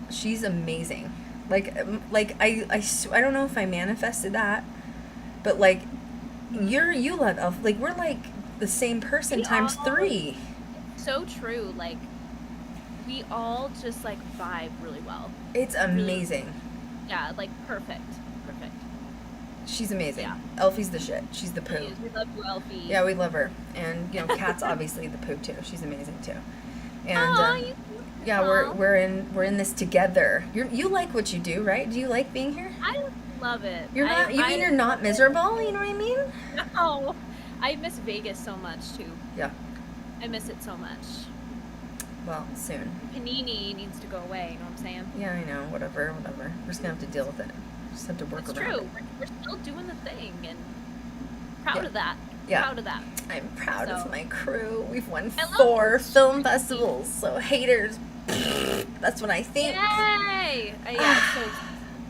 she's amazing. Like I don't know if I manifested that, but like you love Elf. Like, we're like the same person times 3. So true. Like, we all just like vibe really well. It's amazing. Really, yeah, like perfect. She's amazing. Yeah. Elfie's the shit. She's the poo. We love you, Elfie. Yeah, we love her. And you know, Kat's obviously the poo too. She's amazing too. And Aww, yeah, we're in this together. You like what you do, right? Do you like being here? I love it. You're not. You mean you're not miserable? You know what I mean? No, I miss Vegas so much too. Yeah. I miss it so much. Well, soon. Panini needs to go away. You know what I'm saying? Yeah, I know. Whatever. We're just gonna have to deal with it. Just have to work It's around true. it. We're still doing the thing, and proud of that. Yeah. Proud of that. I'm proud of my crew. We've won I love 4 film festivals. So haters, that's what I think. Yay! Yeah. So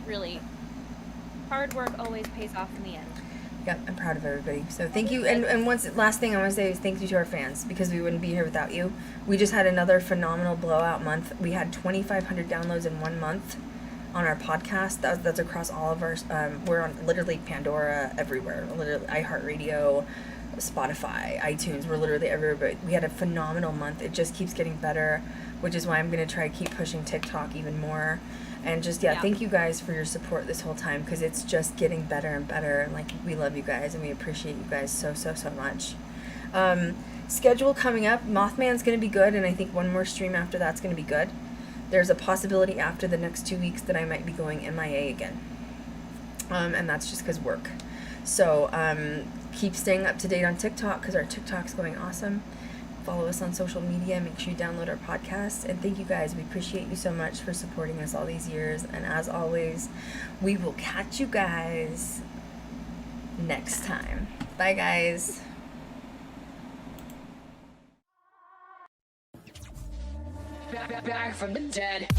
really, hard work always pays off in the end. Yeah, I'm proud of everybody. So thank you. And last thing I want to say is thank you to our fans, because we wouldn't be here without you. We just had another phenomenal blowout month. We had 2,500 downloads in 1 month on our podcast. That's across all of our. We're on literally Pandora, everywhere. Literally iHeartRadio, Spotify, iTunes. We're literally everywhere. But we had a phenomenal month. It just keeps getting better, which is why I'm gonna try to keep pushing TikTok even more. And just, thank you guys for your support this whole time, because it's just getting better and better. And like, we love you guys and we appreciate you guys so much. Schedule coming up. Mothman's going to be good, and I think one more stream after that's going to be good. There's a possibility after the next 2 weeks that I might be going MIA again. And that's just because work. So keep staying up to date on TikTok, because our TikTok's going awesome. Follow us on social media. Make sure you download our podcast. And thank you guys. We appreciate you so much for supporting us all these years. And as always, we will catch you guys next time. Bye, guys. Back from the dead.